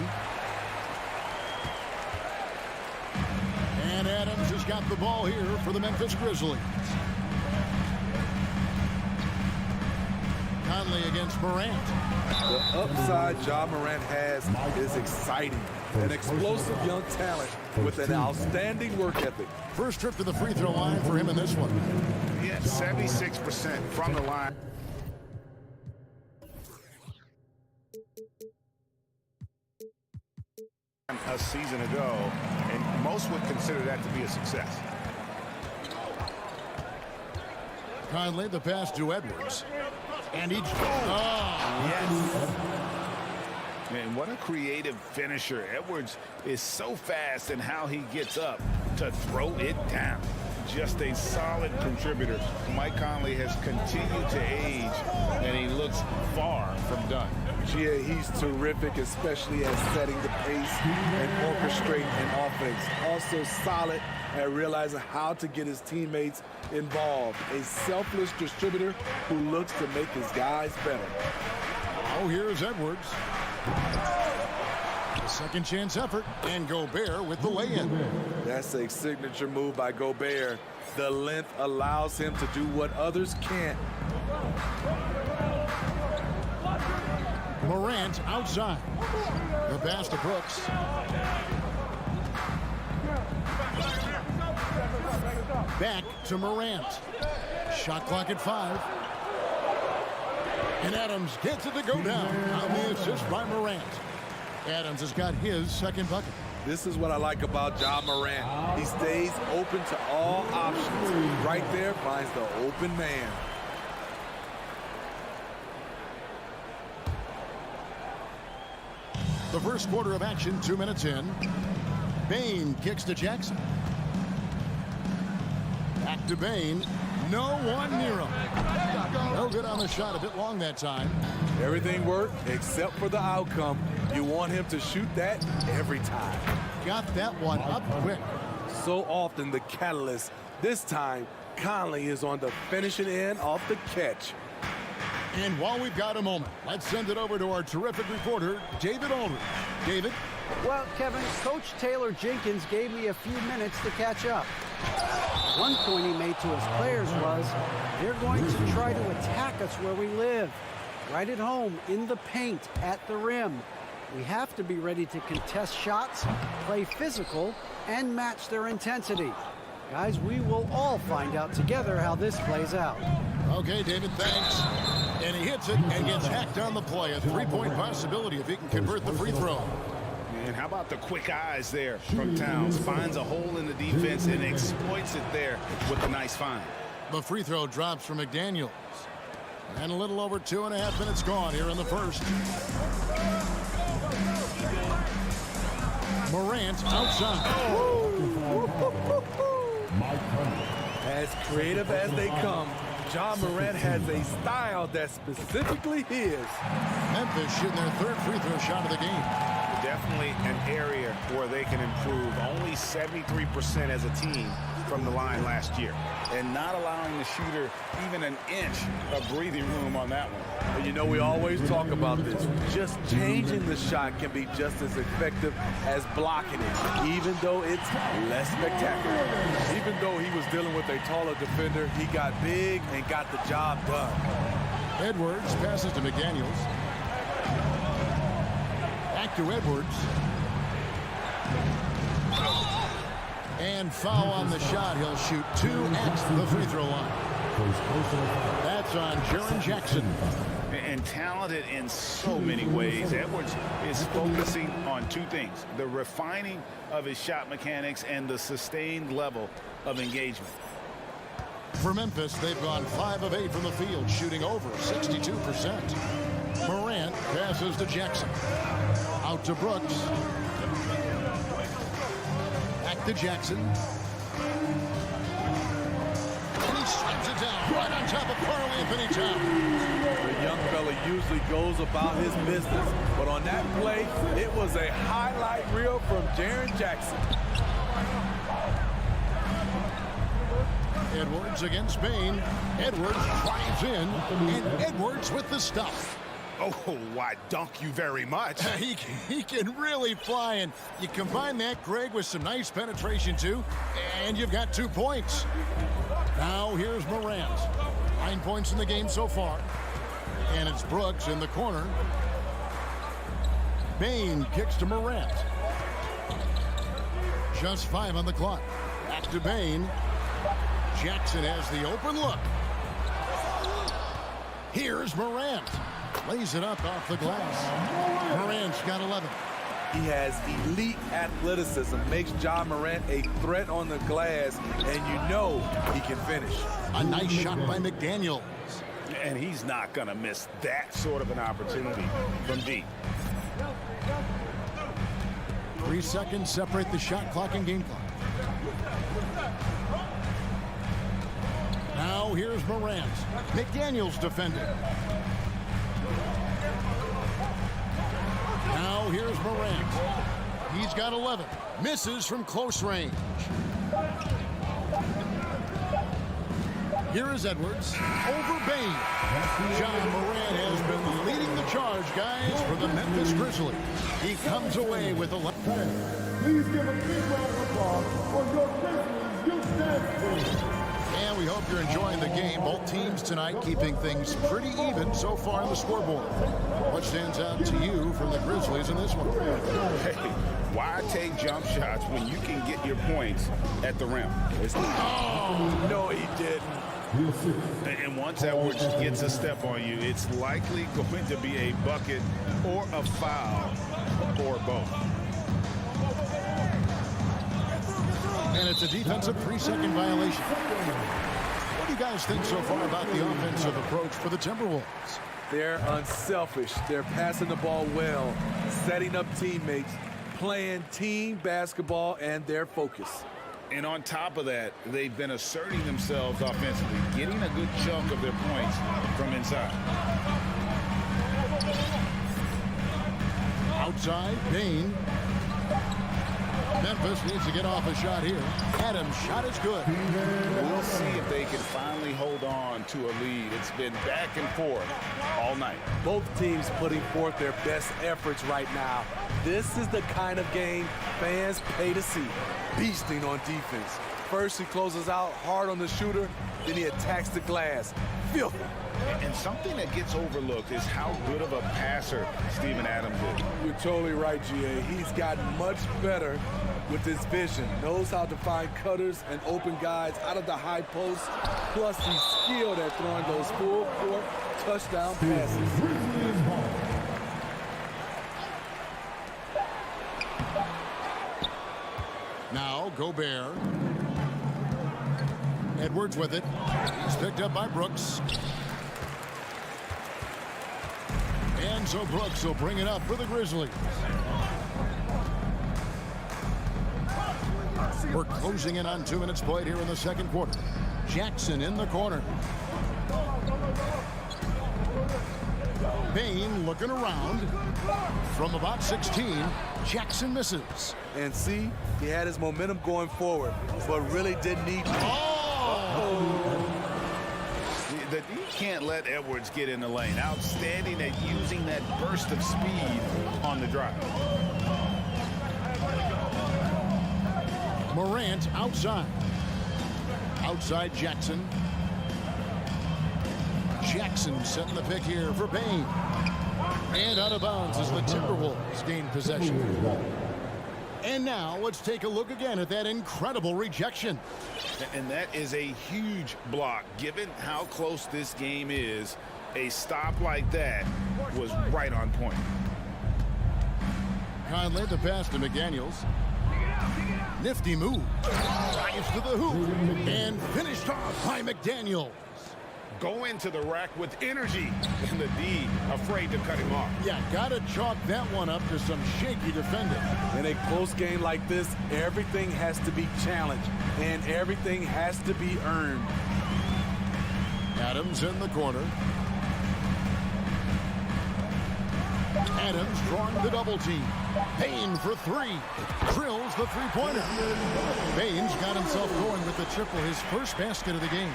Speaker 6: And Adams has got the ball here for the Memphis Grizzlies. Conley against Morant.
Speaker 12: The upside Ja Morant has is exciting. An explosive young talent with an outstanding work ethic.
Speaker 6: First trip to the free throw line for him in this one.
Speaker 7: Yeah, 76% from the line. A season ago, and most would consider that to be a success.
Speaker 6: Conley, the pass to Edwards. And each.
Speaker 7: Yes. Man, what a creative finisher. Edwards is so fast in how he gets up to throw it down. Just a solid contributor. Mike Conley has continued to age, and he looks far from done.
Speaker 12: Yeah, he's terrific, especially at setting the pace and orchestrating an offense. Also solid at realizing how to get his teammates involved. A selfless distributor who looks to make his guys better.
Speaker 6: Oh, here's Edwards. A second chance effort, and Gobert with the lay-in.
Speaker 12: That's a signature move by Gobert. The length allows him to do what others can't.
Speaker 6: Morant outside. The pass to Brooks. Back to Morant. Shot clock at 5. And Adams gets it to go down on the assist by Morant. Adams has got his second bucket.
Speaker 12: This is what I like about Ja Morant. He stays open to all options. Right there finds the open man.
Speaker 6: The first quarter of action, 2 minutes in. Bane kicks to Jackson. Back to Bane. No one near him. No good on the shot. A bit long that time.
Speaker 12: Everything worked except for the outcome. You want him to shoot that every time.
Speaker 6: Got that one up quick.
Speaker 12: So often the catalyst. This time, Conley is on the finishing end off the catch.
Speaker 6: And while we've got a moment, let's send it over to our terrific reporter, David Aldridge. David?
Speaker 8: Well, Kevin, Coach Taylor Jenkins gave me a few minutes to catch up. One point he made to his players was, they're going to try to attack us where we live. Right at home, in the paint, at the rim. We have to be ready to contest shots, play physical, and match their intensity. Guys, we will all find out together how this plays out.
Speaker 6: Okay, David, thanks. And he hits it and gets hacked on the play. A three-point possibility if he can convert the free throw.
Speaker 7: And how about the quick eyes there from Towns? Finds a hole in the defense and exploits it there with a nice find.
Speaker 6: The free throw drops from McDaniels. And a little over 2.5 minutes gone here in the first. Morant outside.
Speaker 12: As creative as they come, Ja Morant has a style that's specifically his.
Speaker 6: Memphis shooting their third free throw shot of the game.
Speaker 7: Definitely an area where they can improve. Only 73% as a team from the line last year. And not allowing the shooter even an inch of breathing room on that one.
Speaker 12: And you know, we always talk about this. Just changing the shot can be just as effective as blocking it, even though it's less spectacular. Even though he was dealing with a taller defender, he got big and got the job done.
Speaker 6: Edwards passes to McDaniels. Back to Edwards. And foul on the shot. He'll shoot 2 at the free throw line. That's on Jaren Jackson.
Speaker 7: And talented in so many ways. Edwards is focusing on 2 things: the refining of his shot mechanics and the sustained level of engagement.
Speaker 6: For Memphis, they've gone 5 of 8 from the field, shooting over 62%. Morant passes to Jackson. Out to Brooks. to Jackson. And he slams it down right on top of Carl Anthony Towns.
Speaker 9: The young fella usually goes about his business, but on that play, it was a highlight reel from Jaren Jackson.
Speaker 6: Edwards against Bain. Edwards drives in, and Edwards with the stop.
Speaker 7: Oh, why, dunk you very much.
Speaker 6: He can really fly, and you combine that, Greg, with some nice penetration, too, and you've got 2 points. Now here's Morant. 9 points in the game so far. And it's Brooks in the corner. Bain kicks to Morant. Just 5 on the clock. Back to Bain. Jackson has the open look. Here's Morant. Lays it up off the glass. Morant's got 11.
Speaker 9: He has elite athleticism, makes Ja Morant a threat on the glass, and you know he can finish.
Speaker 6: A nice shot by McDaniels.
Speaker 7: And he's not going to miss that sort of an opportunity from deep.
Speaker 6: 3 seconds separate the shot clock and game clock. Now here's Morant. McDaniels defending. Now here's Morant. He's got 11. Misses from close range. Here is Edwards over Bain. John Morant has been leading the charge, guys, for the Memphis Grizzlies. He comes away with 11.
Speaker 4: Please give a big round of applause for your Grizzlies Youth Dance Team.
Speaker 6: And we hope you're enjoying the game. Both teams tonight keeping things pretty even so far on the scoreboard. What stands out to you from the Grizzlies in this one?
Speaker 7: Hey, why take jump shots when you can get your points at the rim?
Speaker 9: Oh, no, he didn't.
Speaker 7: And once Edwards gets a step on you, it's likely going to be a bucket or a foul or both.
Speaker 6: And it's a defensive 3-second violation. What do you guys think so far about the offensive approach for the Timberwolves?
Speaker 9: They're unselfish. They're passing the ball well, setting up teammates, playing team basketball, and their focus.
Speaker 7: And on top of that, they've been asserting themselves offensively, getting a good chunk of their points from inside.
Speaker 6: Outside, Bain. Memphis needs to get off a shot here. Adams' shot is good.
Speaker 7: We'll see if they can finally hold on to a lead. It's been back and forth all night.
Speaker 9: Both teams putting forth their best efforts right now. This is the kind of game fans pay to see. Beasting on defense. First he closes out hard on the shooter, then he attacks the glass. Filthy.
Speaker 7: And something that gets overlooked is how good of a passer Steven Adams is.
Speaker 9: You're totally right, GA. He's gotten much better with his vision. Knows how to find cutters and open guys out of the high post. Plus, he's skilled at throwing those full-court touchdown passes.
Speaker 6: Now, Gobert. Edwards with it. He's picked up by Brooks. And so Brooks will bring it up for the Grizzlies. We're closing in on 2 minutes played here in the second quarter. Jackson in the corner. Bain looking around. From about 16, Jackson misses.
Speaker 9: And see, he had his momentum going forward, but really didn't need to.
Speaker 7: You can't let Edwards get in the lane. Outstanding at using that burst of speed on the drive.
Speaker 6: Morant outside. Outside Jackson. Jackson setting the pick here for Bain. And out of bounds as the Timberwolves gain possession. And now let's take a look again at that incredible rejection.
Speaker 7: And that is a huge block. Given how close this game is, a stop like that was right on point.
Speaker 6: Conley the pass to McDaniels. Nifty move. Drives to the hoop. And finished off by McDaniels.
Speaker 7: go into the rack with energy, and the D afraid to cut him off.
Speaker 6: Yeah, gotta chalk that one up to some shaky defending.
Speaker 12: In a close game like this, everything has to be challenged, and everything has to be earned.
Speaker 6: Adams in the corner. Adams drawing the double team. Payne for three. Drills the three-pointer. Payne's got himself going with the triple, his first basket of the game.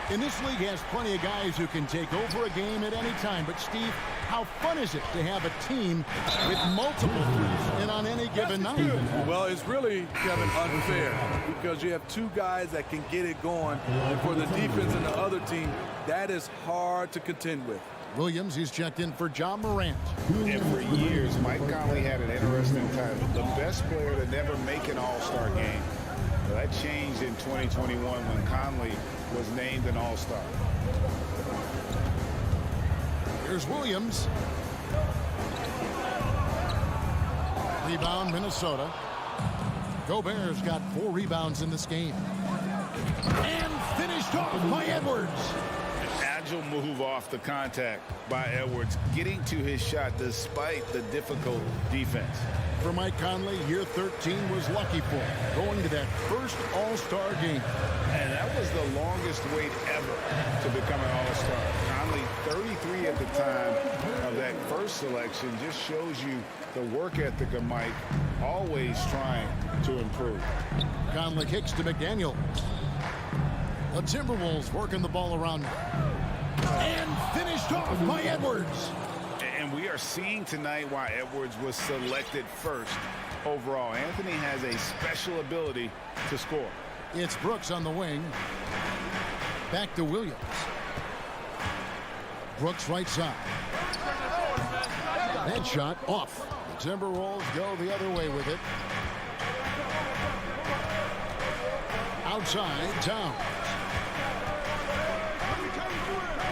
Speaker 6: In this league has plenty of guys who can take over a game at any time. But, Steve, how fun is it to have a team with multiple threes and on any given night?
Speaker 12: Well, it's really, Kevin, unfair because you have two guys that can get it going. And for the defense and the other team, that is hard to contend with.
Speaker 6: Williams, he's checked in for John Morant.
Speaker 7: And for years, Mike Conley had an interesting title. The best player to never make an all-star game. Well, that changed in 2021 when Conley was named an all-star.
Speaker 6: Here's Williams. Rebound, Minnesota. Gobert's got 4 rebounds in this game. And finished off by Edwards.
Speaker 7: Agile move off the contact by Edwards, getting to his shot despite the difficult defense.
Speaker 6: For Mike Conley, year 13 was lucky for him, going to that first all-star game.
Speaker 7: And that was the longest wait ever to become an all-star. Conley, 33 at the time of that first selection, just shows you the work ethic of Mike, always trying to improve.
Speaker 6: Conley kicks to McDaniel. The Timberwolves working the ball around now. And finished off by Edwards.
Speaker 7: And we are seeing tonight why Edwards was selected first overall. Anthony has a special ability to score.
Speaker 6: It's Brooks on the wing. Back to Williams. Brooks right side. That shot off. The Timberwolves go the other way with it. Outside, Towns.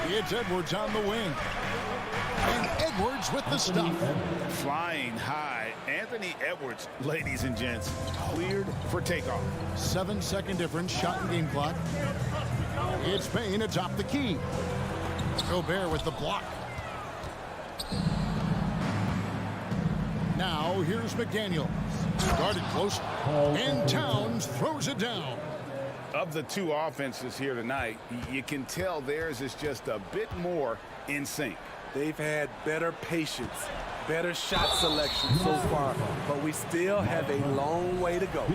Speaker 6: It's Edwards on the wing. And Edwards with the stuff.
Speaker 7: Flying high, Anthony Edwards, ladies and gents, cleared for takeoff.
Speaker 6: 7-second difference, shot and game clock. It's Payne atop the key. Gobert with the block. Now here's McDaniel. Started close. And Towns throws it down.
Speaker 7: Of the two offenses here tonight, you can tell theirs is just a bit more in sync.
Speaker 12: They've had better patience, better shot selection so far, but we still have a long way to go.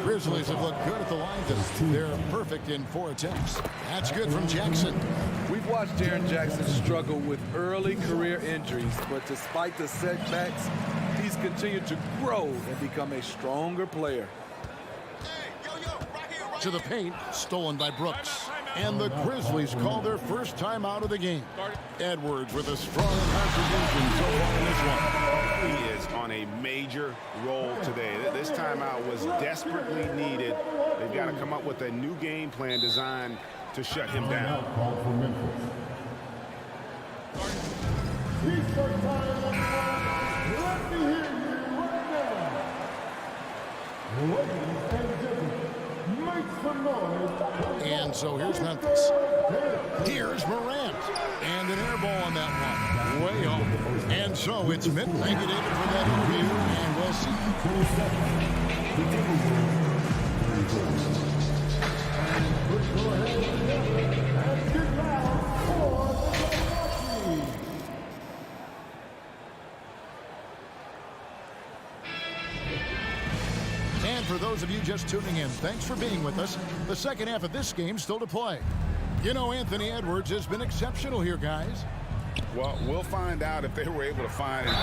Speaker 6: Grizzlies have looked good at the line. They're perfect in 4 attempts. That's good from Jackson.
Speaker 12: We've watched Jaren Jackson struggle with early career injuries, but despite the setbacks, he's continued to grow and become a stronger player.
Speaker 6: To the paint, stolen by Brooks. And the Grizzlies call their first time out of the game. Edwards with a strong contribution so far in this one.
Speaker 7: He is on a major role today. This timeout was desperately needed. They've got to come up with a new game plan designed to shut him down.
Speaker 6: And so here's Memphis. Here's Morant. And an air ball on that one. Way off. And so it's Mitt. Thank you, David, for that interview. And we'll And for those of you just tuning in, thanks for being with us. The second half of this game still to play. You know, Anthony Edwards has been exceptional here, guys.
Speaker 7: Well, we'll find out if they were able to find an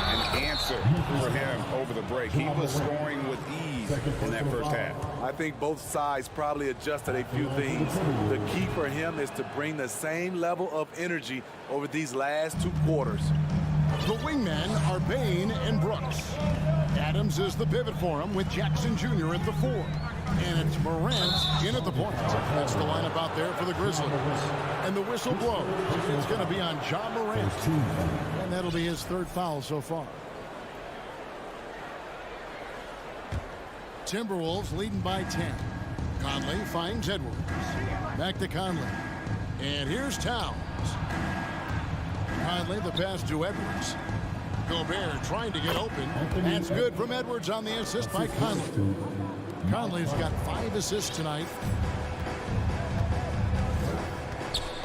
Speaker 7: answer for him over the break. He was scoring with ease in that first half.
Speaker 12: I think both sides probably adjusted a few things. The key for him is to bring the same level of energy over these last 2 quarters.
Speaker 6: The wingmen are Payne and Brooks. Adams is the pivot for him with Jackson Jr. at the 4. And it's Morant in at the point. That's the lineup out there for the Grizzlies. And the whistle blows. It's going to be on John Morant. And that'll be his 3rd foul so far. Timberwolves leading by 10. Conley finds Edwards. Back to Conley. And here's Towns. Conley, the pass to Edwards. Gobert trying to get open. That's good from Edwards on the assist by Conley. Conley's got 5 assists tonight.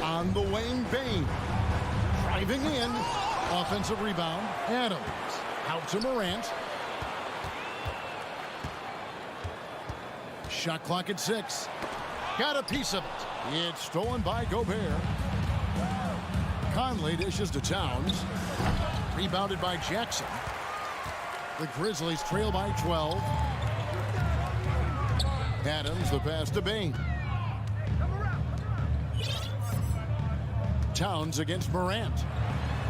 Speaker 6: On the wing, Bane. Driving in. Offensive rebound. Adams. Out to Morant. Shot clock at 6. Got a piece of it. It's stolen by Gobert. Conley dishes to Towns. Rebounded by Jackson. The Grizzlies trail by 12. Adams, the pass to Bane. Towns against Morant.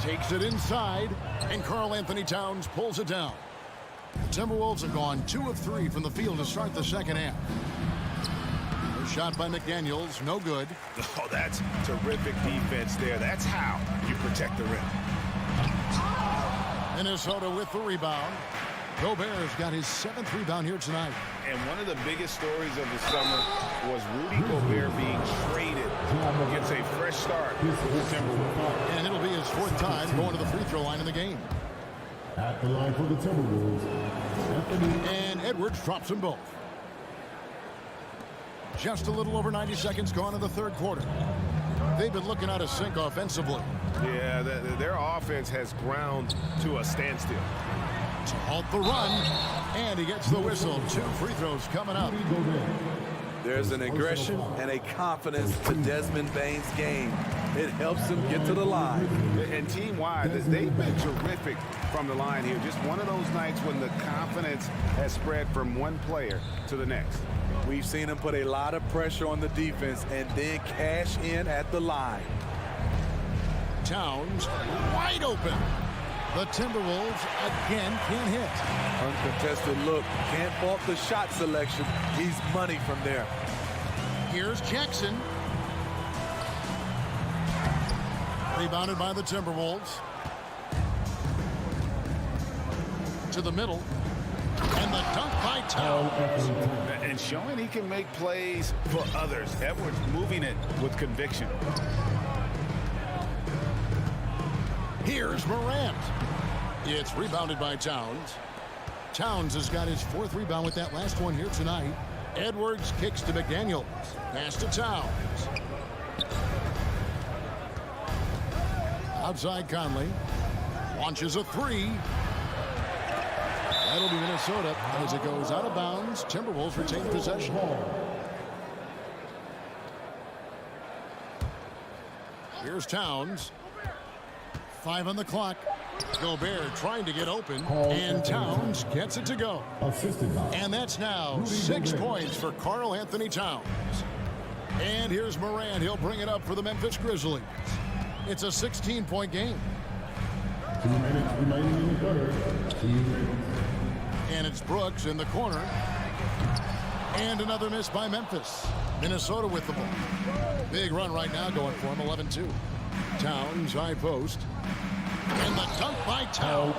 Speaker 6: Takes it inside, and Karl Anthony Towns pulls it down. The Timberwolves have gone 2 of 3 from the field to start the second half. A shot by McDaniels, no good.
Speaker 7: Oh, that's terrific defense there. That's how you protect the rim.
Speaker 6: Minnesota with the rebound. Gobert's got his 7th rebound here tonight.
Speaker 7: And one of the biggest stories of the summer was Rudy Gobert being traded. Gets a fresh start for the Timberwolves.
Speaker 6: And it'll be his 4th time going to the free throw line in the game.
Speaker 4: At the line for the Timberwolves,
Speaker 6: And Edwards drops them both. Just a little over 90 seconds gone in the 3rd quarter. They've been looking out of sync offensively.
Speaker 7: Yeah, their offense has ground to a standstill.
Speaker 6: To halt the run, and he gets the whistle. 2 free throws coming up.
Speaker 9: There's an aggression and a confidence to Desmond Bane's game. It helps him get to the line.
Speaker 7: And team-wide, they've been terrific from the line here. Just one of those nights when the confidence has spread from one player to the next.
Speaker 9: We've seen him put a lot of pressure on the defense and then cash in at the line.
Speaker 6: Towns wide open. The Timberwolves again can't hit.
Speaker 9: Uncontested look. Can't fault the shot selection. He's money from there.
Speaker 6: Here's Jackson. Rebounded by the Timberwolves. To the middle. And the dunk by Towns.
Speaker 7: And showing he can make plays for others. Edwards moving it with conviction.
Speaker 6: Here's Morant. It's rebounded by Towns. Towns has got his 4th rebound with that last one here tonight. Edwards kicks to McDaniels. Pass to Towns. Outside Conley. Launches a 3. That'll be Minnesota as it goes out of bounds. Timberwolves retain possession. Here's Towns. 5 on the clock. Gobert trying to get open, and Towns gets it to go. And that's now 6 points for Karl Anthony Towns. And here's Morant. He'll bring it up for the Memphis Grizzlies. It's a 16-point game.
Speaker 4: 2 minutes remaining in the 3rd. 2 minutes.
Speaker 6: And it's Brooks in the corner. And another miss by Memphis. Minnesota with the ball. Big run right now going for him, 11-2. Towns, high post. And the dunk by Towns.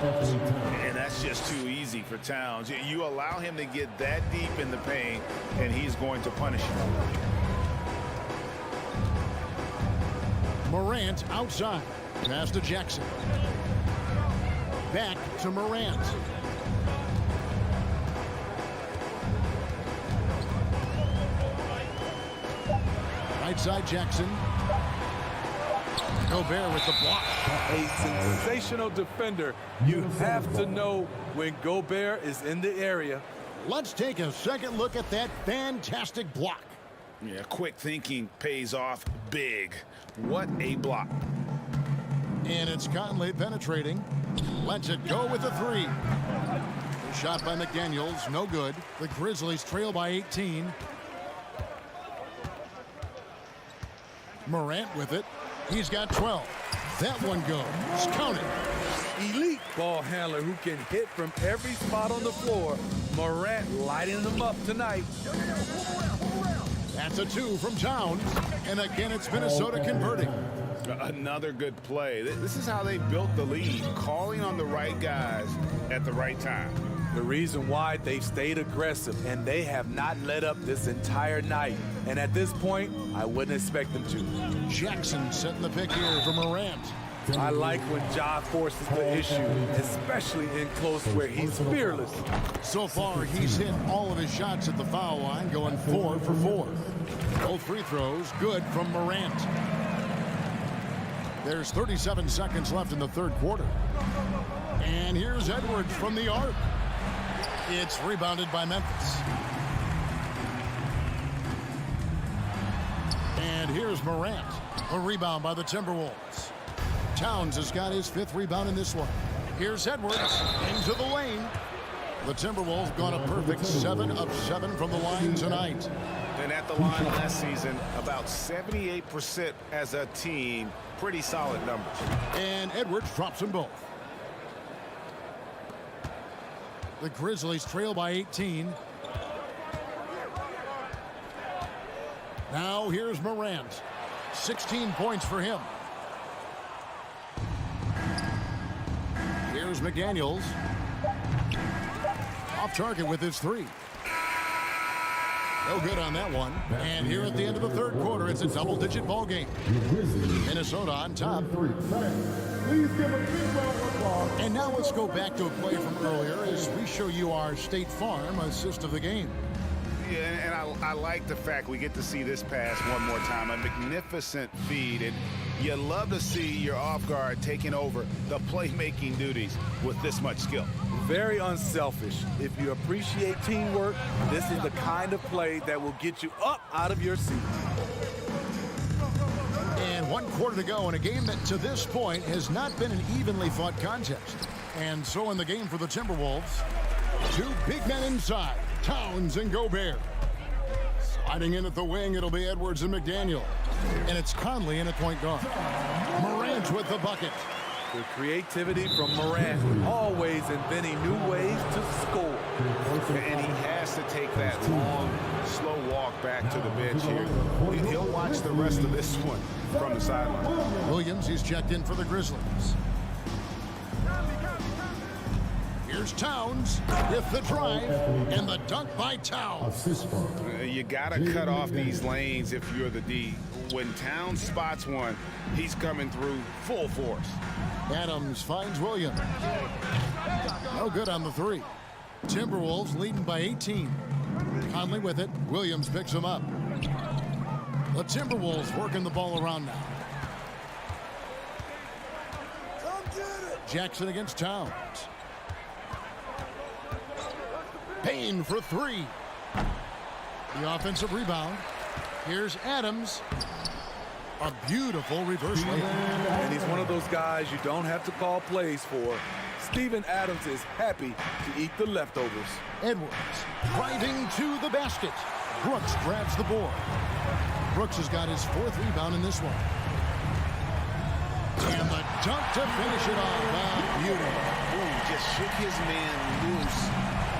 Speaker 7: And that's just too easy for Towns. You allow him to get that deep in the paint, and he's going to punish you.
Speaker 6: Morant outside. Pass to Jackson. Back to Morant. Right side Jackson. Gobert with the block.
Speaker 9: A sensational defender. You have to know when Gobert is in the area.
Speaker 6: Let's take a second look at that fantastic block.
Speaker 7: Yeah, quick thinking pays off big. What a block.
Speaker 6: And it's Conley penetrating. Lets it go with a 3. Shot by McDaniels, no good. The Grizzlies trail by 18. Morant with it. He's got 12. That one goes. Count it.
Speaker 9: Elite ball handler who can hit from every spot on the floor. Morant lighting them up tonight.
Speaker 6: That's a 2 from Towns. And again, it's Minnesota converting.
Speaker 7: Another good play. This is how they built the lead, calling on the right guys at the right time.
Speaker 9: The reason why they've stayed aggressive and they have not let up this entire night. And at this point, I wouldn't expect them to.
Speaker 6: Jackson setting the pick here for Morant.
Speaker 9: I like when Ja forces the issue, especially in close where he's fearless.
Speaker 6: So far, he's hit all of his shots at the foul line, going 4 for 4. Both free throws good from Morant. There's 37 seconds left in the third quarter. And here's Edwards from the arc. It's rebounded by Memphis. And here's Morant. A rebound by the Timberwolves. Towns has got his 5th rebound in this one. Here's Edwards into the lane. The Timberwolves got a perfect 7 of 7 from the line tonight.
Speaker 7: And at the line last season, about 78% as a team. Pretty solid numbers.
Speaker 6: And Edwards drops them both. The Grizzlies trail by 18. Now here's Morant. 16 points for him. Here's McDaniels. Off target with his 3. No good on that one. And here at the end of the third quarter, it's a double-digit ball game. Minnesota on top. And now let's go back to a play from earlier as we show you our State Farm assist of the game.
Speaker 7: Yeah, and I like the fact we get to see this pass one more time. A magnificent feed, and you love to see your off guard taking over the playmaking duties with this much skill.
Speaker 9: Very unselfish. If you appreciate teamwork, this is the kind of play that will get you up out of your seat.
Speaker 6: And 1 quarter to go in a game that to this point has not been an evenly fought contest. And so in the game for the Timberwolves, 2 big men inside, Towns and Gobert. Sliding in at the wing, it'll be Edwards and McDaniel. And it's Conley in at point guard. Morant with the bucket.
Speaker 9: The creativity from Morant, always inventing new ways to score.
Speaker 7: And he has to take that long, slow walk back to the bench here. He'll watch the rest of this one from the sideline.
Speaker 6: Williams, he's checked in for the Grizzlies. Here's Towns with the drive and the dunk by Towns.
Speaker 7: You got to cut off these lanes if you're the D. When Towns spots one, he's coming through full force.
Speaker 6: Adams finds Williams. No good on the 3. Timberwolves leading by 18. Conley with it. Williams picks him up. The Timberwolves working the ball around now. Jackson against Towns. Payne for 3. The offensive rebound. Here's Adams. A beautiful reverse layup.
Speaker 9: And he's one of those guys you don't have to call plays for. Steven Adams is happy to eat the leftovers.
Speaker 6: Edwards driving to the basket. Brooks grabs the board. Brooks has got his 4th rebound in this one. And the dunk to finish it off. Beautiful.
Speaker 7: Boom, just shook his man loose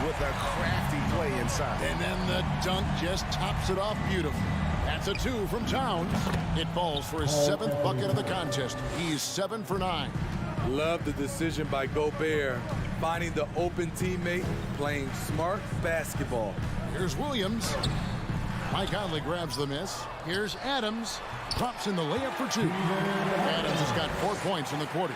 Speaker 7: with a crafty play inside.
Speaker 6: And then the dunk just tops it off beautifully. That's a 2 from Towns. It falls for his 7th bucket of the contest. He's 7 for 9.
Speaker 9: Love the decision by Gobert, finding the open teammate, playing smart basketball.
Speaker 6: Here's Williams. Mike Conley grabs the miss. Here's Adams. Drops in the layup for 2. Adams has got 4 points in the quarter.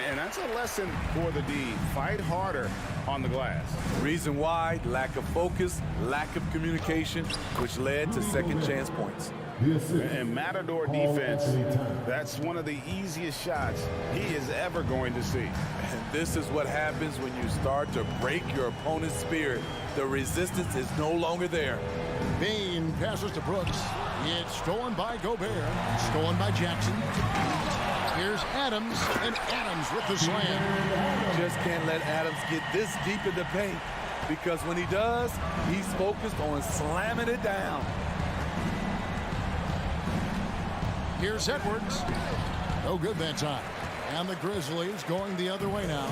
Speaker 7: And that's a lesson for the D. Fight harder on the glass.
Speaker 9: Reason why, lack of focus, lack of communication, which led to second chance points.
Speaker 7: And Matador defense, that's one of the easiest shots he is ever going to see.
Speaker 9: And this is what happens when you start to break your opponent's spirit. The resistance is no longer there.
Speaker 6: Payne passes to Brooks. It's stolen by Gobert. Stolen by Jackson. Here's Adams, and Adams with the slam.
Speaker 9: Just can't let Adams get this deep in the paint, because when he does, he's focused on slamming it down.
Speaker 6: Here's Edwards. No good that time. And the Grizzlies going the other way now.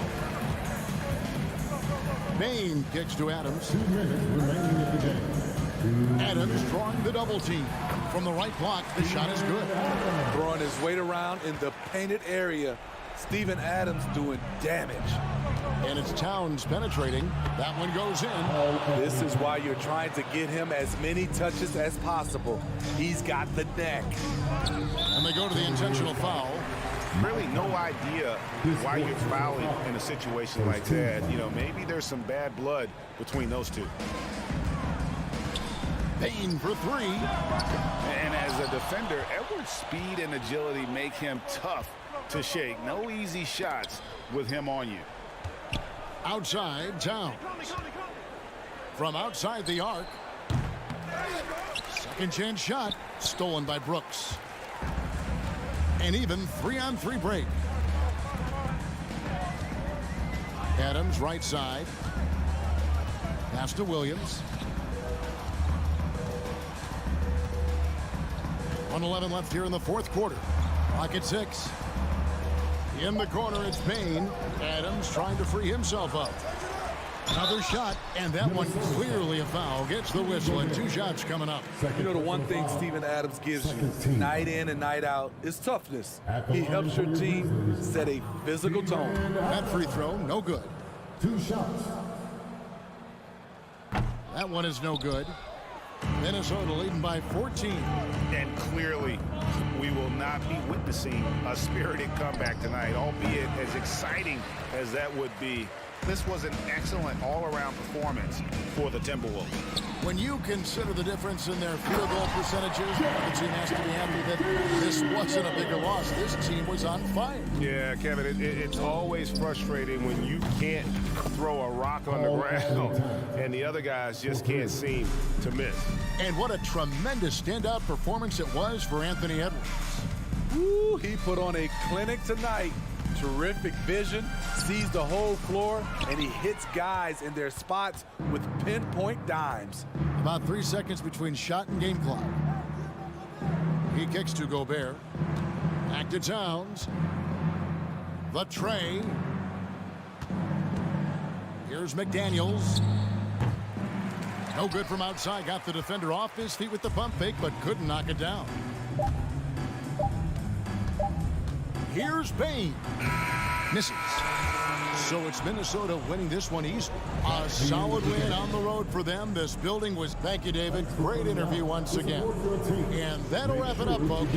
Speaker 6: Payne kicks to Adams.
Speaker 4: 2 minutes remaining in the game.
Speaker 6: Adams drawing the double team. From the right block, the shot is good.
Speaker 9: Throwing his weight around in the painted area. Steven Adams doing damage.
Speaker 6: And it's Towns penetrating. That one goes in.
Speaker 12: This is why you're trying to get him as many touches as possible. He's got the neck.
Speaker 6: And they go to the intentional foul.
Speaker 7: Really no idea why you're fouling in a situation like that. You know, maybe there's some bad blood between those two.
Speaker 6: Payne for three.
Speaker 7: And as a defender, Edwards' speed and agility make him tough to shake. No easy shots with him on you.
Speaker 6: Outside, Towns. From outside the arc. Second chance shot. Stolen by Brooks. An even 3-on-3 break. Adams right side. Pass to Williams. 1:11 left here in the fourth quarter. Clock at 6. In the corner, it's Payne. Adams trying to free himself up. Another shot, and that one clearly a foul. Gets the whistle, and 2 shots coming up.
Speaker 12: You know, the one thing Steven Adams gives you night in and night out is toughness. He helps your team set a physical tone.
Speaker 6: That free throw, no good.
Speaker 4: 2 shots.
Speaker 6: That one is no good. Minnesota leading by 14.
Speaker 7: And clearly, we will not be witnessing a spirited comeback tonight, albeit as exciting as that would be. This was an excellent all-around performance for the Timberwolves.
Speaker 6: When you consider the difference in their field goal percentages, the team has to be happy that this wasn't a bigger loss. This team was on fire.
Speaker 1: Yeah, Kevin, it's always frustrating when you can't throw a rock on the ground and the other guys just can't seem to miss.
Speaker 6: And what a tremendous standout performance it was for Anthony Edwards.
Speaker 12: Ooh, he put on a clinic tonight. Terrific vision, sees the whole floor, and he hits guys in their spots with pinpoint dimes.
Speaker 6: About 3 seconds between shot and game clock. He kicks to Gobert. Back to Towns. The tray. Here's McDaniels. No good from outside. Got the defender off his feet with the pump fake, but couldn't knock it down. Here's Payne. Misses. So it's Minnesota winning this one easily. A solid win on the road for them. This building was... Thank you, David. Great interview once again. And that'll wrap it up, folks.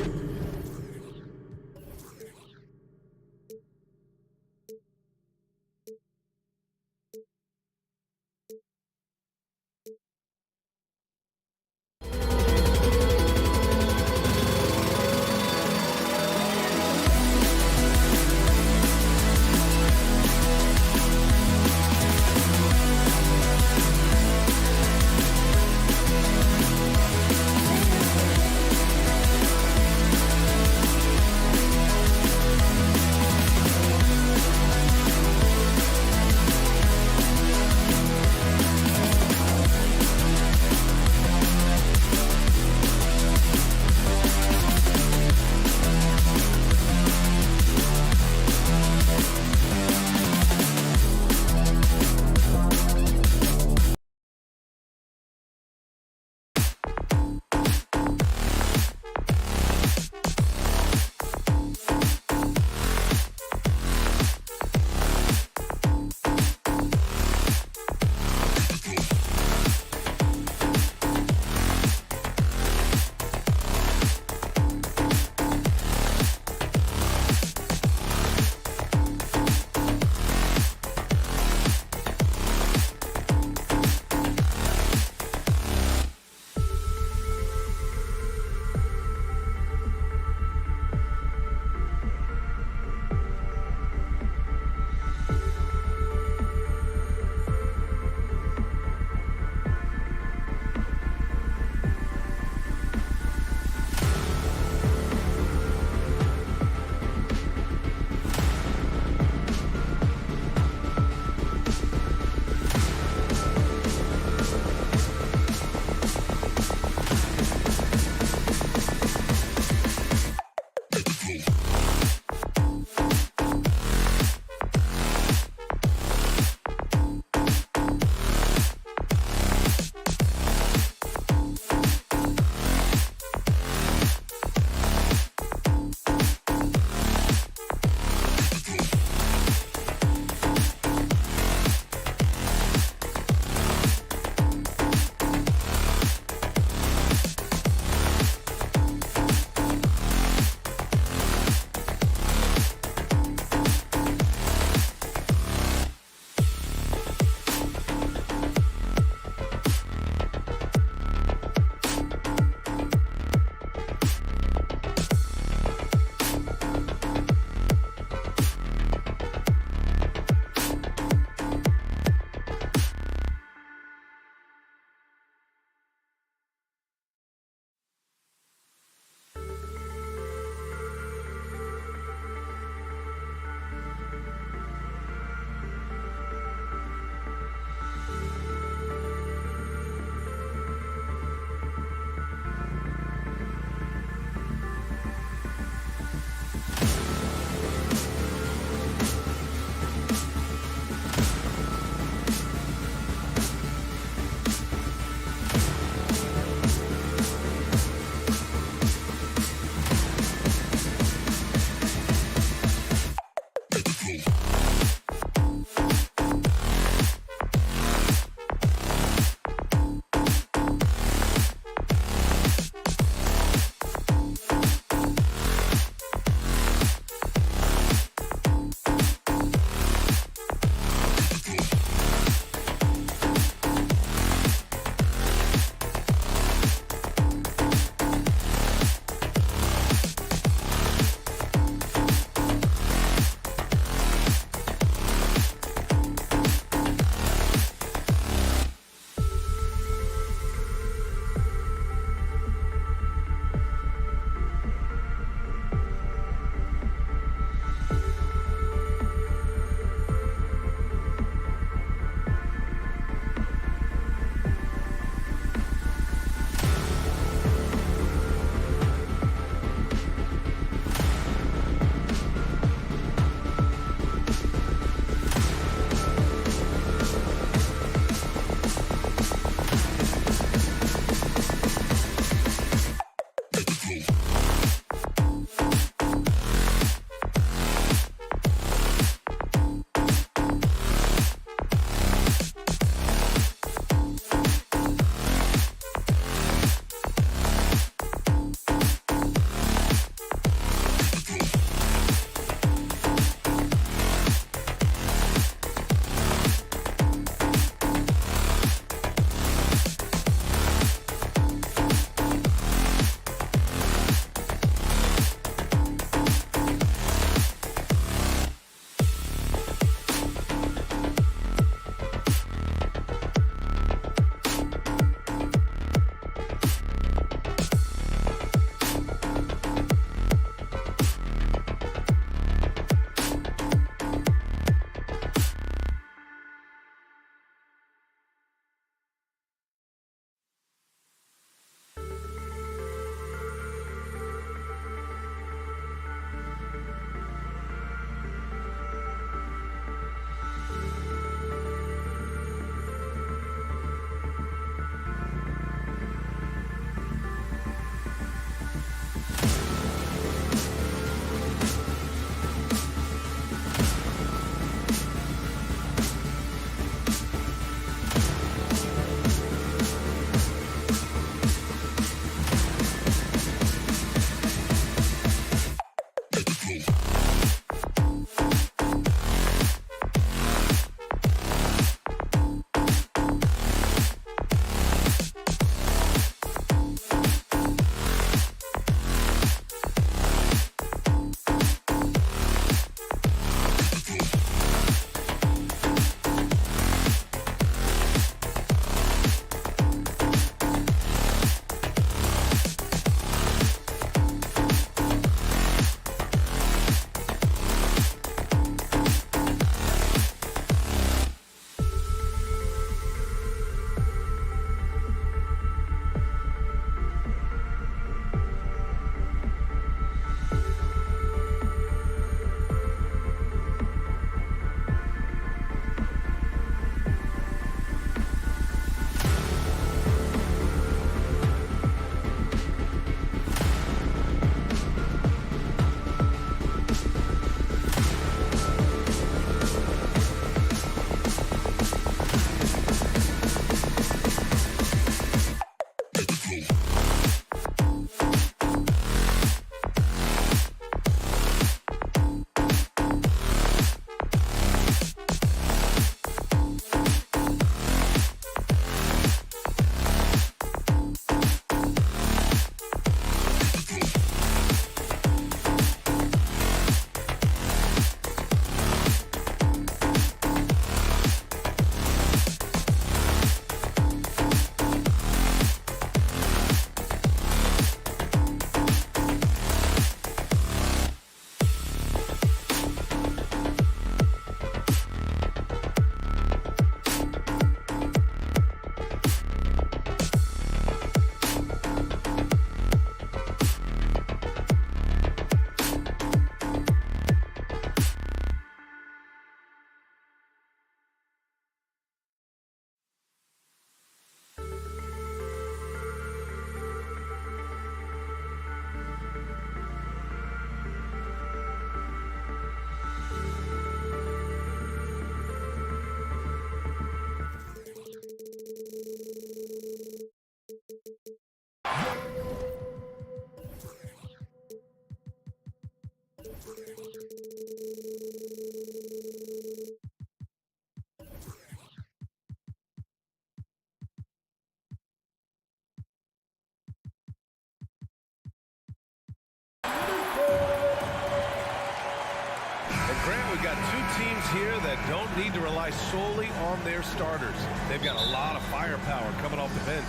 Speaker 1: got two teams here that don't need to rely solely on their starters. They've got a lot of firepower coming off the bench.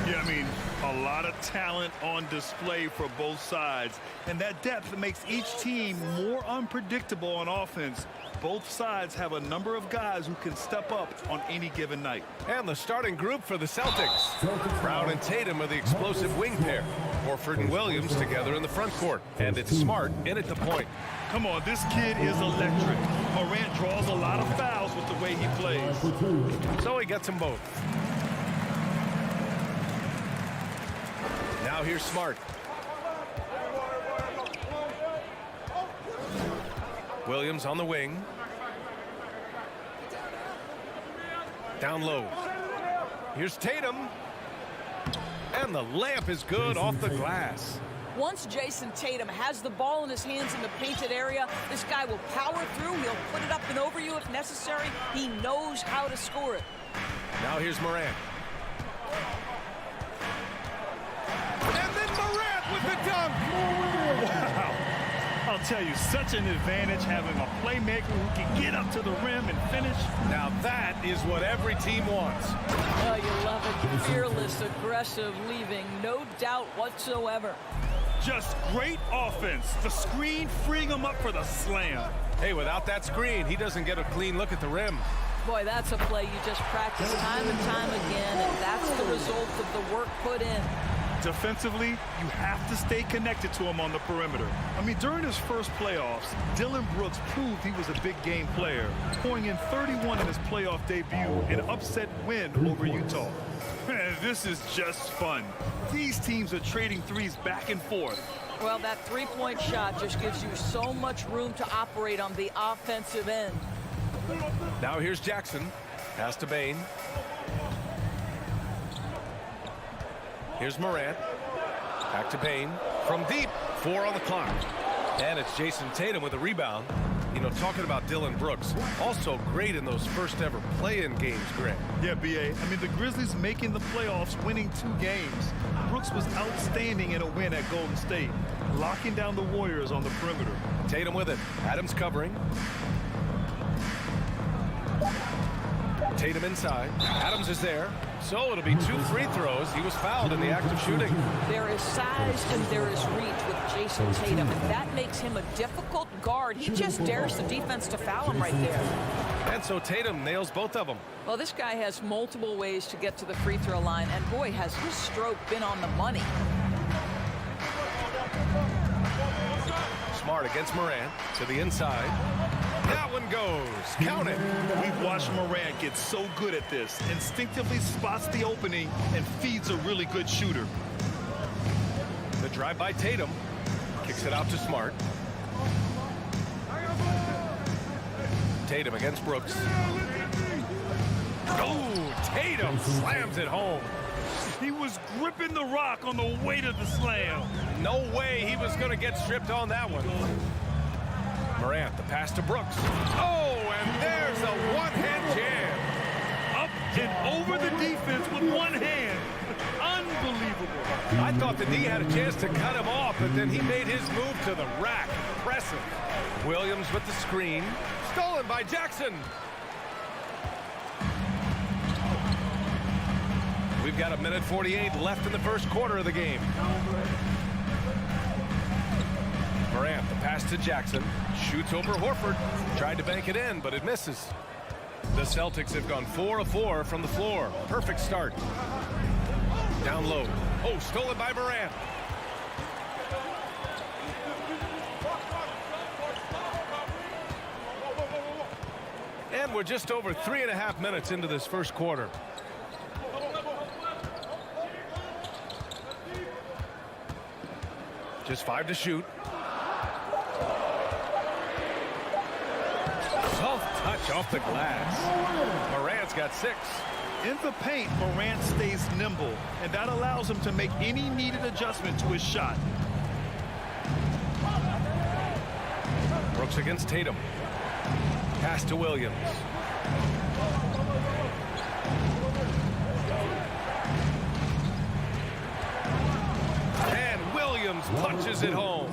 Speaker 2: Yeah, I mean, a lot of talent on display for both sides. And that depth makes each team more unpredictable on offense. Both sides have a number of guys who can step up on any given night.
Speaker 1: And the starting group for the Celtics. Brown and Tatum are the explosive wing pair. Horford and Williams together in the front court. And it's Smart in at the point.
Speaker 2: Come on, this kid is electric. Morant draws a lot of fouls with the way he plays.
Speaker 1: So he gets them both. Now here's Smart. Williams on the wing. Down low. Here's Tatum. And the layup is good off the glass.
Speaker 10: Once Jason Tatum has the ball in his hands in the painted area, this guy will power through. He'll put it up and over you if necessary. He knows how to score it.
Speaker 1: Now here's Morant. And then Morant with the dunk.
Speaker 2: Wow. I'll tell you, such an advantage having a playmaker who can get up to the rim and finish.
Speaker 1: Now that is what every team wants.
Speaker 10: Oh, you love it. Fearless, aggressive, leaving no doubt whatsoever.
Speaker 2: Just great offense. The screen freeing him up for the slam.
Speaker 1: Hey, without that screen, he doesn't get a clean look at the rim.
Speaker 10: Boy, that's a play you just practice time and time again, and that's the result of the work put in.
Speaker 2: Defensively, you have to stay connected to him on the perimeter. I mean, during his first playoffs, Dillon Brooks proved he was a big game player, pouring in 31 in his playoff debut, an upset win over Utah. Man, this is just fun. These teams are trading threes back and forth.
Speaker 10: Well, that three-point shot just gives you so much room to operate on the offensive end.
Speaker 1: Now here's Jackson. Pass to Bane. Here's Morant. Back to Bane. From deep. 4 on the clock. And it's Jason Tatum with a rebound. You know, talking about Dillon Brooks, also great in those first ever play-in games, Greg.
Speaker 2: Yeah, B.A. I mean, the Grizzlies making the playoffs, winning 2 games. Brooks was outstanding in a win at Golden State, locking down the Warriors on the perimeter.
Speaker 1: Tatum with it. Adams covering. Tatum inside. Adams is there. So it'll be 2 free throws. He was fouled in the act of shooting.
Speaker 10: There is size and there is reach with Jason Tatum, and that makes him a difficult guard. He just dares the defense to foul him right there.
Speaker 1: And so Tatum nails both of them.
Speaker 10: Well, this guy has multiple ways to get to the free throw line, and boy, has his stroke been on the money.
Speaker 1: Smart against Morant to the inside. That one goes. Count it.
Speaker 2: We've watched Morant get so good at this. Instinctively spots the opening and feeds a really good shooter.
Speaker 1: The drive by Tatum. Kicks it out to Smart. Tatum against Brooks. Oh, Tatum slams it home.
Speaker 2: He was gripping the rock on the way to the slam.
Speaker 1: No way he was going to get stripped on that one. Morant, the pass to Brooks. Oh, and there's a one-hand jam.
Speaker 2: Up and over the defense with one hand. Unbelievable.
Speaker 1: I thought the D had a chance to cut him off, but then he made his move to the rack. Impressive. Williams with the screen. Stolen by Jackson. We've got 1:48 left in the first quarter of the game. Morant, the pass to Jackson. Shoots over Horford. Tried to bank it in, but it misses. The Celtics have gone 4 of 4 from the floor. Perfect start. Down low. Oh, stolen by Morant. And we're just over 3.5 minutes into this first quarter. Just 5 to shoot. Soft touch off the glass. Morant's got 6.
Speaker 2: In the paint, Morant stays nimble, and that allows him to make any needed adjustment to his shot.
Speaker 1: Brooks against Tatum. Pass to Williams. And Williams punches it home.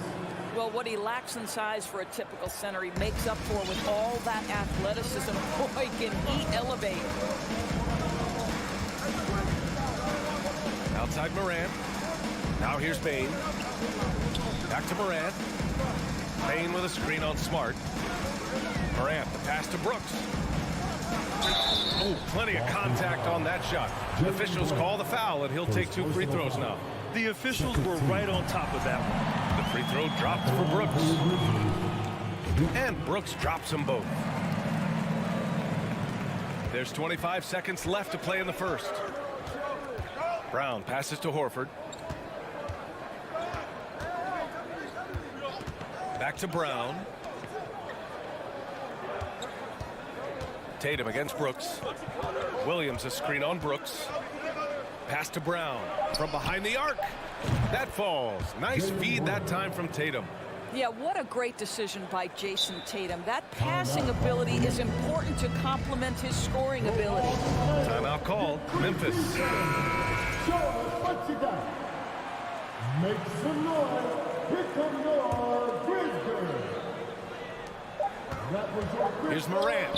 Speaker 10: Well, what he lacks in size for a typical center, he makes up for with all that athleticism. Boy, can he elevate.
Speaker 1: Outside Morant. Now here's Bane. Back to Morant. Bane with a screen on Smart. Morant, the pass to Brooks. Oh, plenty of contact on that shot. Officials call the foul, and he'll take 2 free throws now.
Speaker 2: The officials were right on top of that one.
Speaker 1: The free throw dropped for Brooks. And Brooks drops them both. There's 25 seconds left to play in the first. Brown passes to Horford. Back to Brown. Tatum against Brooks. Williams a screen on Brooks. Pass to Brown from behind the arc. That falls. Nice feed that time from Tatum.
Speaker 10: Yeah, what a great decision by Jason Tatum. That passing ability is important to complement his scoring ability.
Speaker 1: Timeout called. Memphis.
Speaker 4: What you got? Make some noise. Here come your Grizzlies.
Speaker 1: Here's Morant.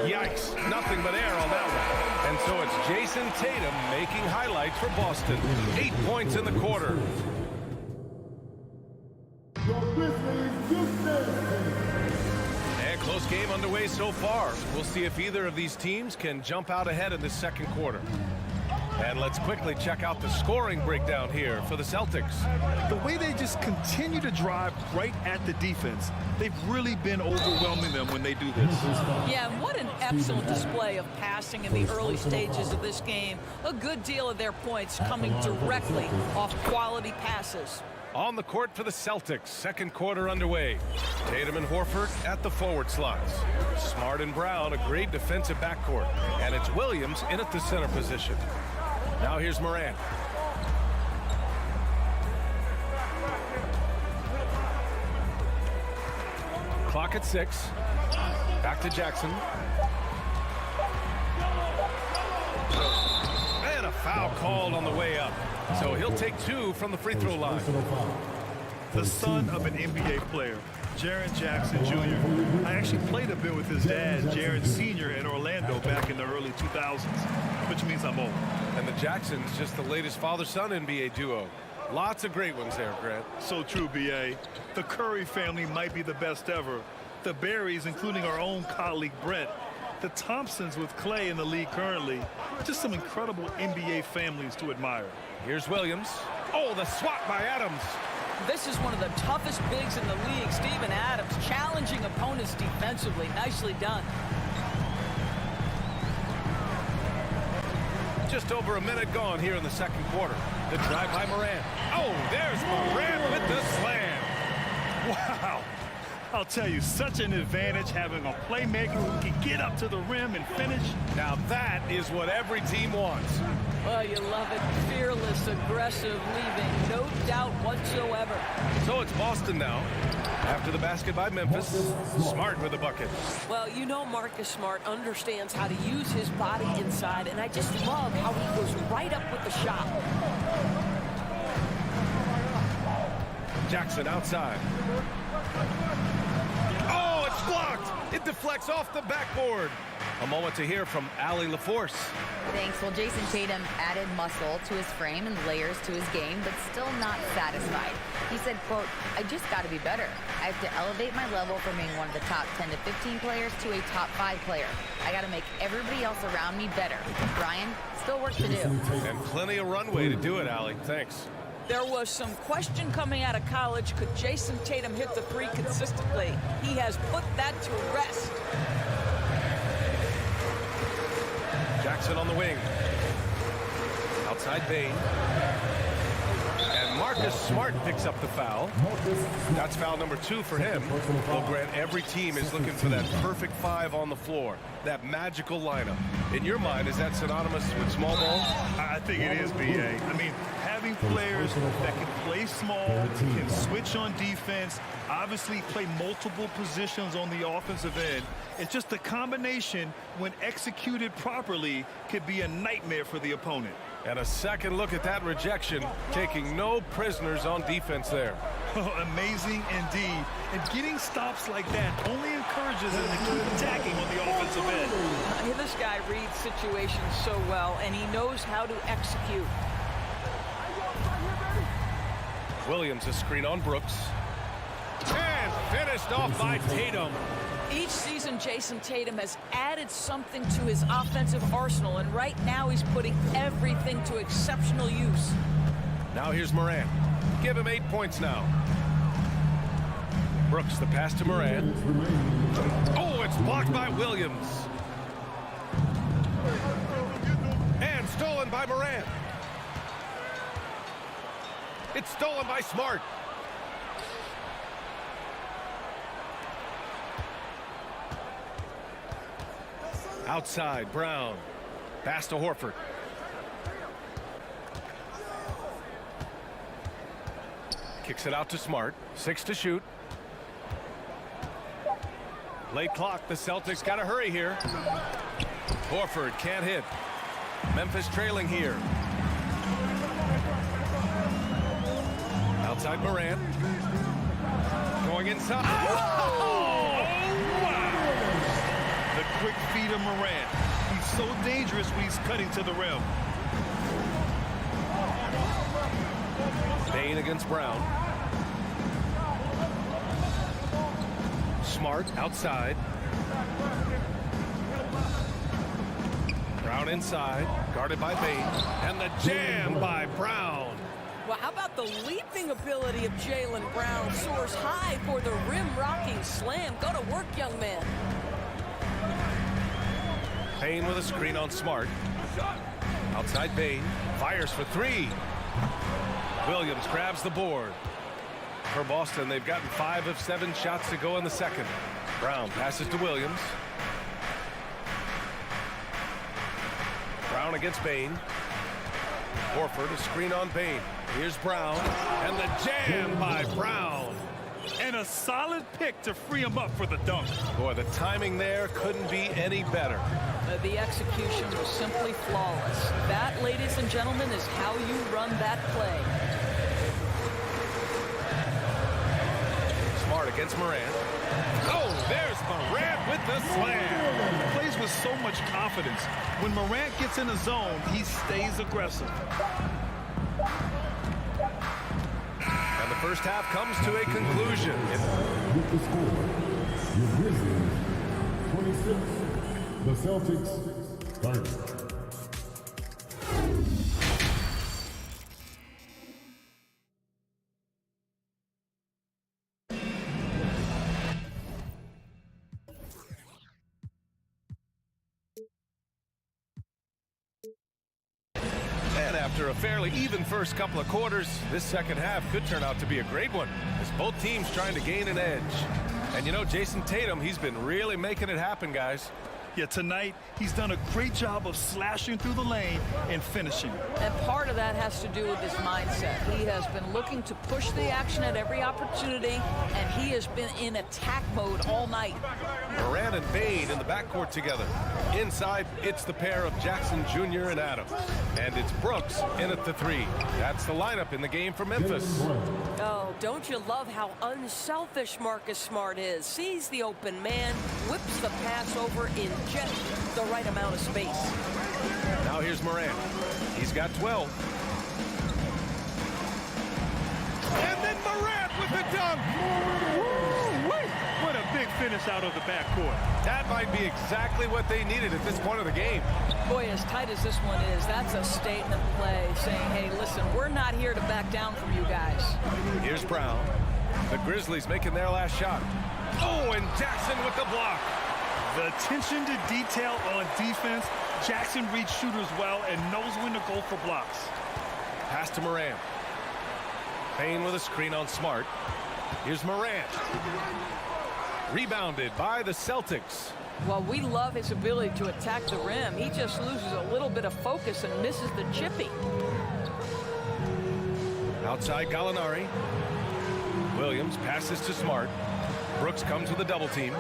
Speaker 1: Yikes. Nothing but air on that one. And so it's Jason Tatum making highlights for Boston. 8 points in the quarter. And close game underway so far. We'll see if either of these teams can jump out ahead in the second quarter. And let's quickly check out the scoring breakdown here for the Celtics.
Speaker 2: The way they just continue to drive right at the defense, they've really been overwhelming them when they do this.
Speaker 10: Yeah, and what an excellent display of passing in the early stages of this game. A good deal of their points coming directly off quality passes.
Speaker 1: On the court for the Celtics, second quarter underway. Tatum and Horford at the forward slots. Smart and Brown, a great defensive backcourt. And it's Williams in at the center position. Now here's Morant. Clock at 6. Back to Jackson. And a foul called on the way up. So he'll take 2 from the free throw line.
Speaker 2: The son of an NBA player, Jaren Jackson Jr. I actually played a bit with his dad, Jaren Sr. in Orlando back in the early 2000s, which means I'm old.
Speaker 1: And the Jacksons, just the latest father-son NBA duo. Lots of great ones there, Grant.
Speaker 2: So true, B.A. The Curry family might be the best ever. The Berries, including our own colleague Brent. The Thompsons with Clay in the league currently. Just some incredible NBA families to admire.
Speaker 1: Here's Williams. Oh, the swat by Adams.
Speaker 10: This is one of the toughest bigs in the league, Steven Adams, challenging opponents defensively. Nicely done.
Speaker 1: Just over a minute gone here in the second quarter. The drive by Morant. Oh, there's Morant with the slam.
Speaker 2: Wow. I'll tell you, such an advantage having a playmaker who can get up to the rim and finish.
Speaker 1: Now that is what every team wants.
Speaker 10: Well, you love it. Fearless, aggressive, leaving. No doubt whatsoever.
Speaker 1: So it's Boston now. After the basket by Memphis, Smart with the bucket.
Speaker 13: Well, you know Marcus Smart understands how to use his body inside, and I just love how he goes right up with the shot.
Speaker 1: Jackson outside. Oh, it's blocked. It deflects off the backboard. A moment to hear from Allie LaForce.
Speaker 5: Thanks. Well, Jason Tatum added muscle to his frame and layers to his game, but still not satisfied. He said, quote, I just got to be better. I have to elevate my level from being one of the top 10 to 15 players to a top 5 player. I got to make everybody else around me better. Brian, still work to do.
Speaker 1: And plenty of runway to do it, Allie. Thanks.
Speaker 10: There was some question coming out of college. Could Jason Tatum hit the 3 consistently? He has put that to rest.
Speaker 1: Jackson on the wing. Outside Bane. And Marcus Smart picks up the foul. That's foul number 2 for him. Well, Grant, every team is looking for that perfect 5 on the floor. That magical lineup. In your mind, is that synonymous with small ball?
Speaker 2: I think it is, B.A. I mean, having players that can play small, can switch on defense, obviously play multiple positions on the offensive end. It's just a combination, when executed properly, could be a nightmare for the opponent.
Speaker 1: And a second look at that rejection, taking no prisoners on defense there.
Speaker 2: Amazing indeed. And getting stops like that only encourages him to keep attacking on the offensive end.
Speaker 10: This guy reads situations so well, and he knows how to execute.
Speaker 1: Williams, a screen on Brooks. And finished off by Tatum.
Speaker 10: Each season, Jason Tatum has added something to his offensive arsenal, and right now he's putting everything to exceptional use.
Speaker 1: Now here's Morant. Give him 8 points now. Brooks, the pass to Morant. Oh, it's blocked by Williams. And stolen by Morant. It's stolen by Smart. Outside, Brown. Pass to Horford. Kicks it out to Smart. 6 to shoot. Late clock. The Celtics got to hurry here. Horford can't hit. Memphis trailing here. Outside Morant. Going inside.
Speaker 2: Oh, wow. The quick feed of Morant. He's so dangerous when he's cutting to the rim.
Speaker 1: Bane against Brown. Smart outside. Brown inside. Guarded by Bane. And the jam by Brown.
Speaker 13: Well, how about the leaping ability of Jaylen Brown? Soars high for the rim-rocking slam. Go to work, young man.
Speaker 1: Bane with a screen on Smart. Outside Bane. Fires for 3. Williams grabs the board. For Boston, they've gotten 5 of 7 shots to go in the second. Brown passes to Williams. Brown against Bane. Horford, a screen on Bane. Here's Brown, and the jam by Brown.
Speaker 2: And a solid pick to free him up for the dunk.
Speaker 1: Boy, the timing there couldn't be any better.
Speaker 10: The execution was simply flawless. That, ladies and gentlemen, is how you run that play.
Speaker 1: Smart against Morant. Oh, there's Morant with the slam.
Speaker 2: He plays with so much confidence. When Morant gets in the zone, he stays aggressive.
Speaker 1: And the first half comes to a conclusion.
Speaker 4: With the score, your Grizzlies 26, the Celtics 30.
Speaker 1: And after a fairly even first couple of quarters, this second half could turn out to be a great one, as both teams trying to gain an edge. And you know, Jason Tatum, he's been really making it happen, guys.
Speaker 2: Yeah, tonight, he's done a great job of slashing through the lane and finishing.
Speaker 10: And part of that has to do with his mindset. He has been looking to push the action at every opportunity, and he has been in attack mode all night.
Speaker 1: Morant and Bane in the backcourt together. Inside, it's the pair of Jackson Jr. and Adams. And it's Brooks in at the 3. That's the lineup in the game for Memphis.
Speaker 13: Oh, don't you love how unselfish Marcus Smart is? Sees the open man, whips the pass over in just the right amount of space.
Speaker 1: Now here's Morant. He's got 12. And then Morant with the dunk.
Speaker 2: Woo-wee. What a big finish out of the backcourt.
Speaker 1: That might be exactly what they needed at this point of the game.
Speaker 10: Boy, as tight as this one is, that's a statement play saying, hey, listen, we're not here to back down from you guys.
Speaker 1: Here's Brown. The Grizzlies making their last shot. Oh, and Jackson with the block.
Speaker 2: The attention to detail on defense. Jackson reads shooters well and knows when to go for blocks.
Speaker 1: Pass to Morant. Payne with a screen on Smart. Here's Morant. Rebounded by the Celtics.
Speaker 10: Well, we love his ability to attack the rim. He just loses a little bit of focus and misses the chippy.
Speaker 1: Outside Gallinari. Williams passes to Smart. Brooks comes with a double team.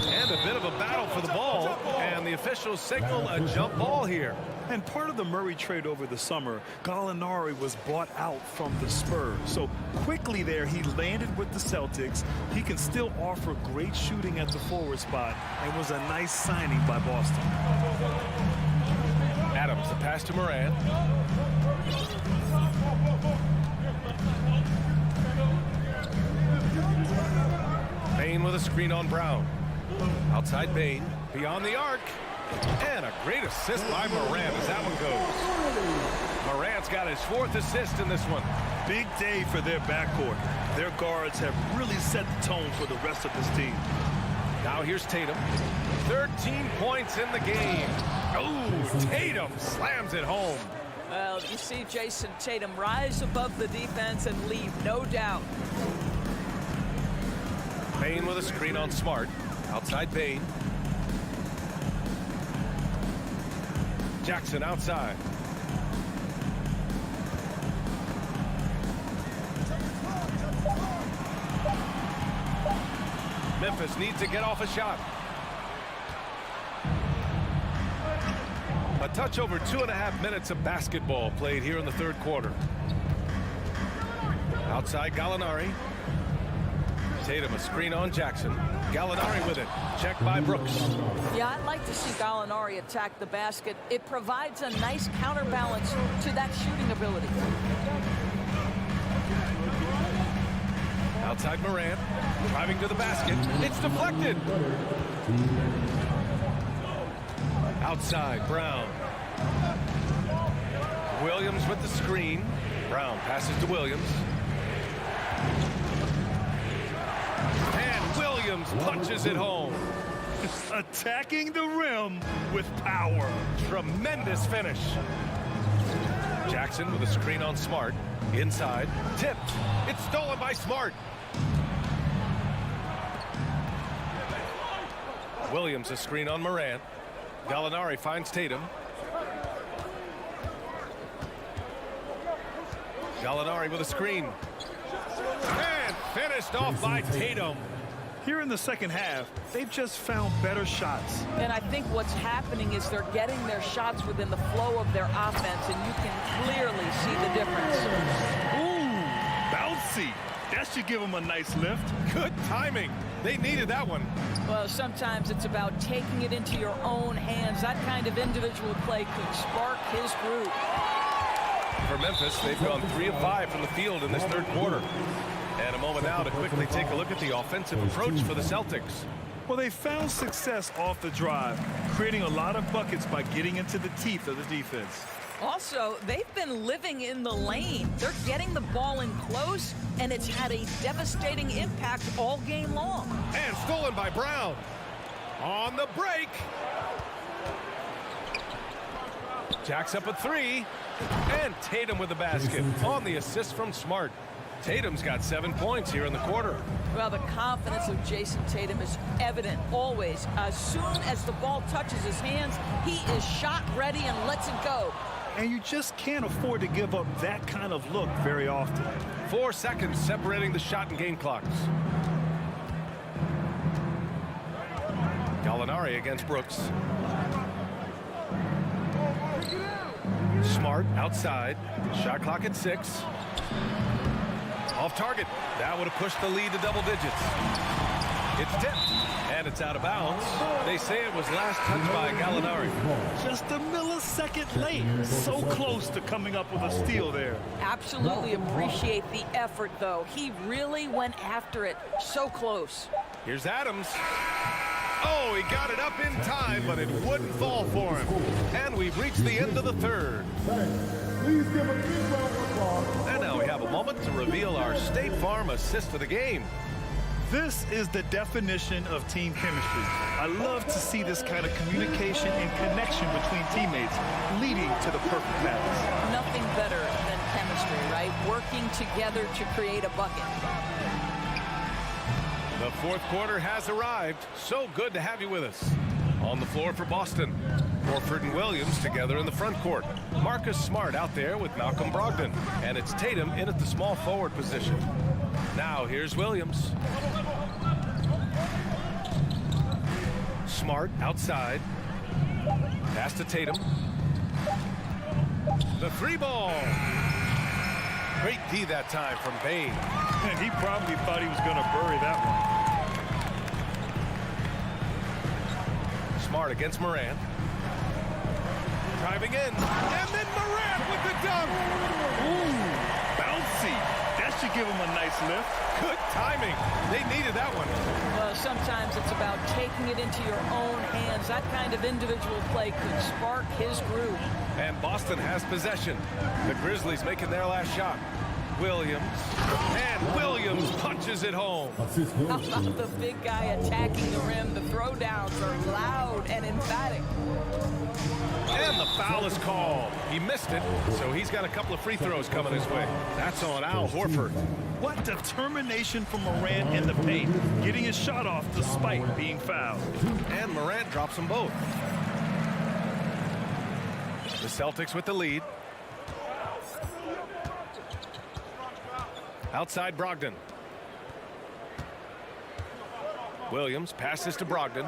Speaker 1: And a bit of a a battle for the ball, and the officials signal a jump ball here.
Speaker 2: And part of the Murray trade over the summer, Gallinari was bought out from the Spurs. So quickly there, he landed with the Celtics. He can still offer great shooting at the forward spot and was a nice signing by Boston.
Speaker 1: Adams, the pass to Morant. Bain with a screen on Brown. Outside Bain, beyond the arc. And a great assist by Morant as that one goes. Morant's got his 4th assist in this one.
Speaker 2: Big day for their backcourt. Their guards have really set the tone for the rest of this team.
Speaker 1: Now here's Tatum. 13 points in the game. Oh, Tatum slams it home.
Speaker 10: Well, you see Jason Tatum rise above the defense and leave, no doubt.
Speaker 1: Bain with a screen on Smart. Outside Bain. Jackson outside. Memphis needs to get off a shot. A touch over 2.5 minutes of basketball played here in the 3rd quarter. Outside Gallinari. Tatum a screen on Jackson. Gallinari with it. Checked by Brooks.
Speaker 10: Yeah, I'd like to see Gallinari attack the basket. It provides a nice counterbalance to that shooting ability.
Speaker 1: Outside Morant. Driving to the basket. It's deflected. Outside Brown. Williams with the screen. Brown passes to Williams. And Williams punches it home.
Speaker 2: Attacking the rim with power.
Speaker 1: Tremendous finish. Jackson with a screen on Smart. Inside. Tipped. It's stolen by Smart. Williams a screen on Morant. Gallinari finds Tatum. Gallinari with a screen. And finished off by Tatum.
Speaker 2: Here in the second half, they've just found better shots.
Speaker 10: And I think what's happening is they're getting their shots within the flow of their offense, and you can clearly see the difference.
Speaker 2: Ooh, bouncy. That should give them a nice lift.
Speaker 1: Good timing. They needed that one.
Speaker 10: Well, sometimes it's about taking it into your own hands. That kind of individual play could spark his group.
Speaker 1: For Memphis, they've gone 3 of 5 from the field in this 3rd quarter. And a moment now to quickly take a look at the offensive approach for the Celtics.
Speaker 2: Well, they found success off the drive, creating a lot of buckets by getting into the teeth of the defense.
Speaker 10: Also, they've been living in the lane. They're getting the ball in close, and it's had a devastating impact all game long.
Speaker 1: And stolen by Brown. On the break. Jacks up a 3. And Tatum with the basket on the assist from Smart. Tatum's got 7 points here in the quarter.
Speaker 10: Well, the confidence of Jason Tatum is evident always. As soon as the ball touches his hands, he is shot ready and lets it go.
Speaker 2: And you just can't afford to give up that kind of look very often.
Speaker 1: 4 seconds separating the shot and game clocks. Gallinari against Brooks. Smart outside. Shot clock at 6. Off target. That would have pushed the lead to double digits. It's tipped, and it's out of bounds. They say it was last touched by Gallinari.
Speaker 2: Just a millisecond late. So close to coming up with a steal there.
Speaker 10: Absolutely appreciate the effort, though. He really went after it. So close.
Speaker 1: Here's Adams. Oh, he got it up in time, but it wouldn't fall for him. And we've reached the end of the 3rd.
Speaker 4: Please give a big round of applause.
Speaker 1: And now we have a moment to reveal our State Farm assist of the game.
Speaker 2: This is the definition of team chemistry. I love to see this kind of communication and connection between teammates leading to the perfect pass.
Speaker 10: Nothing better than chemistry, right? Working together to create a bucket.
Speaker 1: The 4th quarter has arrived. So good to have you with us. On the floor for Boston, Horford and Williams together in the front court. Marcus Smart out there with Malcolm Brogdon. And it's Tatum in at the small forward position. Now here's Williams. Smart outside. Pass to Tatum. The three ball. Great D that time from Bane.
Speaker 2: And he probably thought he was going to bury that one.
Speaker 1: Smart against Morant. Driving in. And then Morant with the dunk.
Speaker 2: Ooh, bouncy. That should give him a nice lift.
Speaker 1: Good timing. They needed that one.
Speaker 10: Well, sometimes it's about taking it into your own hands. That kind of individual play could spark his groove.
Speaker 1: And Boston has possession. The Grizzlies making their last shot. Williams. And Williams punches it home.
Speaker 10: How about the big guy attacking the rim? The throwdowns are loud and emphatic.
Speaker 1: And the foul is called. He missed it, so he's got a couple of free throws coming his way. That's on Al Horford.
Speaker 2: What determination from Morant in the paint, getting his shot off despite being fouled.
Speaker 1: And Morant drops them both. The Celtics with the lead. Outside Brogdon. Williams passes to Brogdon.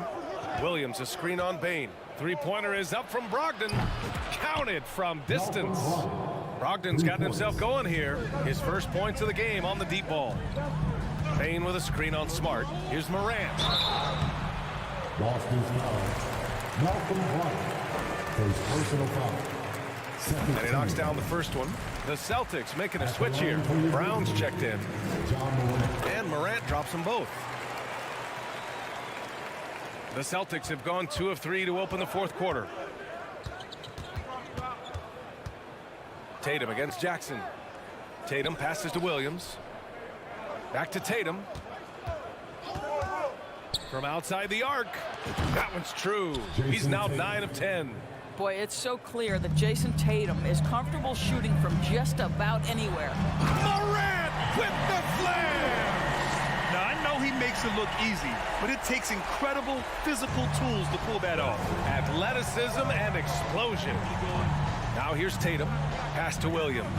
Speaker 1: Williams a screen on Bane. Three-pointer is up from Brogdon. Counted from distance. Brogdon's gotten himself going here. His first points of the game on the deep ball. Bane with a screen on Smart. Here's Morant.
Speaker 4: Boston's foul. Malcolm Brogdon. First personal foul.
Speaker 1: And he knocks down the first one. The Celtics making a switch here. Brown's checked in. And Morant drops them both. The Celtics have gone 2 of 3 to open the fourth quarter. Tatum against Jackson. Tatum passes to Williams. Back to Tatum. From outside the arc. That one's true. He's now 9 of 10.
Speaker 10: Boy, it's so clear that Jason Tatum is comfortable shooting from just about anywhere.
Speaker 1: Morant with the flare!
Speaker 2: Now, I know he makes it look easy, but it takes incredible physical tools to pull that off.
Speaker 1: Athleticism and explosion. Now here's Tatum. Pass to Williams.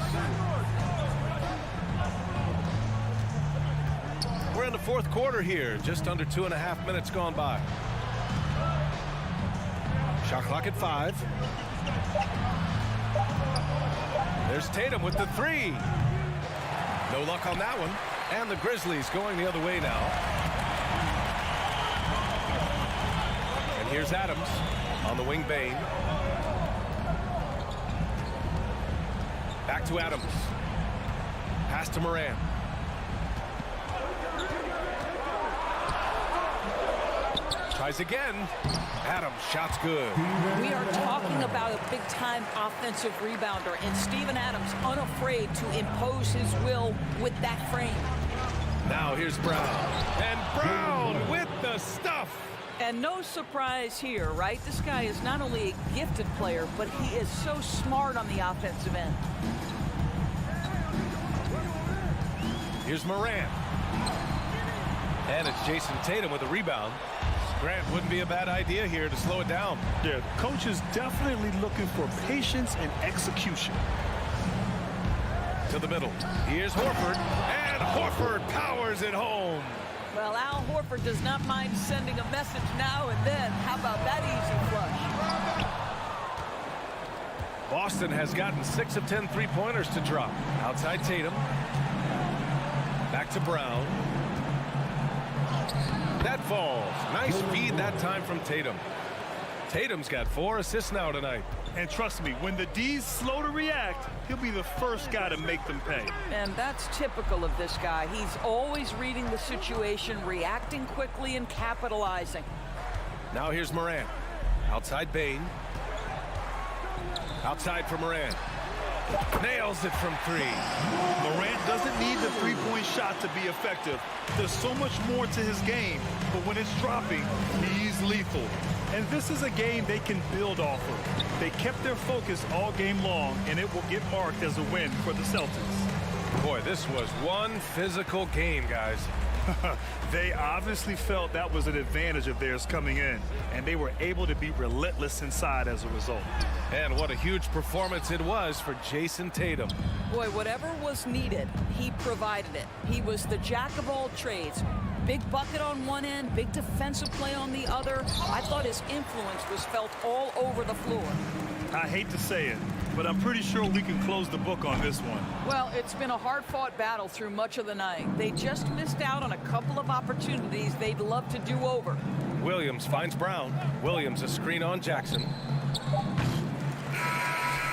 Speaker 1: We're in the fourth quarter here. Just under 2.5 minutes gone by. Shot clock at 5. There's Tatum with the 3. No luck on that one. And the Grizzlies going the other way now. And here's Adams on the wing. Bane. Back to Adams. Pass to Morant. Tries again. Adams, shot's good.
Speaker 10: We are talking about a big-time offensive rebounder, and Steven Adams unafraid to impose his will with that frame.
Speaker 1: Now here's Brown. And Brown with the stuff.
Speaker 10: And no surprise here, right? This guy is not only a gifted player, but he is so smart on the offensive end.
Speaker 1: Here's Morant. And it's Jason Tatum with a rebound. Grant, wouldn't be a bad idea here to slow it down.
Speaker 2: Yeah, coach is definitely looking for patience and execution.
Speaker 1: To the middle. Here's Horford. And Horford powers it home.
Speaker 10: Well, Al Horford does not mind sending a message now and then. How about that easy flush?
Speaker 1: Boston has gotten 6 of 10 three-pointers to drop. Outside Tatum. Back to Brown. That falls. Nice feed that time from Tatum. Tatum's got 4 assists now tonight.
Speaker 2: And trust me, when the D's slow to react, he'll be the first guy to make them pay.
Speaker 10: And that's typical of this guy. He's always reading the situation, reacting quickly, and capitalizing.
Speaker 1: Now here's Morant. Outside Bane. Outside for Morant. Nails it from 3.
Speaker 2: Morant doesn't need the three-point shot to be effective. There's so much more to his game, but when it's dropping, he's lethal. And this is a game they can build off of. They kept their focus all game long, and it will get marked as a win for the Celtics.
Speaker 1: Boy, this was one physical game, guys.
Speaker 2: They obviously felt that was an advantage of theirs coming in, and they were able to be relentless inside as a result.
Speaker 1: And what a huge performance it was for Jason Tatum.
Speaker 10: Boy, whatever was needed, he provided it. He was the jack of all trades. Big bucket on one end, big defensive play on the other. I thought his influence was felt all over the floor.
Speaker 2: I hate to say it, but I'm pretty sure we can close the book on this one.
Speaker 10: Well, it's been a hard-fought battle through much of the night. They just missed out on a couple of opportunities they'd love to do over.
Speaker 1: Williams finds Brown. Williams a screen on Jackson.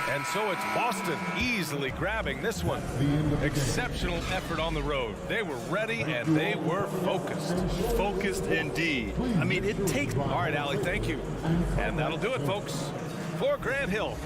Speaker 1: And so it's Boston easily grabbing this one. Exceptional effort on the road. They were ready and they were focused.
Speaker 2: Focused indeed. I mean, it takes...
Speaker 1: All right, Allie, thank you. And that'll do it, folks. For Grant Hill,